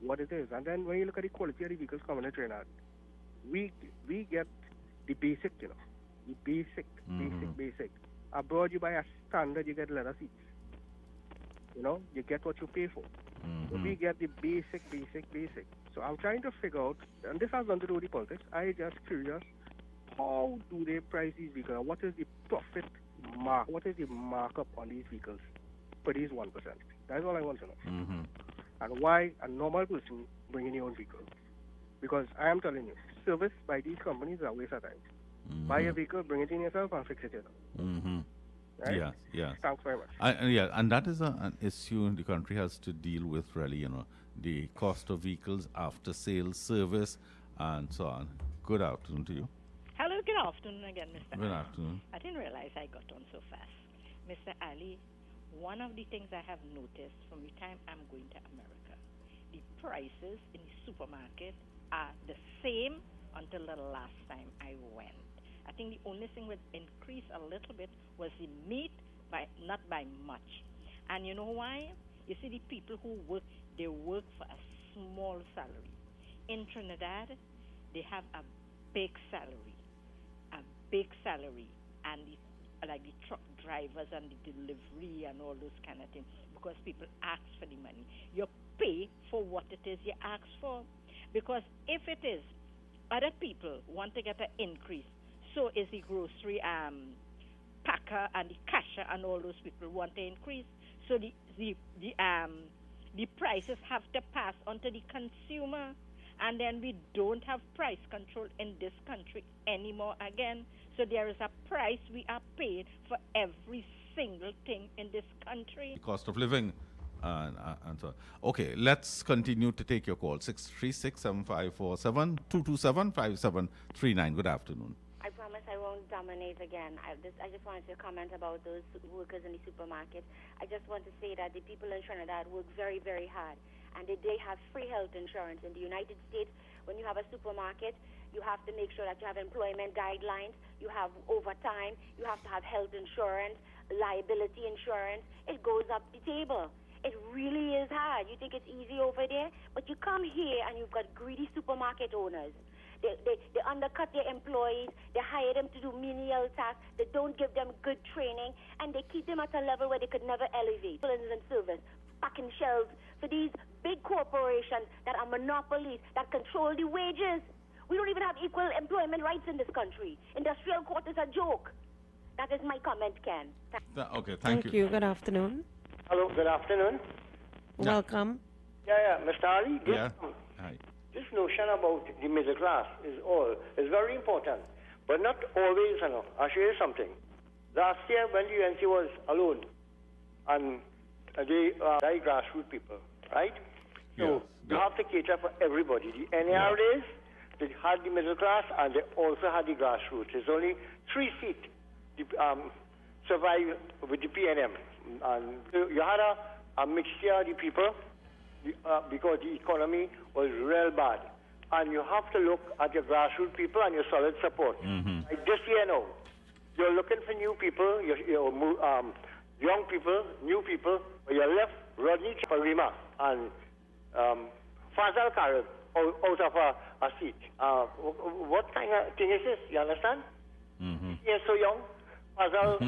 what it is. And then when you look at the quality of the vehicles coming to Trinidad, we get the basic, the basic. Abroad, you buy a standard, you get leather seats. You get what you pay for. Mm-hmm. We get the basic. So I'm trying to figure out, and this has nothing to do with the politics, I just curious, how do they price these vehicles? What is the profit what is the markup on these vehicles for these 1%? That's all I want to know. Mm-hmm. And why a normal person bringing your own vehicle? Because I am telling you, service by these companies is a waste of time. Mm-hmm. Buy a vehicle, bring it in yourself, and fix it yourself. Mm-hmm. Right? Yeah. Thanks very much. And that is an issue the country has to deal with, really, the cost of vehicles, after sales service, and so on. Good afternoon to you. Hello, good afternoon again, Mr. Good Ali. afternoon. I didn't realize I got on so fast. Mr. Ali, one of the things I have noticed from the time I'm going to America, the prices in the supermarket are the same until the last time I went. I think the only thing that increased a little bit was the meat, not by much. And you know why? You see, the people who work, they work for a small salary. In Trinidad, they have a big salary, and like the truck drivers and the delivery and all those kind of things, because people ask for the money. You pay for what it is you ask for, because if it is other people want to get an increase, so is the grocery packer and the cashier and all those people want to increase. So the prices have to pass on to the consumer, and then we don't have price control in this country anymore again. So there is a price we are paid for every single thing in this country. The cost of living. And so, okay, let's continue to take your call. 636-7547, 227-5739. Good afternoon. I promise I won't dominate again. I just wanted to comment about those workers in the supermarket. I just want to say that the people in Trinidad work very, very hard, and they have free health insurance. In the United States, when you have a supermarket, you have to make sure that you have employment guidelines, you have overtime, you have to have health insurance, liability insurance. It goes up the table. It really is hard. You think it's easy over there, but you come here and you've got greedy supermarket owners. They undercut their employees. They hire them to do menial tasks. They don't give them good training, and they keep them at a level where they could never elevate. In service, packing shelves for these big corporations that are monopolies that control the wages. We don't even have equal employment rights in this country. Industrial court is a joke. That is my comment, Ken. Okay, thank you. Good afternoon. Hello, good afternoon. Welcome. Yeah, Mr. Ali. Hi. This notion about the middle class is very important, but not always. I'll show you something. Last year, when the UNC was alone, and they very grassroots people, right? So you have to cater for everybody. The NARAs, they had the middle class, and they also had the grassroots. There's only 3 seats survive with the PNM. And you had a mixture of the people because the economy was real bad. And you have to look at your grassroots people and your solid support. Mm-hmm. Like this year now, you're looking for new people, young people, new people. You left Rodney Chaparima and Fazal Karib. out of a seat. What kind of thing is this? You understand? He is so young. Fazal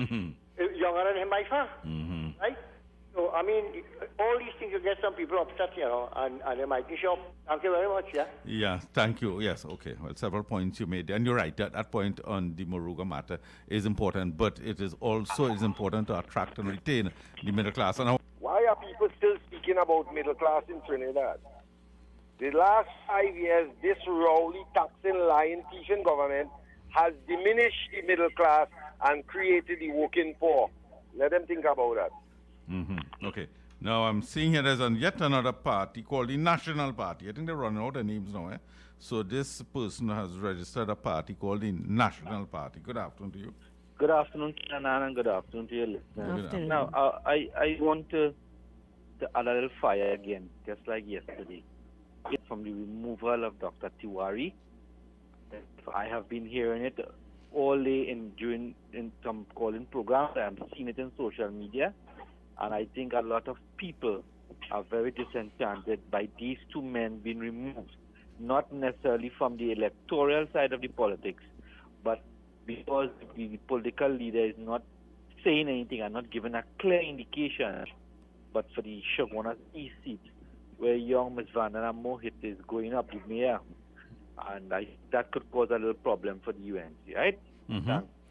younger than him by far. Right? So, I mean, all these things, you get some people upset, and they might be shocked. Thank you very much, yeah? Yeah, thank you. Yes, okay. Well, several points you made. And you're right, that point on the Moruga matter is important, but it is also important to attract and retain the middle class. And why are people still speaking about middle class in Trinidad? The last 5 years, this rowdy, taxing, lying, teaching government has diminished the middle class and created the working poor. Let them think about that. Okay. Now I'm seeing here there's yet another party called the National Party. I think they're running out of names now. So this person has registered a party called the National Party. Good afternoon to you. Good afternoon, Anand, and good afternoon to your listeners. Good afternoon. Now, I want to add a little fire again, just like yesterday. From the removal of Dr. Tiwari, I have been hearing it all day in some calling programs. I have seen it in social media. And I think a lot of people are very disenchanted by these two men being removed, not necessarily from the electoral side of the politics, but because the political leader is not saying anything and not giving a clear indication, but for the Shogunas East seat, where young Ms. Vandana Mohit is going up the mayor, and that could cause a little problem for the UNC, right?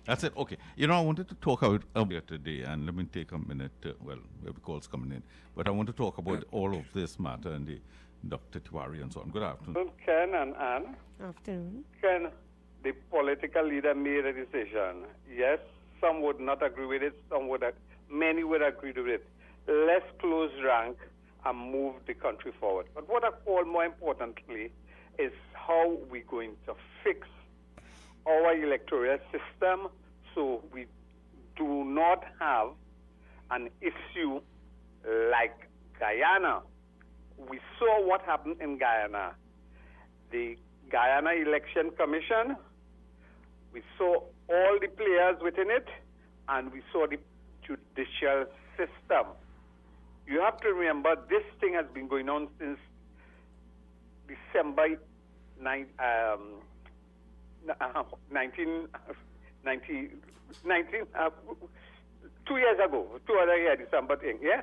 That's it. Okay. I wanted to talk about earlier today, and let me take a minute. We have calls coming in. But I want to talk about all of this matter and the Dr. Tiwari and so on. Good afternoon. Ken and Anne. Afternoon. Ken, the political leader made a decision. Yes, some would not agree with it. Many would agree with it. Let's close rank and move the country forward. But what I call more importantly is how we're going to fix our electoral system so we do not have an issue like Guyana. We saw what happened in Guyana. The Guyana Election Commission, we saw all the players within it, and we saw the judicial system. You have to remember this thing has been going on since December 2 years ago, 2 other years, December thing, yeah?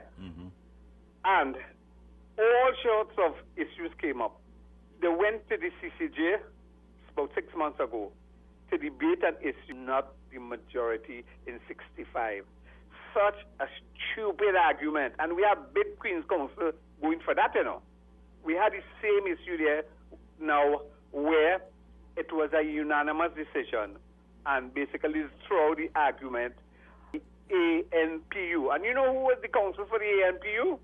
And all sorts of issues came up. They went to the CCJ about 6 months ago to debate an issue, not the majority in 65. Such a stupid argument. And we have big Queen's Council going for that, We had the same issue there now where it was a unanimous decision, and basically throw the argument, the ANPU. And you know who was the counsel for the ANPU?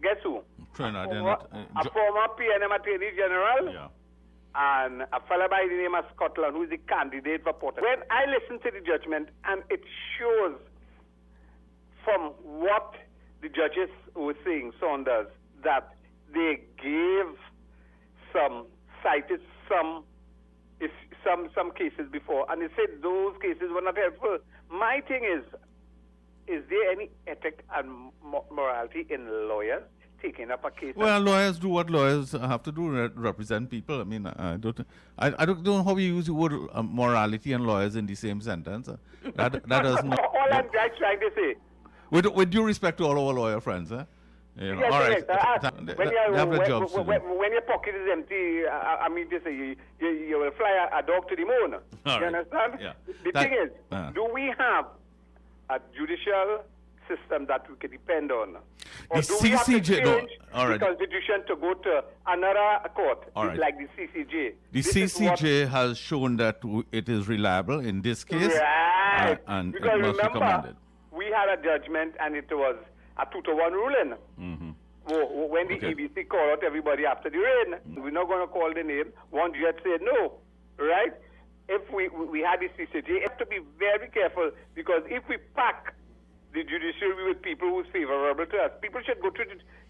Guess who? A former PNM Attorney General, and a fellow by the name of Scotland, who is the candidate for Porter. When I listened to the judgment, and it shows from what the judges were saying, Saunders, that they gave cited some cases before, and they said those cases were not helpful. My thing is there any ethic and morality in lawyers taking up a case? Well, lawyers do what lawyers have to do, represent people. I mean, I don't know how you use the word morality and lawyers in the same sentence. That does not. All I'm trying to say. With due respect to all our lawyer friends, Yes, all right. When your pocket is empty, I mean to say, you will fly a dog to the moon. You understand? Yeah. The thing is, do we have a judicial system that we can depend on? Or do we have to change the Constitution to go to another court, like the CCJ? The CCJ has shown that it is reliable in this case, and because it must be commended. We had a judgment, and it was a 2-1 ruling. When the EBC called out everybody after the rain, we're not going to call the name. One judge said no, right? If we had the CCJ, we have to be very careful, because if we pack the judiciary with people who's favorable to us, people should go to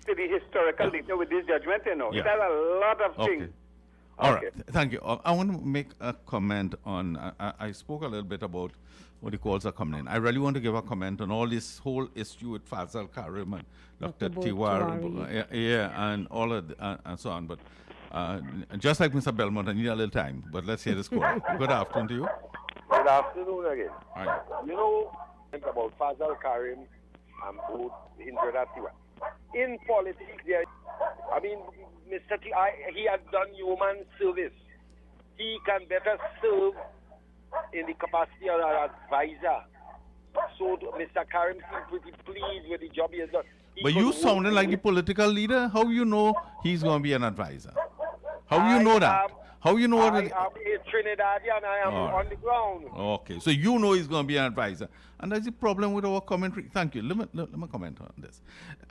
the historical data with this judgment, It has a lot of things. All right, thank you. I want to make a comment on, I spoke a little bit about what the calls are coming in. I really want to give a comment on all this whole issue with Fazal Karim and Dr. Tiwari, and all of and so on. But Just like Mr. Belmont, I need a little time, but let's hear this call. Good afternoon to you. Good afternoon again. All right. You know about Fazal Karim and both Indra Tiwa. In politics, there, I mean, Mr. He has done human service. He can better serve in the capacity of an advisor. So Mr. Karim seems pretty pleased with the job he has done. But you sounded like the political leader. How you know he's going to be an advisor? How you know that? How you know I what? am a Trinidadian. I am on the ground. Okay, so you know he's going to be an advisor. And that's the problem with our commentary. Thank you. Let me comment on this.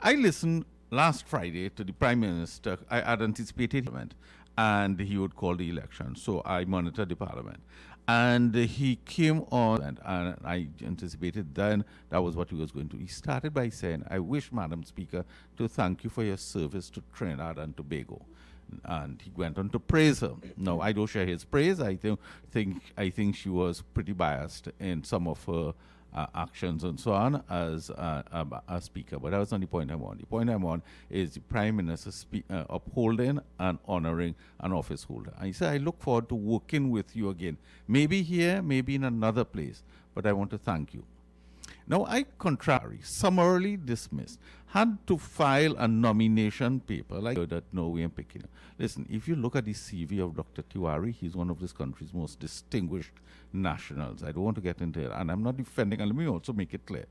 I listened last Friday to the Prime Minister. I had anticipated him, and he would call the election. So I monitored the Parliament. And he came on, and I anticipated then that was what he was going to. He started by saying, I wish, Madam Speaker, to thank you for your service to Trinidad and Tobago. And he went on to praise her. No, I don't share his praise. I think she was pretty biased in some of her actions and so on as a speaker. But that was not the point I'm on. The point I'm on is the Prime Minister upholding and honoring an office holder. And he said, I look forward to working with you again. Maybe here, maybe in another place. But I want to thank you. Now, I summarily dismissed, had to file a nomination paper like that. No, we ain't picking it. Listen, if you look at the CV of Dr. Tiwari, he's one of this country's most distinguished nationals. I don't want to get into it, and I'm not defending, and let me also make it clear.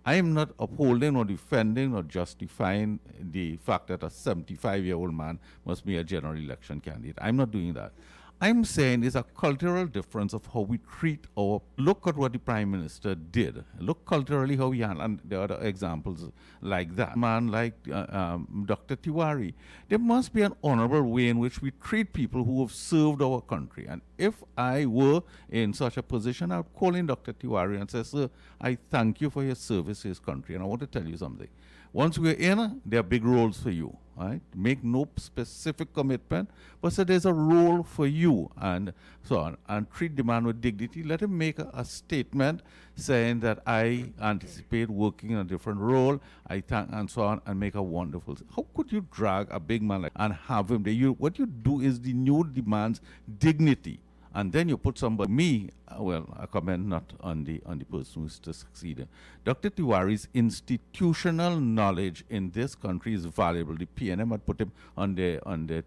I am not upholding or defending or justifying the fact that a 75-year-old man must be a general election candidate. I'm not doing that. I'm saying there's a cultural difference of how we treat our... Look at what the Prime Minister did. Look culturally how he handled, and there are other examples like that. Man like Dr. Tiwari. There must be an honorable way in which we treat people who have served our country. And if I were in such a position, I would call in Dr. Tiwari and say, sir, I thank you for your service to his country. And I want to tell you something. Once we're in, there are big roles for you. Right? Make no specific commitment, but so there's a role for you and so on. And treat the man with dignity. Let him make a statement saying that I anticipate working in a different role, I thank and so on, and make a wonderful... How could you drag a big man like and have him there? What you do is the new demands dignity. And then you put somebody, I comment not on the person who's to succeed. Dr. Tiwari's institutional knowledge in this country is valuable. The PNM had put him on the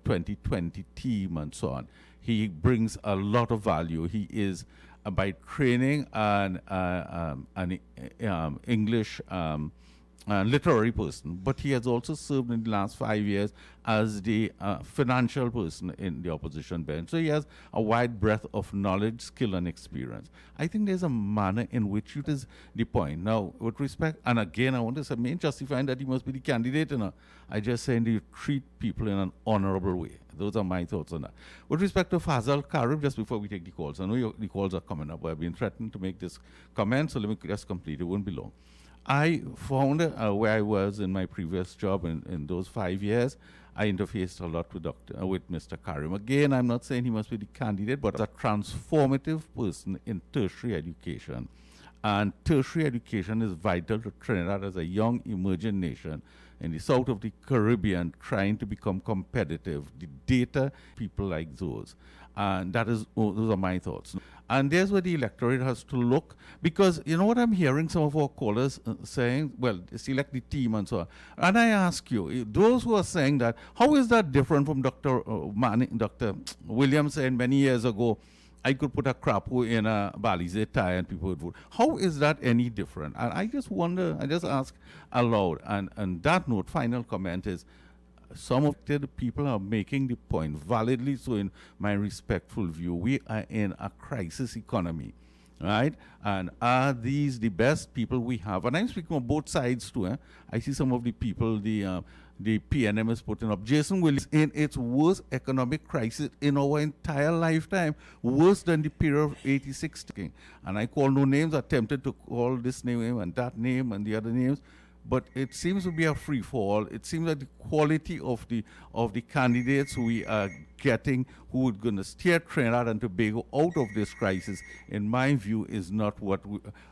2020 team and so on. He brings a lot of value. He is, by training, an English literary person, but he has also served in the last 5 years as the financial person in the opposition bench. So he has a wide breadth of knowledge, skill, and experience. I think there's a manner in which it is the point. Now, with respect, and again, I want to say, I ain't justifying that he must be the candidate. I just saying that you treat people in an honorable way. Those are my thoughts on that. With respect to Fazal Karim, just before we take the calls, I know the calls are coming up. I've been threatened to make this comment, so let me just complete. It won't be long. I found where I was in my previous job in those 5 years, I interfaced a lot with Mr. Karim. Again, I'm not saying he must be the candidate, but a transformative person in tertiary education. And tertiary education is vital to Trinidad as a young emerging nation in the south of the Caribbean trying to become competitive. The data, people like those. And those are my thoughts. And there's where the electorate has to look, because you know what I'm hearing some of our callers saying, well, select the team and so on. And I ask you, those who are saying that, how is that different from Dr. Williams saying many years ago, I could put a crapo in a Balize tie and people would vote. How is that any different? And I just wonder, I just ask aloud. And that note, final comment is, some of the people are making the point, validly so in my respectful view, we are in a crisis economy, right? And are these the best people we have? And I'm speaking on both sides too. I see some of the people, the PNM is putting up. Jason Williams, in its worst economic crisis in our entire lifetime, worse than the period of 86. And I call no names, attempted to call this name and that name and the other names. But it seems to be a free fall. It seems that the quality of the candidates we are getting who are going to steer Trinidad and Tobago out of this crisis, in my view, is not what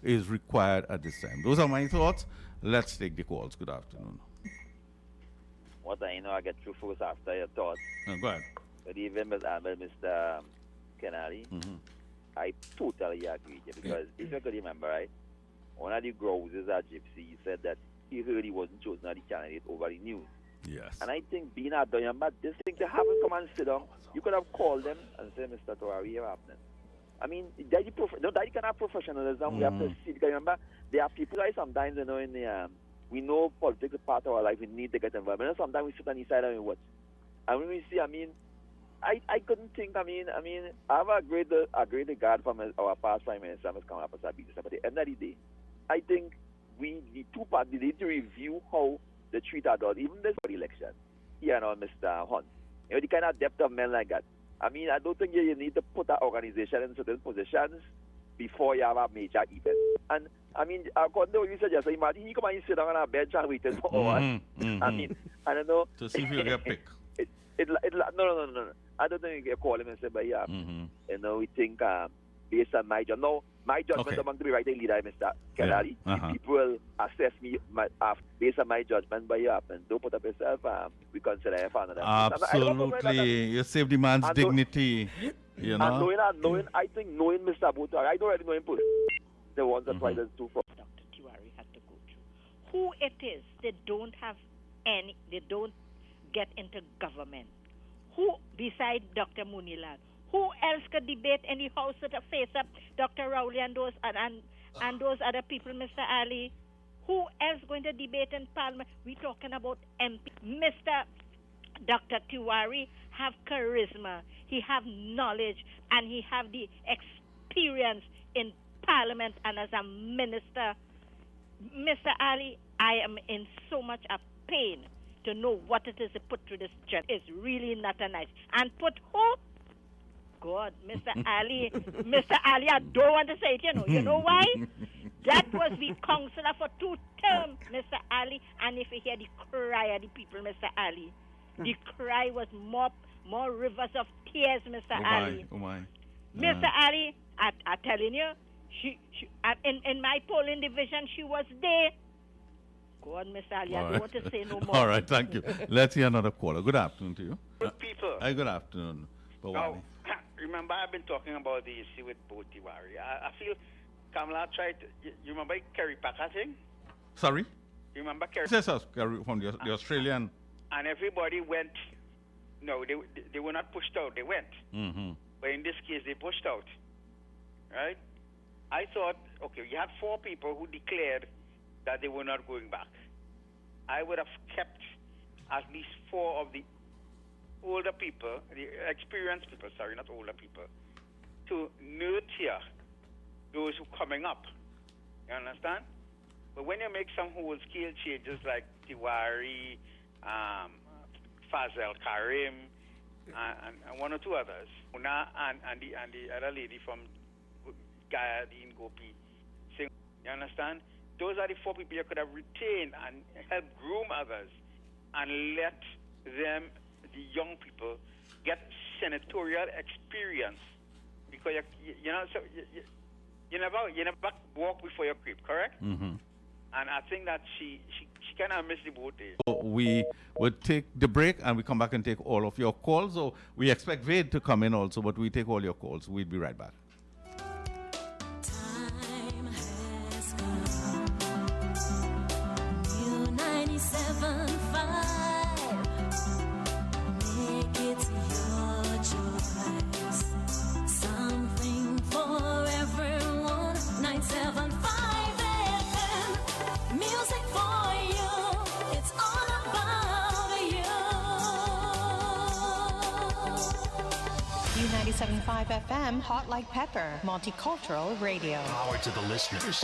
is required at this time. Those are my thoughts. Let's take the calls. Good afternoon. What I know, I get through first after your thoughts. No, go ahead. Good evening, Mr. Kennedy. I totally agree with you because if you could remember, right, one of the growers at Gypsy said that he heard he wasn't chosen as the candidate over the news. Yes. And I think being at Doyamba, this thing to have him come and sit down, you could have called them and said, Mr. Tiwari, what's happening? I mean, that kind of professionalism we have to see. Because remember, there are people like sometimes, in the we know politics is part of our life. We need to get involved. And sometimes we sit on the side and we watch. And when we see, I couldn't think. I have a great regard from our past Prime Minister, Ms. Kamala Prasad. But at the end of the day, I think the two parties need to review how they treat adults, even this election. Mr. Hunt. The kind of depth of men like that. I don't think you need to put that organization in certain positions before you have a major event. And according to what you said yesterday, imagine you come and you sit down on a bench and wait for hours. I don't know. To see if you get picked. No. I don't think you can call him and say, but we think based on my job. No, my judgment among the writing leader, Mr. Kennedy. People will assess me based on my judgment, but don't put up yourself. We consider it another. Absolutely. You save the man's dignity. You know? And knowing Mr. Abutari, I don't really know him personally. The ones that tried to do for Dr. Tiwari had to go through. Who it is, they don't get into government. Who, besides Dr. Munilan, who else could debate in the House to face up Dr. Rowley and those other people, Mr. Ali? Who else going to debate in Parliament? We're talking about MP. Mr. Dr. Tiwari have charisma, he have knowledge, and he have the experience in Parliament and as a minister. Mr. Ali, I am in so much of pain to know what it is to put through this job. It's really not a nice. And put who? God, Mr. Ali. Mr. Ali, I don't want to say it, You know why? That was the councillor for 2 terms, Mr. Ali. And if you hear the cry of the people, Mr. Ali, the cry was more rivers of tears, Mr. Ali. Mr. Ali, I'm telling you, she in my polling division, she was there. God, Mr. Ali, I don't want to say no more. All right, thank you. Let's hear another caller. Good afternoon to you. People. Good afternoon, Bawani. Now, remember, I've been talking about the issue with both Tiwari. I feel Kamala tried to, you remember Kerry Packer thing? Sorry? You remember Kerry? Yes, Kerry from the Australian. And everybody went, no, they were not pushed out, they went. But in this case, they pushed out. Right? I thought, okay, you had 4 people who declared that they were not going back. I would have kept at least 4 of the older people, the experienced people, not older people, to nurture those who are coming up. You understand? But when you make some whole-scale changes like Tiwari, Fazal Karim, and 1 or 2 others, Una and the other lady from Gayadeen Gopi Singh, you understand? Those are the 4 people you could have retained and helped groom others and let them, the young people, get senatorial experience. Because you never walk before your creep, correct? And I think that she kind of missed the boat there. So we would take the break and we come back and take all of your calls. So we expect Vade to come in also, but we take all your calls. We'll be right back. U97.5 FM, Hot Like Pepper, Multicultural Radio. Power to the listeners.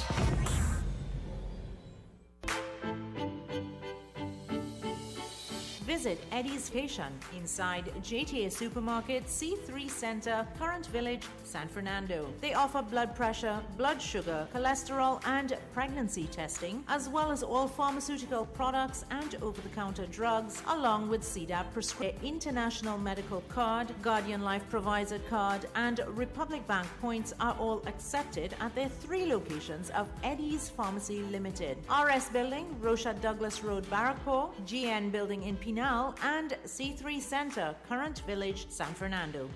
Visit Eddie's Fashion inside JTA Supermarket, C3 Center, Current Village, San Fernando. They offer blood pressure, blood sugar, cholesterol, and pregnancy testing, as well as all pharmaceutical products and over-the-counter drugs, along with CDAP prescription, International Medical Card, Guardian Life Provider Card, and Republic Bank points are all accepted at their 3 locations of Eddie's Pharmacy Limited. RS Building, Rosha Douglas Road, Barrackpore, GN Building in Penang, Canal and C3 Center, Current Village, San Fernando.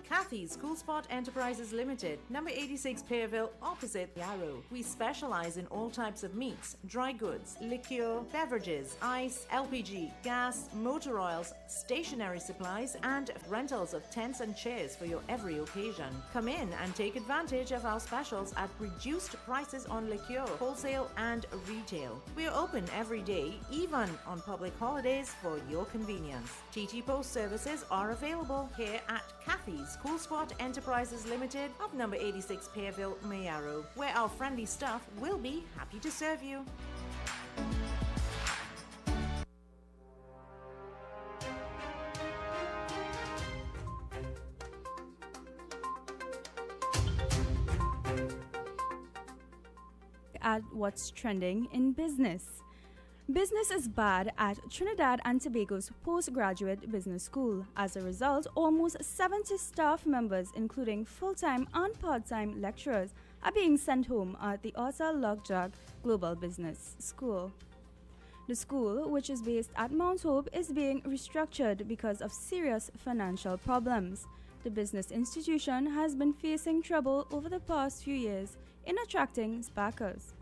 Kathy's Cool Spot Enterprises Limited, number 86 Pearville, opposite Yarrow. We specialize in all types of meats, dry goods, liquor, beverages, ice, LPG, gas, motor oils, stationery supplies, and rentals of tents and chairs for your every occasion. Come in and take advantage of our specials at reduced prices on liquor, wholesale and retail. We are open every day, even on public holidays, for your convenience. TT Post services are available here at Kathy's Cool Spot Enterprises Limited of number 86 Pearville, Mayaro, where our friendly staff will be happy to serve you. At what's trending in business. Business is bad at Trinidad and Tobago's postgraduate business school. As a result, almost 70 staff members, including full-time and part-time lecturers, are being sent home at the Arthur Lockjack Global Business School. The school, which is based at Mount Hope, is being restructured because of serious financial problems. The business institution has been facing trouble over the past few years in attracting sparkers.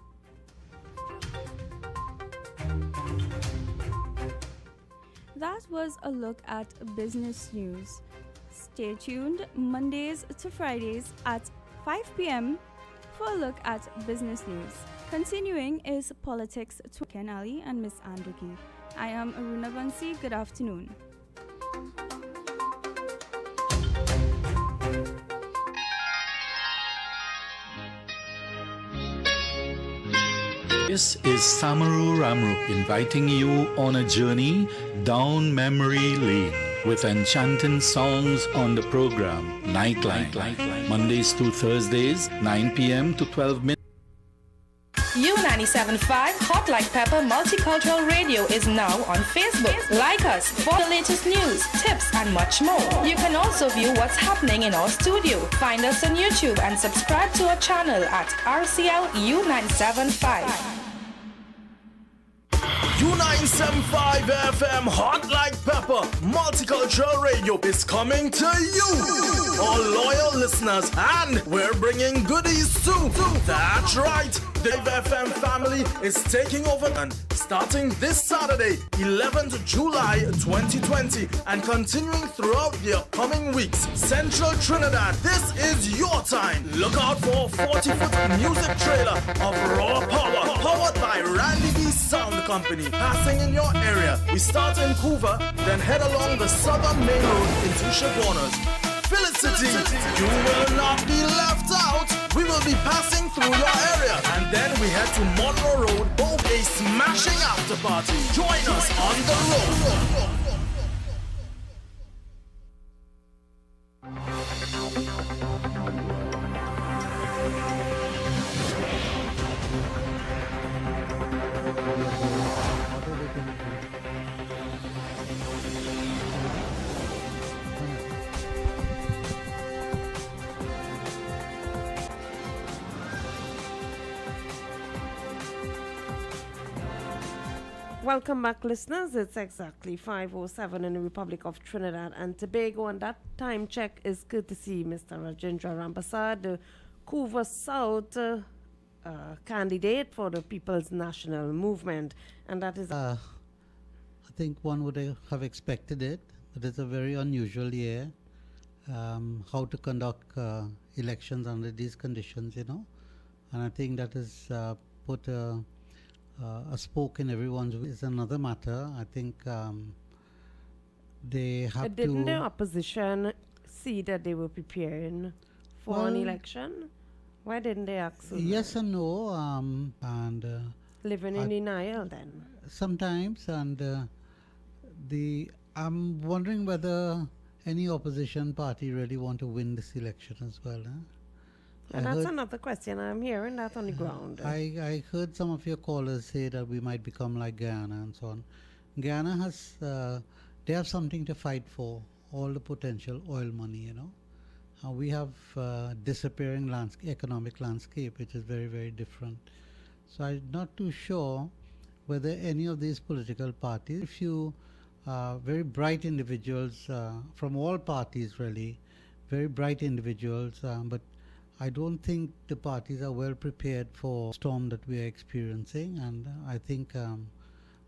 That was a look at business news. Stay tuned Mondays to Fridays at 5 p.m. for a look at business news. Continuing is politics to Ken Ali and Miss Anduki. I am Aruna Vansi. Good afternoon. This is Samaru Ramru inviting you on a journey down memory lane with enchanting songs on the program Nightline, Mondays to Thursdays, 9 p.m. to 12 midnight. U97.5 Hot Like Pepper Multicultural Radio is now on Facebook. Like us for the latest news, tips, and much more. You can also view what's happening in our studio. Find us on YouTube and subscribe to our channel at RCL U975. U975 FM Hot Like Pepper Multicultural Radio is coming to you, all loyal listeners, and we're bringing goodies too. That's right, the FM family is taking over and starting this Saturday, 11th July 2020, and continuing throughout the upcoming weeks. Central Trinidad, this is your time. Look out for a 40-foot music trailer of raw power, powered by Randy B Sound Company, passing in your area. We start in Couva, then head along the southern main road into Chaguanas. Felicity, you will not be left out. We will be passing through your area, and then we head to Monroe Road, hold a smashing after party. Join us on the road. Welcome back, listeners. It's exactly 5:07 in the Republic of Trinidad and Tobago, and that time check is courtesy Mr. Rajendra Rampersad, the Couva South candidate for the People's National Movement, and that is. I think one would have expected it, but it's a very unusual year. How to conduct elections under these conditions, and I think that has put a spoke in everyone's is another matter. I think they have Didn't the opposition see that they were preparing for an election? Why didn't they act sooner? Yes and no, and living in denial then. Sometimes, and I'm wondering whether any opposition party really want to win this election as well. And that's another question. I'm hearing that on the ground. I heard some of your callers say that we might become like Guyana and so on. Guyana has, they have something to fight for, all the potential oil money, We have disappearing economic landscape, which is very, very different. So I'm not too sure whether any of these political parties, a few very bright individuals from all parties really, very bright individuals, but I don't think the parties are well prepared for the storm that we are experiencing. And I think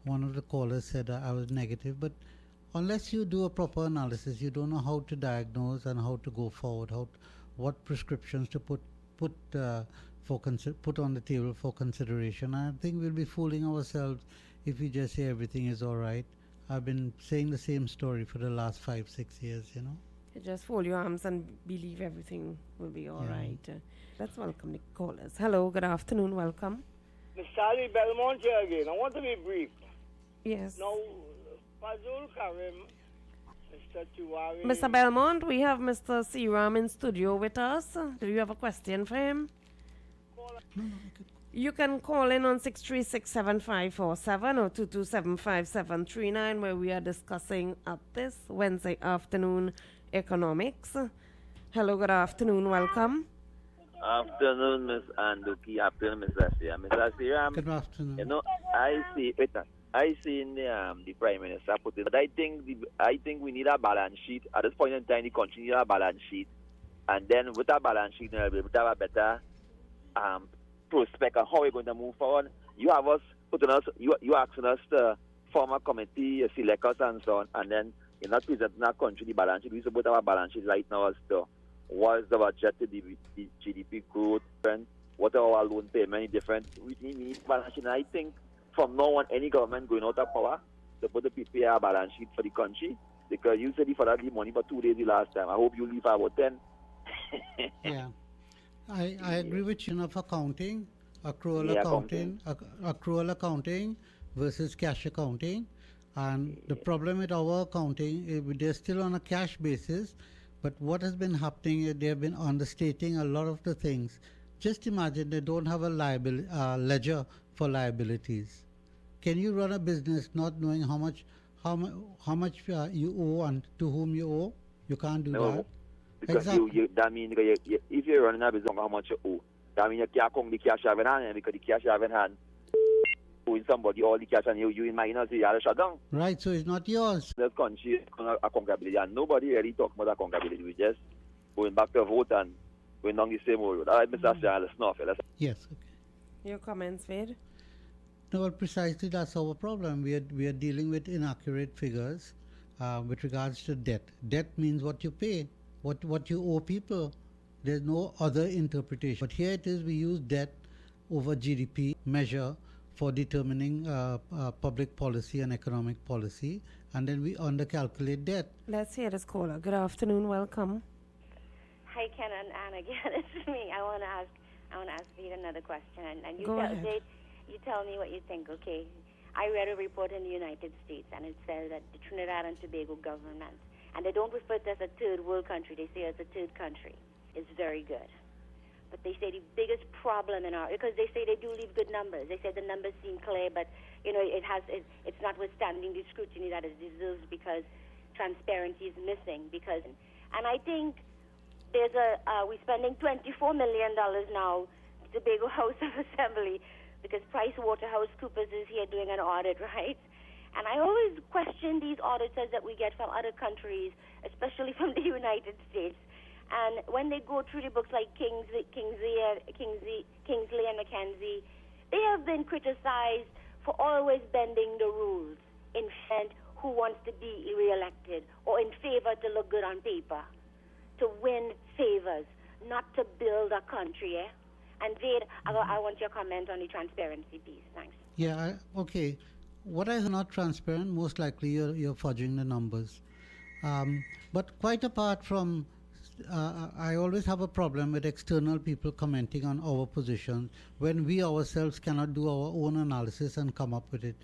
one of the callers said I was negative, but unless you do a proper analysis, you don't know how to diagnose and how to go forward, what prescriptions to put on the table for consideration. I think we'll be fooling ourselves if we just say everything is all right. I've been saying the same story for the last 5-6 years, you know. You just fold your arms and believe everything will be all right. Let's welcome the callers. Hello, good afternoon, welcome. Ms. Sally Belmont here again. I want to be brief. Yes. Now, Fazul Karim, Mr. Tiwari. Mr. Belmont, we have Mr. Seeram in studio with us. Do you have a question for him? You can call in on 636-7547 or 227-5739, where we are discussing at this Wednesday afternoon economics. Hello, good afternoon, welcome. Afternoon, Miss Anduki. Afternoon, Miss Asia. Miss Asia, good afternoon. You know, I see in the Prime Minister put it, but I think we need a balance sheet. At this point in time, the country needs a balance sheet. And then with a balance sheet, we'll be able to have a better prospect on how we're going to move forward. You have us putting us, you asking us to form a committee, select us and so on, and then you're not presenting our country the balance sheet. We're supposed to have a balance sheet right now as to what is the budget, the GDP growth, and what are our loan payment different. We need balance sheet. And I think from now on, any government going out of power, they put to prepare a balance sheet for the country, because you said you for that money for 2 days the last time. I hope you leave about 10. Yeah. I agree with you of accounting, accrual accounting versus cash accounting. And the problem with our accounting, they're still on a cash basis, but what has been happening is they have been understating a lot of the things. Just imagine they don't have a ledger for liabilities. Can you run a business not knowing how much you owe and to whom you owe? You can't do that. Because that means if you're running a business, how much you owe. That means you can't come the cash have in hand, because the cash have in hand, owing somebody all the cash, and you in minus, you have to shut down. Right, so it's not yours. This country is accountability, and nobody really talk about accountability. We just going back to vote and going down the same road. All right, Mr. Ashton, let's snuff it. Yes, okay. Your comments, Ved? No, well, precisely that's our problem. We are dealing with inaccurate figures with regards to debt. Debt means what you pay. What you owe people. There's no other interpretation. But here it is, we use debt over GDP measure for determining public policy and economic policy, and then we undercalculate debt. Let's hear this caller. Good afternoon, welcome. Hi, Ken and Anne again. It's me. I want to ask you another question, and you you tell me what you think, okay? I read a report in the United States, and it says that the Trinidad and Tobago government, and they don't refer to it as a third world country, they say it's a third country. It's very good. But they say the biggest problem because they say they do leave good numbers. They say the numbers seem clear, but, you know, it's not withstanding the scrutiny that it deserves, because transparency is missing. And I think we're spending $24 million now, Tobago House of Assembly, because PricewaterhouseCoopers is here doing an audit, right? And I always question these auditors that we get from other countries, especially from the United States. And when they go through the books like Kingsley and Mackenzie, they have been criticized for always bending the rules in who wants to be re-elected, or in favor to look good on paper, to win favors, not to build a country, eh? And Vade, I want your comment on the transparency piece. Thanks. Yeah, okay. What is not transparent, most likely you're fudging the numbers. But quite apart from, I always have a problem with external people commenting on our positions when we ourselves cannot do our own analysis and come up with it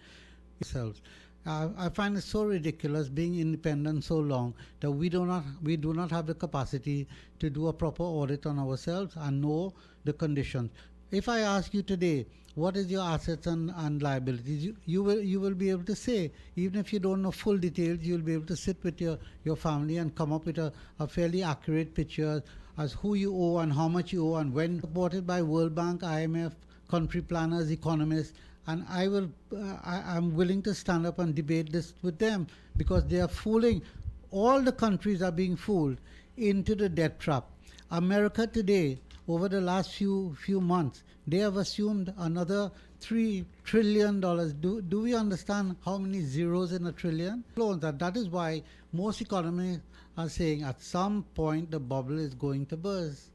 ourselves. I find it so ridiculous being independent so long that we do not have the capacity to do a proper audit on ourselves and know the conditions. If I ask you today, what is your assets and liabilities. You will be able to say, even if you don't know full details, you'll be able to sit with your family and come up with a fairly accurate picture as who you owe and how much you owe and when. Supported by World Bank, IMF, country planners, economists, and I'm willing to stand up and debate this with them, because they are fooling. All the countries are being fooled into the debt trap. America today, over the last few months, they have assumed another $3 trillion. Do we understand how many zeros in a trillion? That is why most economists are saying at some point the bubble is going to burst.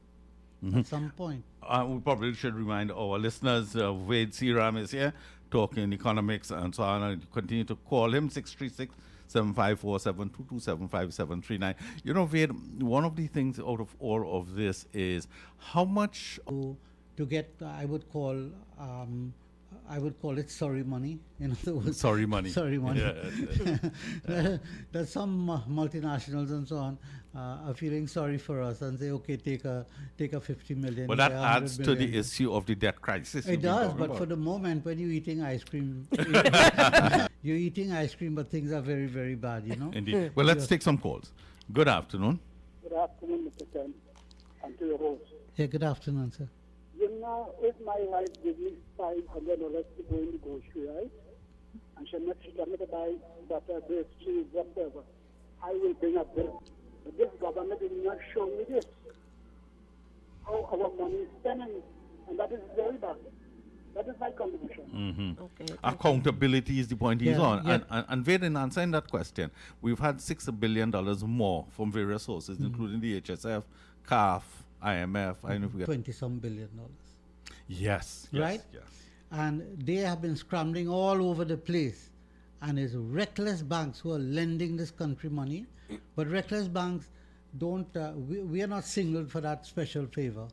At some point. We probably should remind our listeners, Wade Searam is here talking economics and so on. And continue to call him 636-7547-227-5739. You know, Wade, one of the things out of all of this is how much to get, I would call it sorry money. In other words, sorry money. Sorry money. Yeah. There's some multinationals and so on are feeling sorry for us and say, okay, take a 50 million. But that adds to the issue of the debt crisis. It does, but for the moment, when you're eating ice cream, you're eating ice cream, but things are very, very bad, you know. Indeed. Well, let's take some calls. Good afternoon. Good afternoon, Mr. Ken, and to your host. Yeah, good afternoon, sir. You know, if my wife gives me $500 to go in the grocery, right? And she makes me to buy butter, bread, cheese, whatever, I will bring a bill. But this government did not show me this. How our money is spending, and that is very bad. That is my contribution. Mm-hmm. Okay. Accountability is the point he's on. Yeah. And Wade, in answering that question, we've had $6 billion more from various sources, including the HSF, CAF, IMF, I don't know if we got 20-some billion dollars. Yes. Right? Yes. And they have been scrambling all over the place. And it's reckless banks who are lending this country money. But reckless banks don't, we are not singled for that special favor.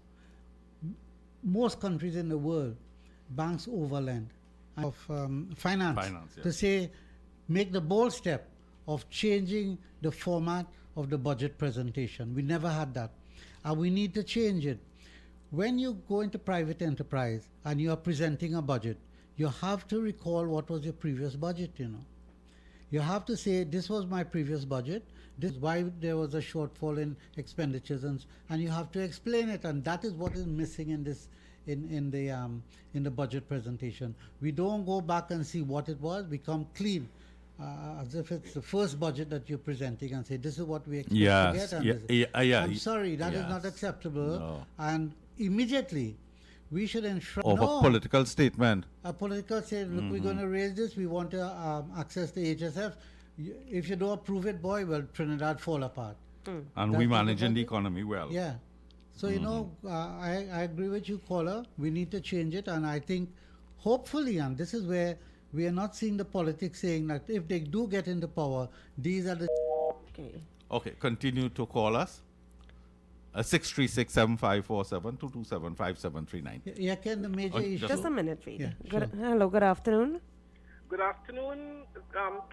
Most countries in the world, banks overlend of finance yes. to say, make the bold step of changing the format of the budget presentation. We never had that. And we need to change it. When you go into private enterprise and you are presenting a budget, you have to recall what was your previous budget, you know. You have to say, this was my previous budget, this is why there was a shortfall in expenditures, and you have to explain it, and that is what is missing in this in the budget presentation. We don't go back and see what it was, we come clean. As if it's the first budget that you're presenting and say, this is what we expect to get. I'm sorry, that is not acceptable. No. And immediately, we should ensure... Of a political statement. A political statement, look, we're going to raise this, we want to access the HSF. If you don't approve it, boy, well, Trinidad fall apart. And we managing the economy well. Yeah. So, you know, I agree with you, caller. We need to change it, and I think, hopefully, and this is where we are not seeing the politics saying that if they do get into power, these are the... Okay, continue to call us. 636-7547-227-5739. Yeah, Ken, the major issue... Just a minute, Veda. Yeah, Good, hello, good afternoon. Good afternoon,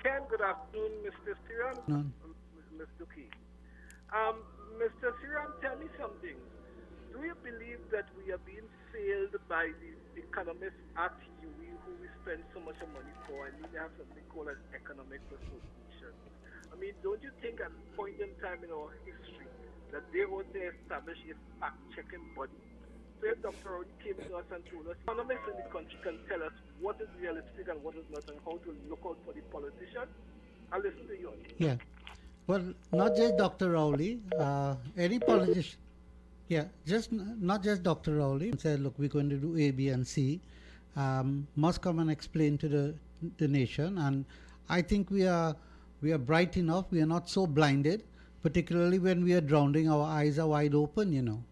Ken. Good afternoon, Mr. Siram. Ms. Duki. Mr. Siram, tell me something. Do you believe that we are being failed by the economists at UE who we spend so much money for, and we have something called an economic association? I mean, don't you think at a point in time in our history that they ought to establish a fact-checking body? So if Dr. Rowley came to us and told us, economists in the country can tell us what is realistic and what is not, and how to look out for the politician, I'll listen to you. Yeah. Well, not just Dr. Rowley, any politician. Yeah, not just Dr. Rowley said, look, we're going to do A, B, and C. Must come and explain to the nation. And I think we are bright enough. We are not so blinded, particularly when we are drowning. Our eyes are wide open, you know.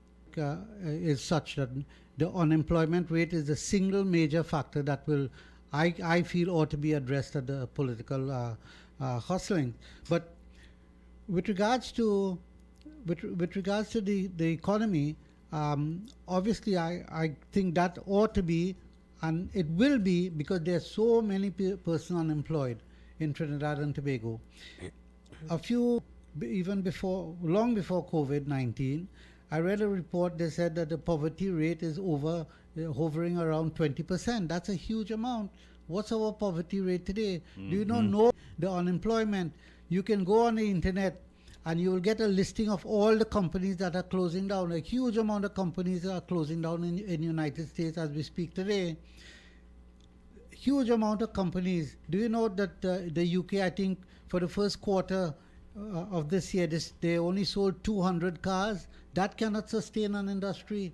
Is such that the unemployment rate is the single major factor that will, I feel, ought to be addressed at the political hustling. But with regards to the economy, obviously I think that ought to be, and it will be, because there are so many persons unemployed in Trinidad and Tobago. Long before COVID-19, I read a report that said that the poverty rate is over hovering around 20%. That's a huge amount. What's our poverty rate today? Do you know the unemployment? You can go on the internet and you will get a listing of all the companies that are closing down. A huge amount of companies are closing down in the United States as we speak today. Huge amount of companies. Do you know that the UK, I think, for the first quarter of this year, they only sold 200 cars? That cannot sustain an industry.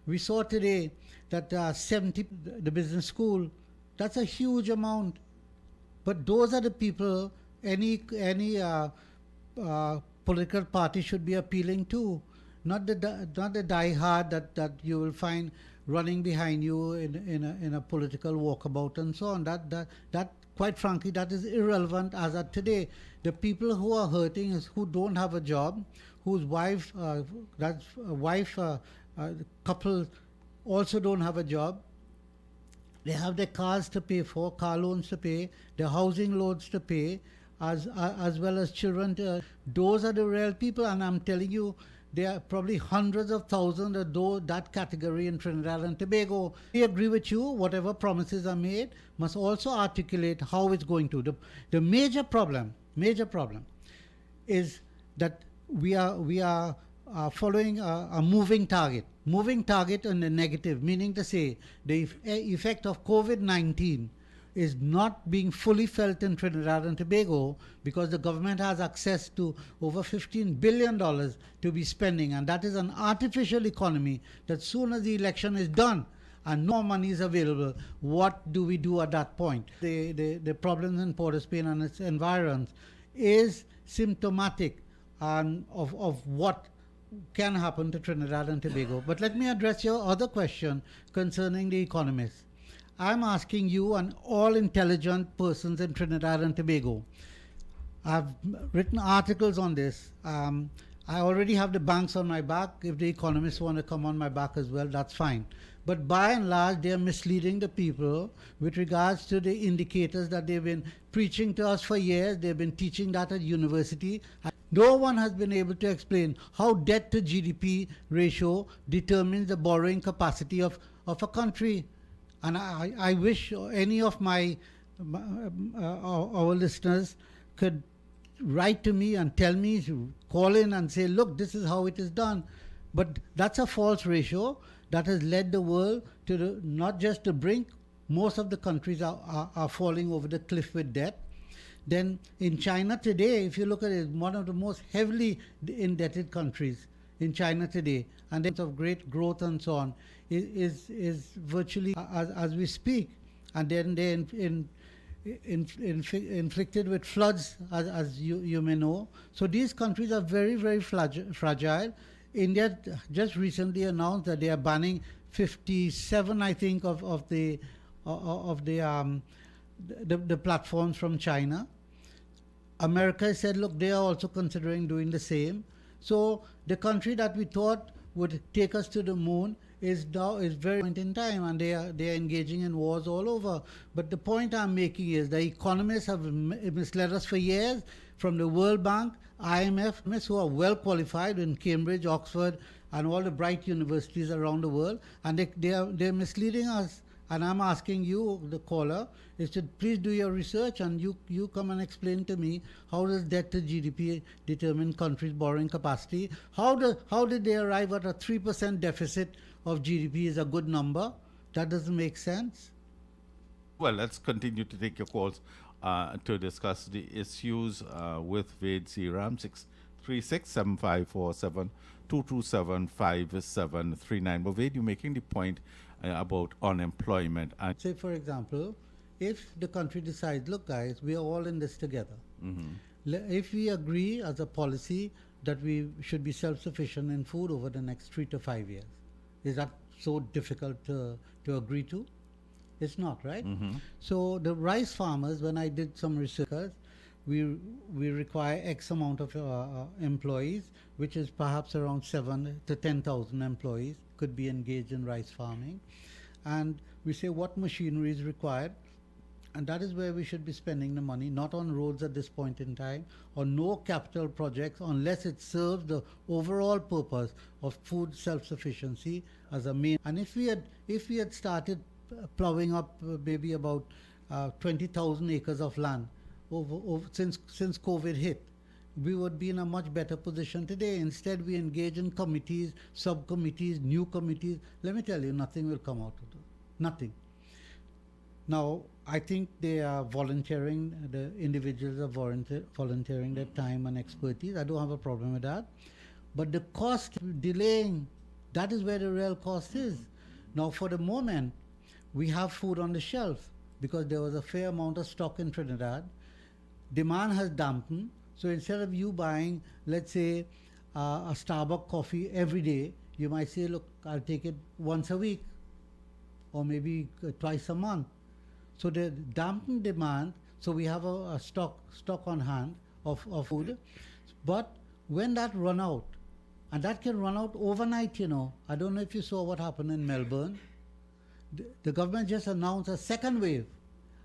We saw today that 70, the business school, that's a huge amount. But those are the people any political party should be appealing to, not the diehard that you will find running behind you in a political walkabout and so on. That quite frankly, that is irrelevant as of today. The people who are hurting is who don't have a job, whose couple also don't have a job. They have their cars to pay for, car loans to pay, their housing loans to pay, as well as children. Those are the real people, and I'm telling you, there are probably hundreds of thousands of that category in Trinidad and Tobago. We agree with you, whatever promises are made must also articulate how it's going to. The major problem is that we are following a moving target in the negative, meaning to say the effect of COVID-19 is not being fully felt in Trinidad and Tobago because the government has access to over $15 billion to be spending, and that is an artificial economy that soon as the election is done and no money is available, what do we do at that point? The problems in Port of Spain and its environs is symptomatic of what can happen to Trinidad and Tobago. But let me address your other question concerning the economists. I'm asking you and all intelligent persons in Trinidad and Tobago. I've written articles on this. I already have the banks on my back. If the economists want to come on my back as well, that's fine. But by and large, they are misleading the people with regards to the indicators that they've been preaching to us for years. They've been teaching that at university. No one has been able to explain how debt to GDP ratio determines the borrowing capacity of a country. And I wish any of our listeners could write to me and tell me, call in and say, look, this is how it is done. But that's a false ratio that has led the world to not just the brink. Most of the countries are falling over the cliff with debt. Then in China today, if you look at it, one of the most heavily indebted countries in China today, and in terms of great growth and so on, is virtually as we speak. And then they're inflicted with floods, as you may know. So these countries are very, very fragile. India just recently announced that they are banning 57, I think, of the platforms from China. America said, look, they are also considering doing the same. So the country that we thought would take us to the moon is very point in time, and they are engaging in wars all over. But the point I'm making is the economists have misled us for years, from the World Bank, IMF, who are well qualified in Cambridge, Oxford, and all the bright universities around the world, and they're misleading us. And I'm asking you, the caller, is to please do your research and you come and explain to me, how does debt to GDP determine countries' borrowing capacity? How did they arrive at a 3% deficit of GDP is a good number? That doesn't make sense. Well, let's continue to take your calls to discuss the issues with Ved Seeram. 636-7547, 227-5739. But Ved, you're making the point about unemployment. And say, for example, if the country decides, look, guys, we are all in this together. If we agree as a policy that we should be self-sufficient in food over the next 3 to 5 years, is that so difficult to agree to? It's not, right? So the rice farmers, when I did some research, we require X amount of employees, which is perhaps around 7 to 10,000 employees could be engaged in rice farming. And we say what machinery is required. And that is where we should be spending the money, not on roads at this point in time, or no capital projects unless it serves the overall purpose of food self-sufficiency as a main. And if we had started plowing up maybe about 20,000 acres of land since COVID hit, we would be in a much better position today. Instead, we engage in committees, subcommittees, new committees. Let me tell you, nothing will come out of it. Nothing. Now, I think they are volunteering, the individuals are volunteering their time and expertise. I don't have a problem with that. But the cost, delaying, that is where the real cost is. Now, for the moment, we have food on the shelf because there was a fair amount of stock in Trinidad. Demand has dampened. So instead of you buying, let's say, a Starbucks coffee every day, you might say, look, I'll take it once a week or maybe twice a month. So the dampened demand, so we have a stock on hand of food. But when that run out, and that can run out overnight, you know. I don't know if you saw what happened in Melbourne. The government just announced a second wave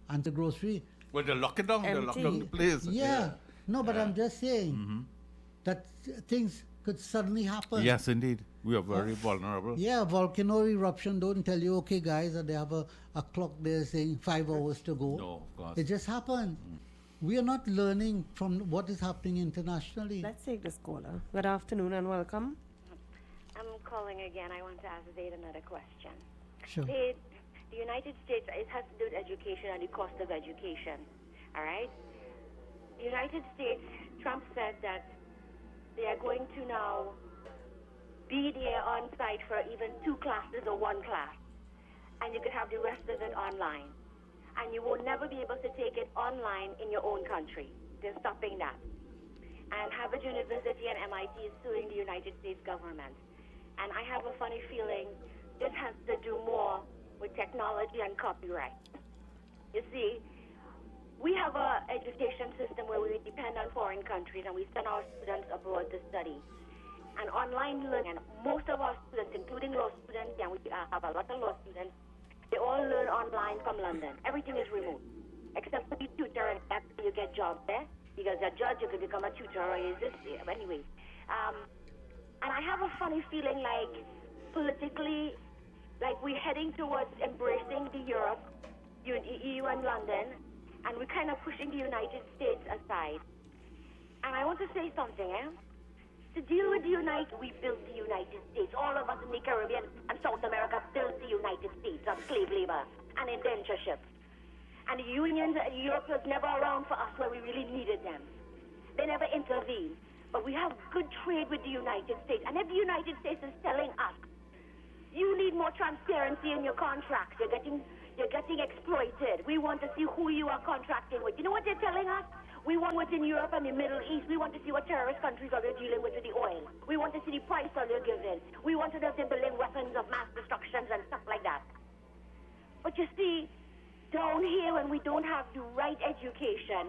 and the grocery. Well, they lock it down, they lock down the place. Yeah. No, but I'm just saying that things could suddenly happen. Yes, indeed. We are very vulnerable. Yeah, volcano eruption don't tell you, okay, guys, they have a clock there saying 5 hours to go. No, of course. It just happened. We are not learning from what is happening internationally. Let's take this caller. Good afternoon and welcome. I'm calling again. I want to ask Zaid another question. Sure. Zaid, the United States, it has to do with education and the cost of education. All right? The United States, Trump said that they are going to now be there on site for even 2 classes or 1 class. And you could have the rest of it online. And you will never be able to take it online in your own country. They're stopping that. And Harvard University and MIT is suing the United States government. And I have a funny feeling this has to do more with technology and copyright. You see, we have an education system where we depend on foreign countries and we send our students abroad to study. And online learning, and most of our students, including law students, and we have a lot of law students, they all learn online from London. Everything is remote, except for the tutor, and after you get jobs there, because a judge, you could become a tutor, or is this, anyway. And I have a funny feeling like, politically, like we're heading towards embracing the Europe, EU and London, and we're kind of pushing the United States aside. And I want to say something, To deal with the we built the United States. All of us in the Caribbean and South America built the United States on slave labor and indentureship. And the unions, Europe was never around for us where we really needed them. They never intervened. But we have good trade with the United States. And if the United States is telling us, you need more transparency in your contracts, you're getting exploited. We want to see who you are contracting with. You know what they're telling us? We want what's in Europe and the Middle East. We want to see what terrorist countries are they dealing with the oil. We want to see the price that they're giving. We want to know if they're building weapons of mass destruction and stuff like that. But you see, down here when we don't have the right education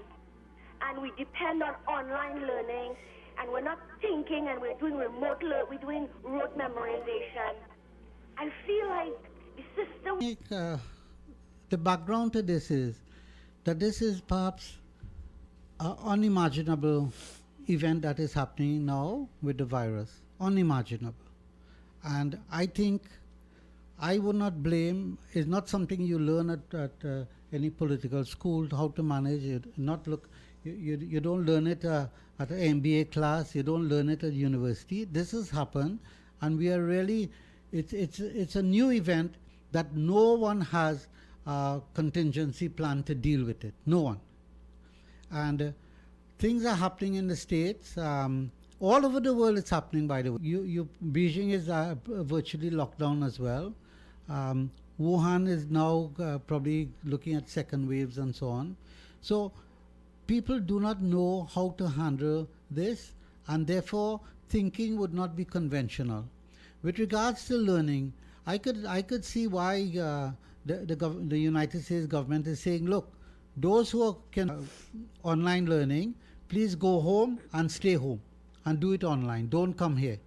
and we depend on online learning and we're not thinking and we're doing remote learning, we're doing rote memorization, I feel like the system... the background to this is that this is perhaps an unimaginable event that is happening now with the virus. Unimaginable. And I think I would not blame, it's not something you learn at any political school, how to manage it. You don't learn it at an MBA class, you don't learn it at university. This has happened, and we are really, it's a new event that no one has a contingency plan to deal with it. No one. And things are happening in the States. All over the world it's happening, by the way. Beijing is virtually locked down as well. Wuhan is now probably looking at second waves and so on. So people do not know how to handle this, and therefore thinking would not be conventional. With regards to learning, I could see why the United States government is saying, look, those who can online learning, please go home and stay home and do it online. Don't come here.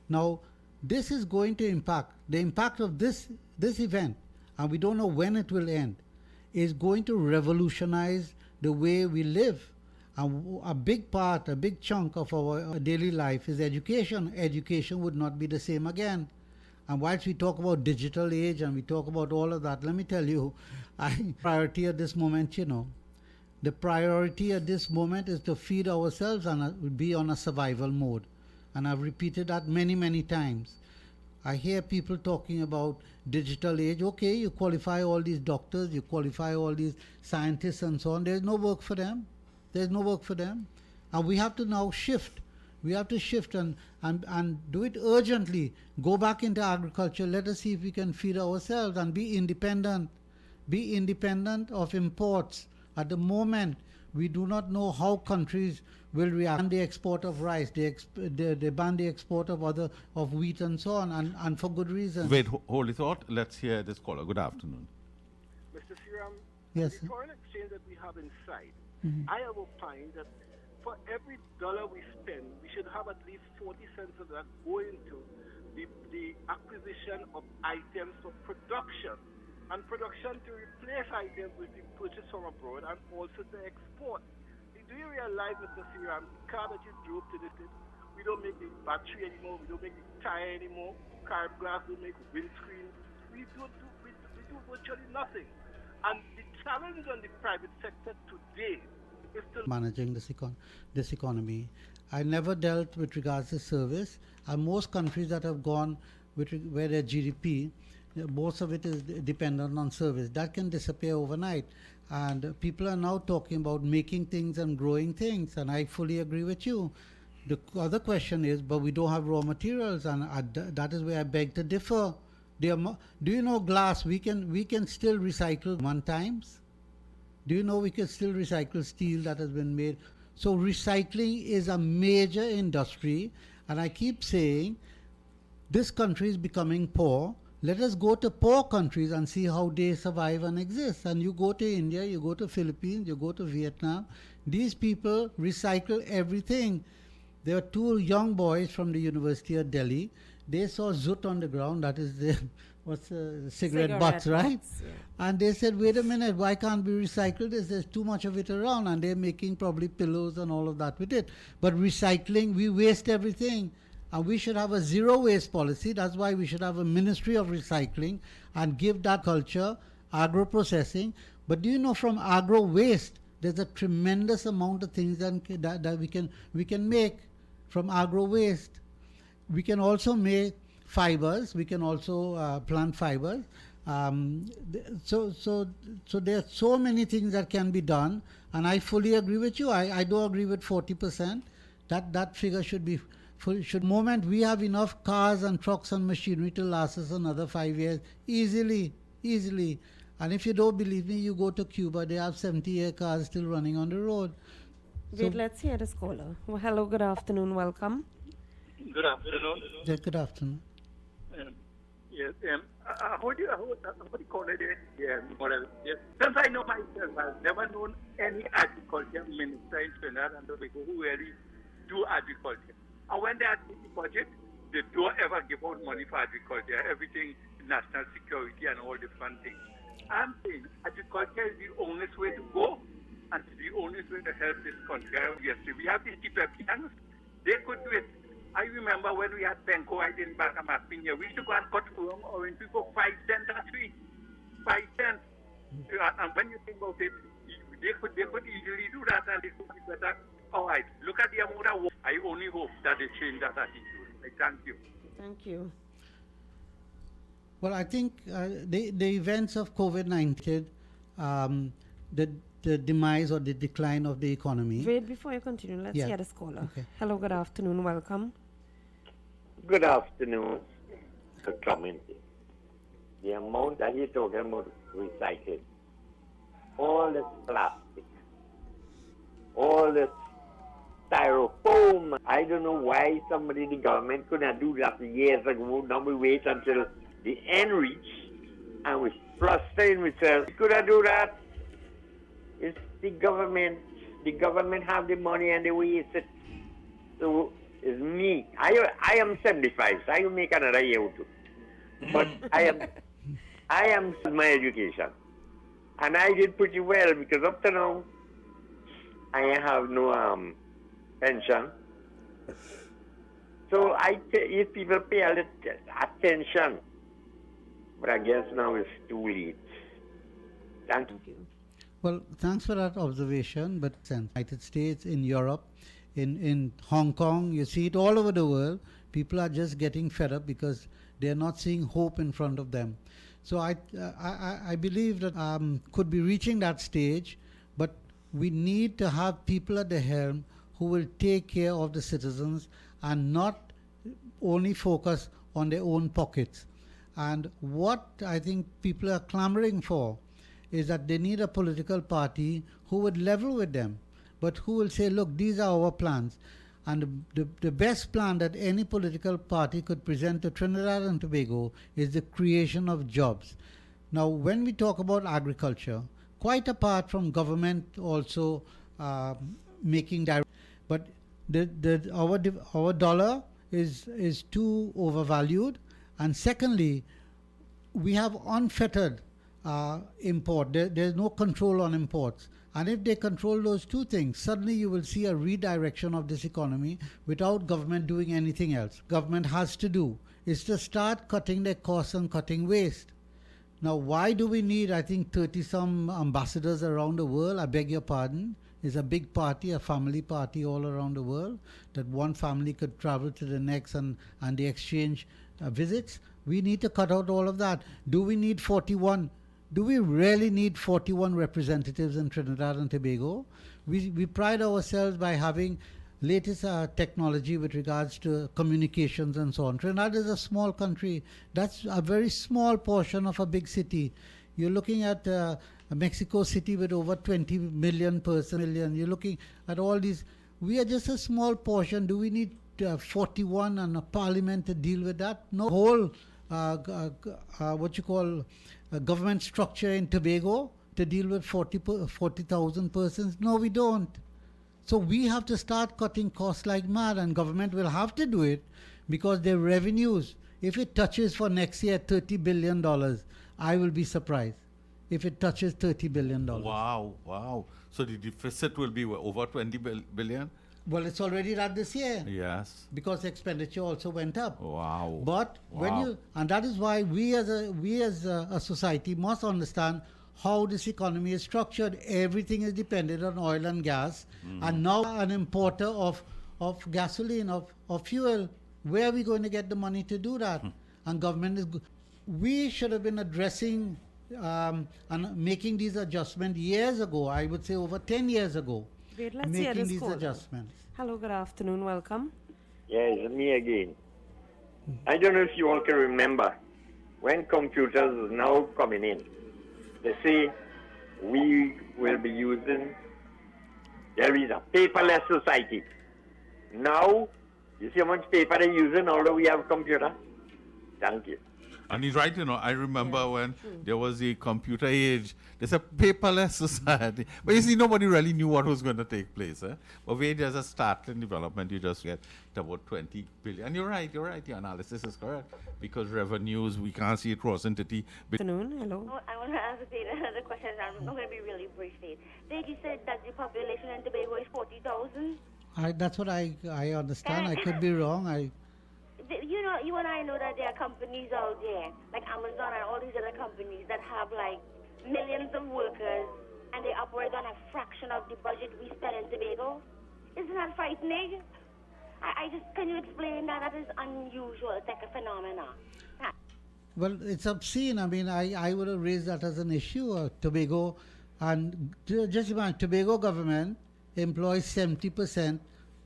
Now, this is going to impact, the impact of this event, and we don't know when it will end, is going to revolutionize the way we live. And a big part, a big chunk of our daily life is education. Education would not be the same again. And whilst we talk about digital age and we talk about all of that, let me tell you, priority at this moment, the priority at this moment is to feed ourselves and be on a survival mode. And I've repeated that many, many times. I hear people talking about digital age. Okay, you qualify all these doctors, you qualify all these scientists and so on. There's no work for them. There's no work for them. And we have to now shift. We have to shift and do it urgently. Go back into agriculture. Let us see if we can feed ourselves and be independent. Be independent of imports. At the moment, we do not know how countries will react. Ban the export of rice. They ban the export of wheat and so on, and for good reason. Wait, hold your thought. Let's hear this caller. Good afternoon. Mr. Siram, yes, the foreign exchange that we have inside, Mm-hmm. I have opined that for every dollar we spend, we should have at least 40 cents of that go into the acquisition of items for production. And production to replace items which we purchase from abroad and also to export. Do you realize, Mr. Siram, the car that you drove to this, we don't make the battery anymore, we don't make the tire anymore, car glass, we make windscreen. We do virtually nothing. And the challenge on the private sector today is to managing this economy. I never dealt with regards to service. And most countries that have gone where their GDP, most of it is dependent on service. That can disappear overnight. And people are now talking about making things and growing things. And I fully agree with you. The other question is, but we don't have raw materials. And that is where I beg to differ. Do you know glass? We can still recycle 1 times. Do you know we can still recycle steel that has been made? So recycling is a major industry. And I keep saying, this country is becoming poor. Let us go to poor countries and see how they survive and exist. And you go to India, you go to Philippines, you go to Vietnam. These people recycle everything. There were 2 young boys from the University of Delhi. They saw Zoot on the ground, that is the cigarette butts, right? Yeah. And they said, wait a minute, why can't we recycle this? There's too much of it around. And they're making probably pillows and all of that with it. But recycling, we waste everything. And we should have a zero waste policy. That's why we should have a Ministry of Recycling and give that culture, agro-processing. But do you know, from agro-waste, there's a tremendous amount of things that we can make from agro-waste. We can also make fibers. We can also plant fibers. So there are so many things that can be done. And I fully agree with you. I do agree with 40%. That figure should be... moment we have enough cars and trucks and machinery to last us another 5 years easily. And if you don't believe me, you go to Cuba. They have 70-year cars still running on the road. Wait, let's hear this caller. Well, hello, good afternoon, welcome. Good afternoon. Yeah, good afternoon. Yes, how do you call it? Yes. Since I know myself, I've never known any agriculture minister in Trinidad and Tobago who really do agriculture. And when they are in the budget, they don't ever give out money for agriculture. Everything, national security and all different things. I'm saying agriculture is the only way to go and it's the only way to help this country. Obviously, we have these Ethiopians. They could do it. I remember when we had Penco, I didn't back a mapping here. We used to go and cut from orange people 5 cents a tree. 5 cents. And when you think about it, they could easily do that and it could be better. All right, look at the amount of work. I only hope that they change that attitude. I thank you. Thank you. Well, I think the events of COVID-19, the demise or the decline of the economy. Wait, before you continue, let's hear this caller. Okay. Hello, good afternoon, welcome. Good afternoon, Mr. Cummins. The amount that you're talking about recycling, all this plastic, all this styrofoam. I don't know why somebody in the government could not do that years ago. Now we wait until the end reach and we frustrate ourselves. We could not do that. It's the government. The government have the money and they waste it. So it's me. I am 75, so I will make another year or two. But I am my education. And I did pretty well because up to now, I have no pension. So if people pay a little attention, but I guess now it's too late. Thank you. Well, thanks for that observation. But in the United States, in Europe, in Hong Kong, you see it all over the world. People are just getting fed up because they're not seeing hope in front of them. So I believe that could be reaching that stage, but we need to have people at the helm who will take care of the citizens and not only focus on their own pockets. And what I think people are clamoring for is that they need a political party who would level with them, but who will say, look, these are our plans. And the best plan that any political party could present to Trinidad and Tobago is the creation of jobs. Now, when we talk about agriculture, quite apart from government also making direct, but our dollar is too overvalued. And secondly, we have unfettered import. There's no control on imports. And if they control those two things, suddenly you will see a redirection of this economy without government doing anything else. Government has to do is to start cutting their costs and cutting waste. Now, why do we need, I think, 30-some ambassadors around the world? I beg your pardon. It's a big party, a family party all around the world, that one family could travel to the next and they exchange visits. We need to cut out all of that. Do we need 41? Do we really need 41 representatives in Trinidad and Tobago? We pride ourselves by having latest technology with regards to communications and so on. Trinidad is a small country. That's a very small portion of a big city. You're looking at Mexico City with over 20 million persons. You're looking at all these. We are just a small portion. Do we need 41 and a parliament to deal with that? No. Whole government structure in Tobago to deal with 40,000 persons? No, we don't. So we have to start cutting costs like mad, and government will have to do it because their revenues, if it touches for next year $30 billion, I will be surprised if it touches $30 billion. Wow. So the deficit will be over 20 billion? Well, it's already that this year. Yes. Because expenditure also went up. Wow. But and that is why we as a society must understand how this economy is structured. Everything is dependent on oil and gas, and now an importer of gasoline, of fuel. Where are we going to get the money to do that? And government is. We should have been addressing and making these adjustments years ago. I would say over 10 years ago. Wait, let's making hear this these call. adjustments. Hello, good afternoon, welcome. Yes, me again. I don't know if you all can remember when computers is now coming in. They say we will be using, there is a paperless society. Now, you see how much paper they're using, although we have computer? Thank you. And he's right, I remember when there was the computer age, there's a paperless society. But you see, nobody really knew what was going to take place. But when there's a start in development, you just get about 20 billion. And you're right, your analysis is correct. Because revenues, we can't see it crossing 30 billion. Afternoon, hello. I want to ask another question. I'm going to be really brief. Did you said that the population in Tobago is 40,000? That's what I understand. I could be wrong. You and I know that there are companies out there, like Amazon and all these other companies that have like millions of workers and they operate on a fraction of the budget we spend in Tobago. Isn't that frightening? Can you explain that? That is unusual. It's like a phenomenon. Well, it's obscene. I mean, I would have raised that as an issue. Tobago, and just imagine, Tobago government employs 70%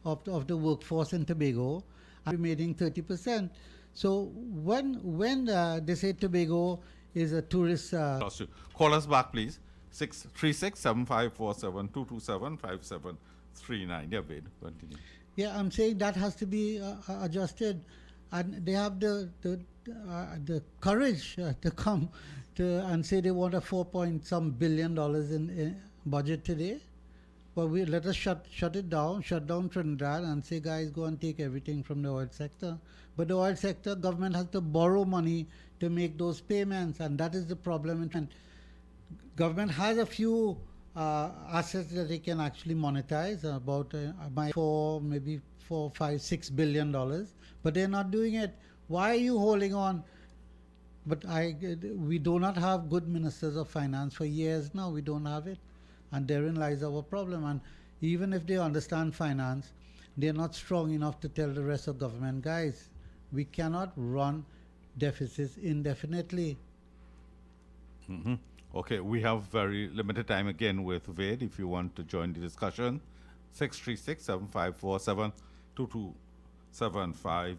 of the workforce in Tobago, and remaining 30%. So when they say Tobago is a tourist... Call us back, please. 636-7547-227-5739. Yeah, Wade, continue. Yeah, I'm saying that has to be adjusted, and they have the courage to come and say they want a $4 billion in budget today. But let us shut down Trinidad and say, guys, go and take everything from the oil sector. But the oil sector, government has to borrow money to make those payments, and that is the problem. And government has a few assets that they can actually monetize, about maybe $4, $5, $6 billion, but they're not doing it. Why are you holding on? But we do not have good ministers of finance for years now. We don't have it, and therein lies our problem. And even if they understand finance, they're not strong enough to tell the rest of government, guys, we cannot run deficits indefinitely. Mm-hmm. Okay, we have very limited time again with Ved. If you want to join the discussion, 636-7547-2275.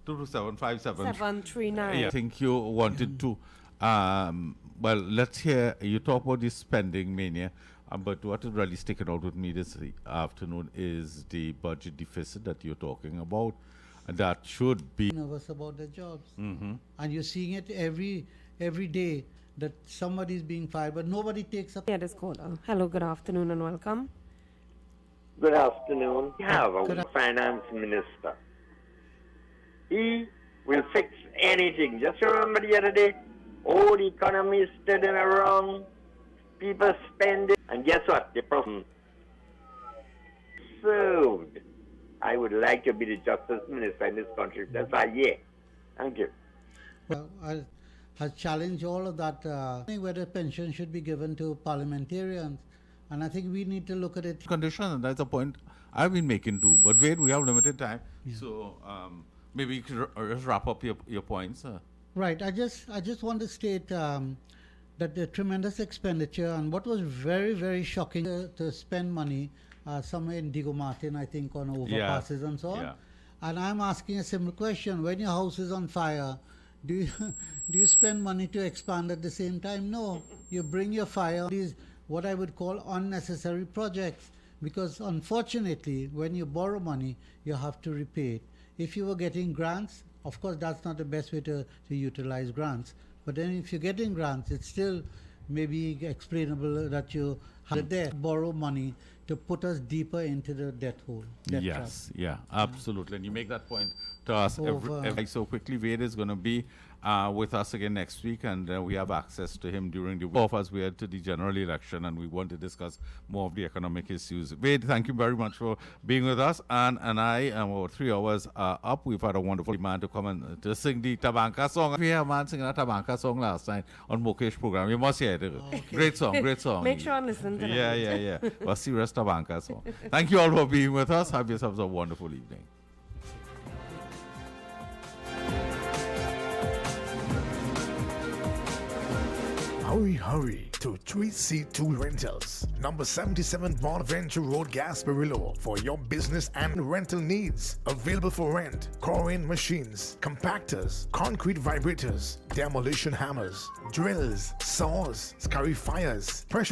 739. Yeah, I think you wanted to. Well, let's hear you talk about this spending mania. But what is really sticking out with me this afternoon is the budget deficit that you're talking about. That should be nervous about their jobs, and you're seeing it every day that somebody's being fired, but nobody takes up. Yeah, this caller. Hello, good afternoon, and welcome. Good afternoon. We have a finance minister. He will fix anything. Just remember the other day, the economy is turning around, people spending, and guess what? The person served. I would like to be the justice minister in this country. That's why, yeah. Thank you. Well, I challenge all of that, whether pension should be given to parliamentarians. And I think we need to look at it. Condition, and that's a point I've been making too. But wait, we have limited time. Yeah. So maybe you could just wrap up your points. Right. I just want to state that the tremendous expenditure, and what was very, very shocking to spend money somewhere in Diego Martin, I think, on overpasses and so on. Yeah. And I'm asking a simple question. When your house is on fire, do you spend money to expand at the same time? No. You bring your fire, these what I would call unnecessary projects, because unfortunately, when you borrow money, you have to repay it. If you were getting grants, of course, that's not the best way to utilize grants. But then if you're getting grants, it's still maybe explainable that you have to borrow money to put us deeper into the debt hole. Yes, trap. Yeah, absolutely. And you make that point to us every so quickly. Ved is going to be with us again next week, and we have access to him during the week. Both of us, we head to the general election, and we want to discuss more of the economic issues. Ved, thank you very much for being with us. And I am about 3 hours up. We've had a wonderful man to come and to sing the Tabanka song. We had a man singing a Tabanka song last night on Mukesh program. You must hear it. Okay. Great song, great song. Make sure and listen to it. Yeah. A serious Tabanka song. Thank you all for being with us. Have yourselves a wonderful evening. Hurry to 3C2 Rentals, number 77 Bonaventure Road, Gasparillo, for your business and rental needs. Available for rent: coring machines, compactors, concrete vibrators, demolition hammers, drills, saws, scarifiers, pressure